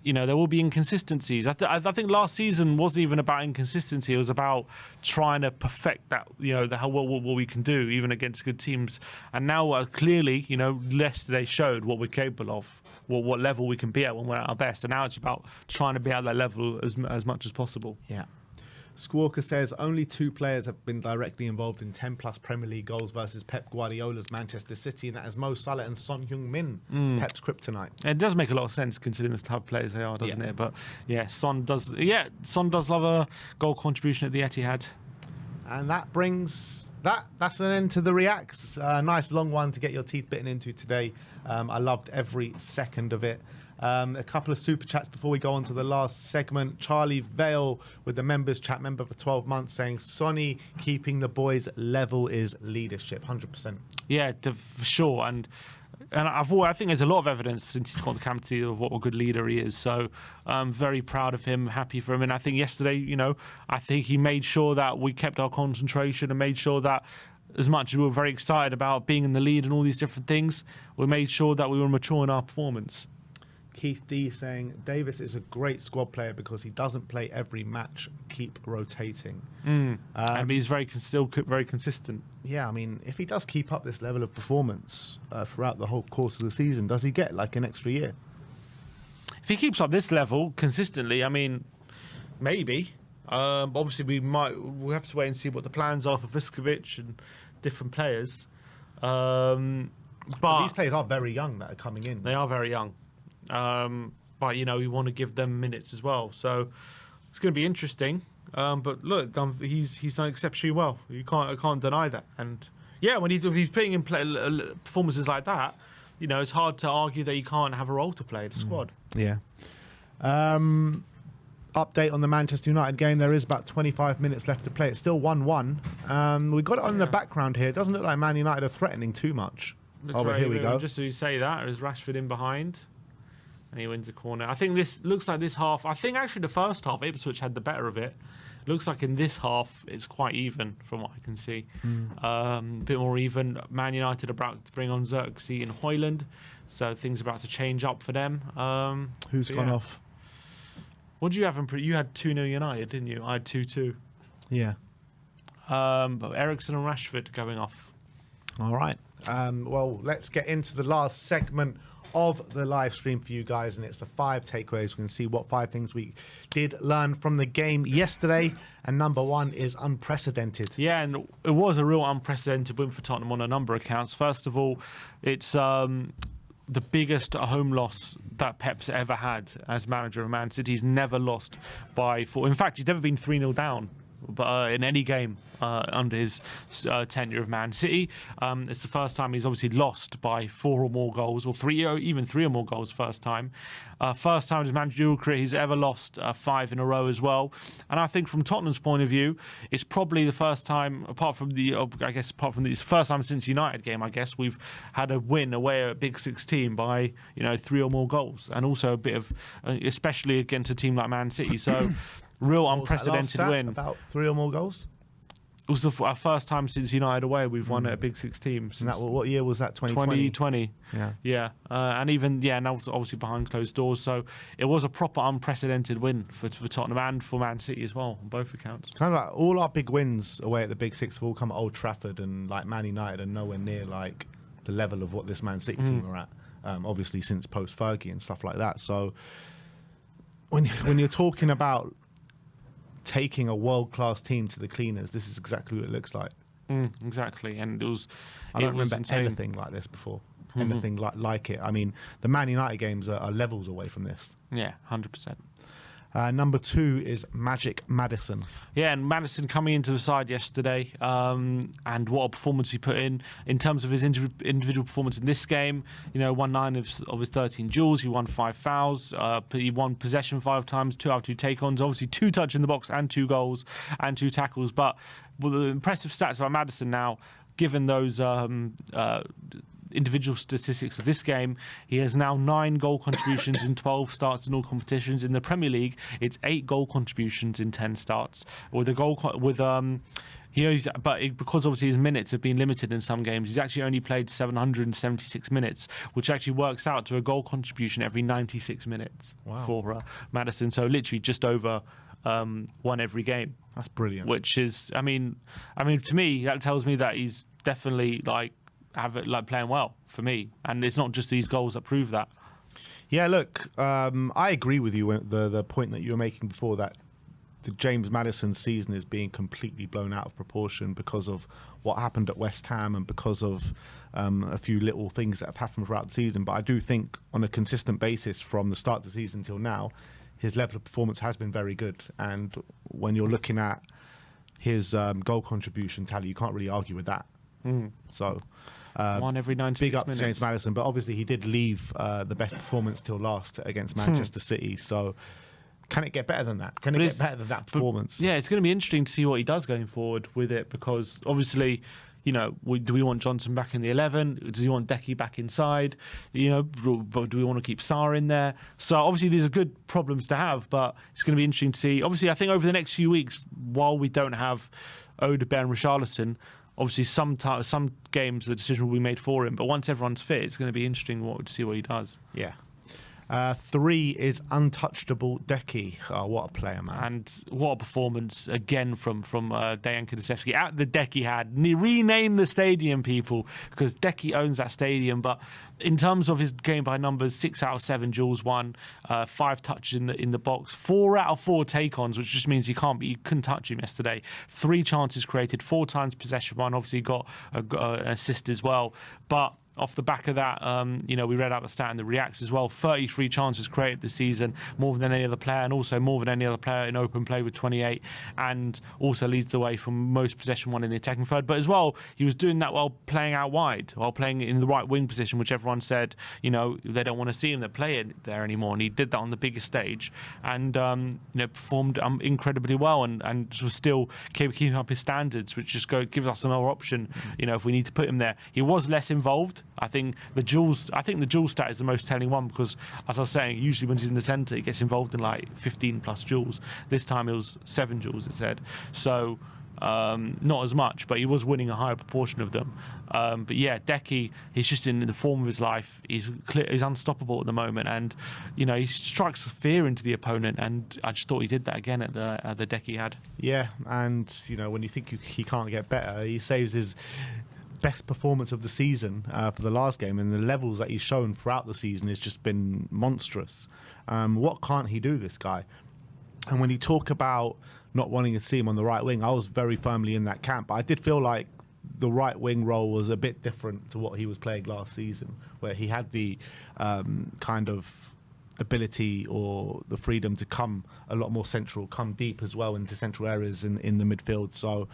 there will be inconsistencies. I think last season wasn't even about inconsistency. It was about trying to perfect that, what we can do, even against good teams. And now, clearly, yesterday showed what we're capable of, what level we can be at when we're at our best. And now it's about trying to be at that level as much as possible. Yeah. Squawker says only 2 players have been directly involved in 10-plus Premier League goals versus Pep Guardiola's Manchester City, and that is Mo Salah and Son Heung-min, Pep's kryptonite. It does make a lot of sense considering the type of players they are, doesn't it? But yeah, Son does love a goal contribution at the Etihad. And that brings that's an end to the reacts. A nice long one to get your teeth bitten into today. I loved every second of it. A couple of super chats before we go on to the last segment. Charlie Vale with the members chat, member for 12 months, saying Sonny keeping the boys level is leadership. 100%. Yeah, for sure. And I think there's a lot of evidence since he's got the captaincy of what a good leader he is. So I'm very proud of him, happy for him. And I think yesterday, I think he made sure that we kept our concentration and made sure that as much as we were very excited about being in the lead and all these different things, we made sure that we were mature in our performance. Keith D saying Davis is a great squad player because he doesn't play every match. Keep rotating. And he's still very consistent. Yeah, I mean, if he does keep up this level of performance throughout the whole course of the season, does he get like an extra year? If he keeps up this level consistently, I mean, maybe. Obviously, we'll have to wait and see what the plans are for Vuskovic and different players. But these players are very young that are coming in. They are very young. But you want to give them minutes as well, so it's going to be interesting. But look, he's done exceptionally well. I can't deny that. And yeah, when he's putting in performances like that, it's hard to argue that he can't have a role to play in the squad. Yeah. Update on the Manchester United game. There is about 25 minutes left to play. It's still 1-1. We got it on in the background here. It doesn't look like Man United are threatening too much. Here we go. Just so you say that, is Rashford in behind? And he wins a corner. I think this looks like this half. I think actually the first half, Ipswich had the better of it. Looks like in this half, it's quite even from what I can see. A bit more even. Man United are about to bring on Xerxes and Højlund. So things are about to change up for them. Who's gone off? What do you have? You had 2-0 United, didn't you? I had 2-2. Yeah. But Eriksen and Rashford going off. All right. Well, let's get into the last segment of the live stream for you guys, and it's the 5 takeaways. We can see what 5 things we did learn from the game yesterday, and number 1 is unprecedented. Yeah, and it was a real unprecedented win for Tottenham on a number of counts. First of all, it's the biggest home loss that Pep's ever had as manager of Man City. He's never lost by 4. In fact, he's never been 3-0 down in any game under his tenure of Man City. It's the first time he's obviously lost by 4 or more goals, or 3 or more goals. First time in his managerial career he's ever lost 5 in a row as well. And I think from Tottenham's point of view, it's probably the first time, apart from the first time since United game, I guess, we've had a win away at a Big Six team by 3 or more goals, and also a bit of, especially against a team like Man City. So. Real unprecedented win. About 3 or more goals? It was our first time since United away we've won at a Big Six team. And what year was that? 2020? 2020. Yeah. And even, now it's obviously behind closed doors. So it was a proper unprecedented win for Tottenham and for Man City as well, on both accounts. Kind of like all our big wins away at the Big Six have all come at Old Trafford, and like Man United are nowhere near like the level of what this Man City team are at. Obviously since post-Fergie and stuff like that. So when you're talking about taking a world-class team to the cleaners, this is exactly what it looks like. Exactly, and I don't remember anything like this before. Anything like it. I mean, the Man United games are levels away from this. Yeah, 100%. Number 2 is Magic Maddison. Yeah, and Maddison coming into the side yesterday, and what a performance he put in terms of his individual performance in this game. Won 9 of his 13 duels. He won 5 fouls. He won possession 5 times, 2 out of 2 take-ons. Obviously 2 touch in the box and 2 goals and 2 tackles. But the impressive stats about Maddison now, given those individual statistics of this game, he has now 9 goal contributions in 12 starts in all competitions. In the Premier League, it's 8 goal contributions in 10 starts. Because obviously his minutes have been limited in some games, he's actually only played 776 minutes, which actually works out to a goal contribution every 96 minutes for Maddison. So literally just over 1 every game. That's brilliant. Which is, I mean, to me, that tells me that he's definitely playing well for me, and it's not just these goals that prove that. Yeah, look, I agree with you when the point that you were making before, that the James Maddison season is being completely blown out of proportion because of what happened at West Ham and because of a few little things that have happened throughout the season. But I do think on a consistent basis from the start of the season till now, his level of performance has been very good. And when you're looking at his goal contribution tally, you can't really argue with that. So one every 96 big up minutes. to James Maddison, but obviously he did leave the best performance till last against Manchester City. So can it get better than that? Can it get better than that performance? Yeah, it's going to be interesting to see what he does going forward with it, because obviously, you know, do we want Johnson back in the 11? Does he want Decky back inside? You know, do we want to keep Sarr in there? So obviously these are good problems to have, but it's going to be interesting to see. Obviously, I think over the next few weeks, while we don't have Odegaard and Richarlison, obviously some games the decision will be made for him. But once everyone's fit, it's going to be interesting to see what he does. Yeah. 3 is untouchable Decky. Oh, what a player, man. And what a performance again from Dejan Kulusevski at the Decky had. Rename the stadium, people, because Decky owns that stadium. But in terms of his game by numbers, 6 out of 7 duels won, 5 touches in the box, 4 out of 4 take-ons, which just means you couldn't touch him yesterday. 3 chances created, 4 times possession won. Obviously got an assist as well. But off the back of that, you know, we read out the stat and the reacts as well. 33 chances created this season, more than any other player, and also more than any other player in open play with 28, and also leads the way from most possession won in the attacking third. But as well, he was doing that while playing out wide, while playing in the right wing position, which everyone said, you know, they don't want to see him play there anymore. And he did that on the biggest stage, and you know, performed incredibly well, and was still keeping up his standards, which just gives us another option. You know, if we need to put him there, he was less involved. I think the duel stat is the most telling one, because, as I was saying, usually when he's in the centre, he gets involved in like 15 plus duels. This time it was 7 duels, it said. So not as much, but he was winning a higher proportion of them. But yeah, Decky, he's just in the form of his life. He's unstoppable at the moment, and you know, he strikes fear into the opponent. And I just thought he did that again at the Decky had. Yeah, and you know, when you think he can't get better, he saves his best performance of the season for the last game, and the levels that he's shown throughout the season has just been monstrous. What can't he do, this guy? And when you talk about not wanting to see him on the right wing, I was very firmly in that camp. But I did feel like the right wing role was a bit different to what he was playing last season, where he had the kind of ability or the freedom to come a lot more central, come deep as well into central areas in the midfield. So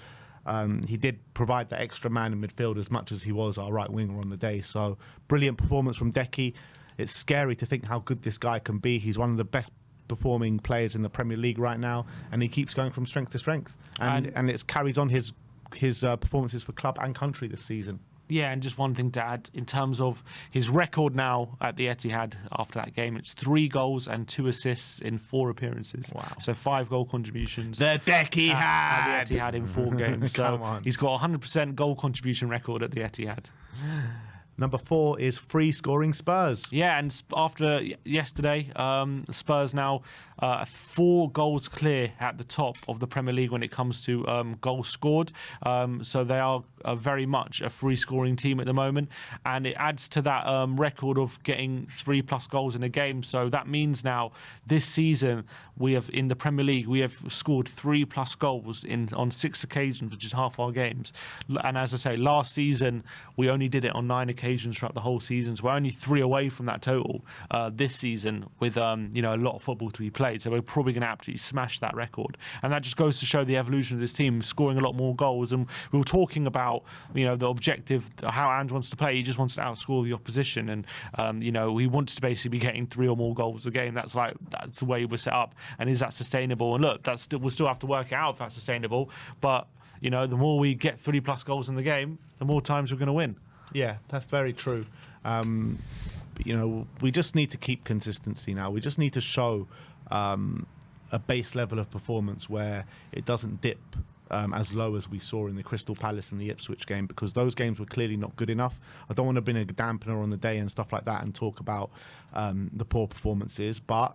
he did provide that extra man in midfield as much as he was our right winger on the day. So brilliant performance from Decky. It's scary to think how good this guy can be. He's one of the best performing players in the Premier League right now, and he keeps going from strength to strength. And it carries on his performances for club and country this season. Yeah, and just one thing to add, in terms of his record now at the Etihad after that game, it's 3 goals and 2 assists in 4 appearances. Wow. So 5 goal contributions. The Decky had! At the Etihad in 4 games. So he's got a 100% goal contribution record at the Etihad. Number 4 is free scoring Spurs. Yeah, and after yesterday, Spurs now 4 goals clear at the top of the Premier League when it comes to goals scored. So they are very much a free scoring team at the moment, and it adds to that record of getting 3+ goals in a game. So that means now this season we have, in the Premier League, we have scored 3+ goals on 6 occasions, which is half our games. And as I say, last season we only did it on 9 occasions throughout the whole season. So we're only 3 away from that total this season, with you know, a lot of football to be played. So we're probably going to absolutely smash that record, and that just goes to show the evolution of this team, scoring a lot more goals. And we were talking about, you know, the objective, how Ange wants to play. He just wants to outscore the opposition, and you know, he wants to basically be getting 3 or more goals a game. That's the way we're set up. And is that sustainable? And look, we'll still have to work it out if that's sustainable. But you know, the more we get 3+ goals in the game, the more times we're going to win. Yeah, that's very true. But, you know, we just need to keep consistency now. We just need to show a base level of performance where it doesn't dip as low as we saw in the Crystal Palace and the Ipswich game, because those games were clearly not good enough. I don't want to bring a dampener on the day and stuff like that and talk about the poor performances, but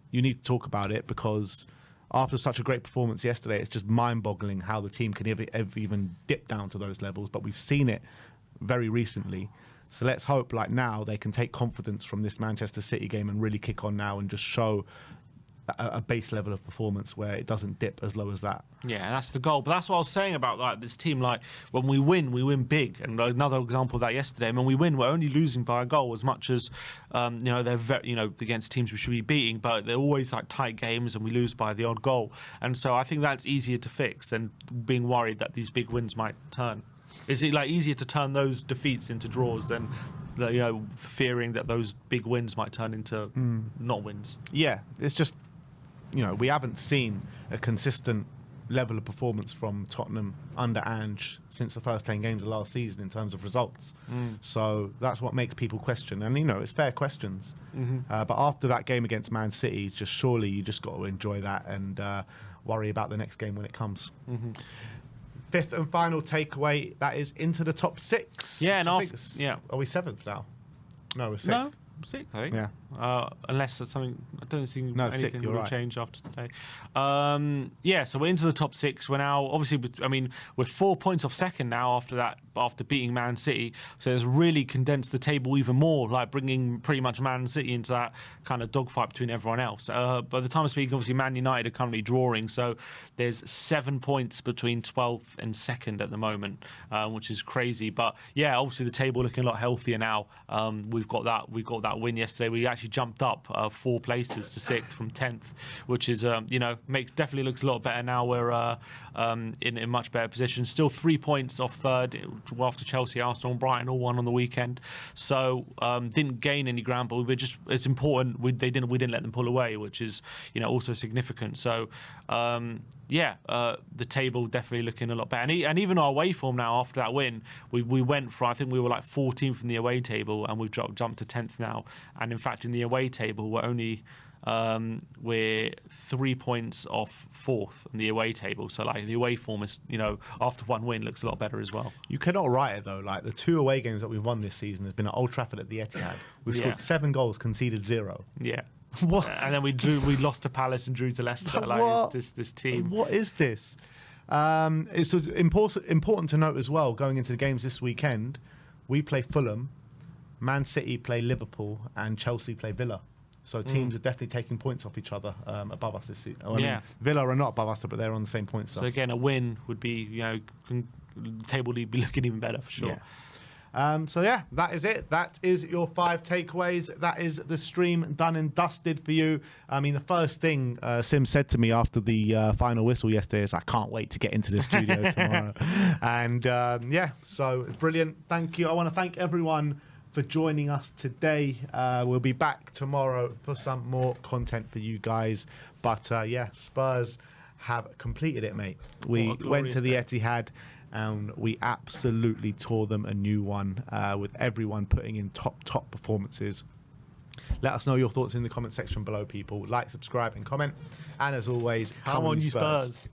you need to talk about it, because after such a great performance yesterday, it's just mind-boggling how the team can ever even dip down to those levels. But we've seen it very recently. So let's hope, like, now they can take confidence from this Manchester City game and really kick on now and just show a base level of performance where it doesn't dip as low as that. Yeah, that's the goal. But that's what I was saying about like this team. Like when we win big. And another example of that yesterday. And when we win, we're only losing by a goal as much as they're very, against teams we should be beating. But they're always like tight games, and we lose by the odd goal. And so I think that's easier to fix than being worried that these big wins might turn. Is it like easier to turn those defeats into draws than fearing that those big wins might turn into not wins? Yeah, it's just we haven't seen a consistent level of performance from Tottenham under Ange since the first 10 games of last season in terms of results. So that's what makes people question. And, it's fair questions. But after that game against Man City, surely you just got to enjoy that and worry about the next game when it comes. Fifth and final takeaway, that is into the top 6. Yeah, and are we 7th now? No, we're 6th. No, 6th, I think. Yeah. Unless there's something, I don't think No, anything 6th, you're will right. change after today. So we're into the top 6. We're now, obviously, we're 4 points off second now after beating Man City. So it's really condensed the table even more, like bringing pretty much Man City into that kind of dogfight between everyone else. By the time of speaking, obviously, Man United are currently drawing. So there's 7 points between 12th and 2nd at the moment, which is crazy. But yeah, obviously the table looking a lot healthier now. We've got that win yesterday. We actually jumped up 4 places to 6th from 10th, which is definitely looks a lot better now. We're in a much better position. Still 3 points off third after Chelsea, Arsenal, and Brighton all won on the weekend. So didn't gain any ground, but it's important we didn't let them pull away, which is also significant. So the table definitely looking a lot better, and even our away form now after that win, we went from, I think we were like 14th in the away table, and we've jumped to 10th now. And in fact, in the away table, we're 3 points off 4th in the away table. So like the away form is, after one win, looks a lot better as well. You cannot write it though. Like the 2 away games that we've won this season has been at Old Trafford at the Etihad. We've scored 7 goals, conceded 0. Yeah. What? And then we lost to Palace and drew to Leicester. Like it's this team. What is this? It's important to note as well, going into the games this weekend, we play Fulham, Man City play Liverpool, and Chelsea play Villa. So teams are definitely taking points off each other above us this season. I mean, Villa are not above us, but they're on the same points. So again, a win would be, the table would be looking even better for sure. Yeah. That is it. That is your 5 takeaways. That is the stream done and dusted for you. I mean, the first thing Sim said to me after the final whistle yesterday is, I can't wait to get into the studio tomorrow. And so brilliant. Thank you. I want to thank everyone for joining us today. We'll be back tomorrow for some more content for you guys. But Spurs have completed it, mate. We went to the Etihad and we absolutely tore them a new one, with everyone putting in top performances. Let us know your thoughts in the comment section below, people. Like, subscribe and comment. And as always, come on, you Spurs.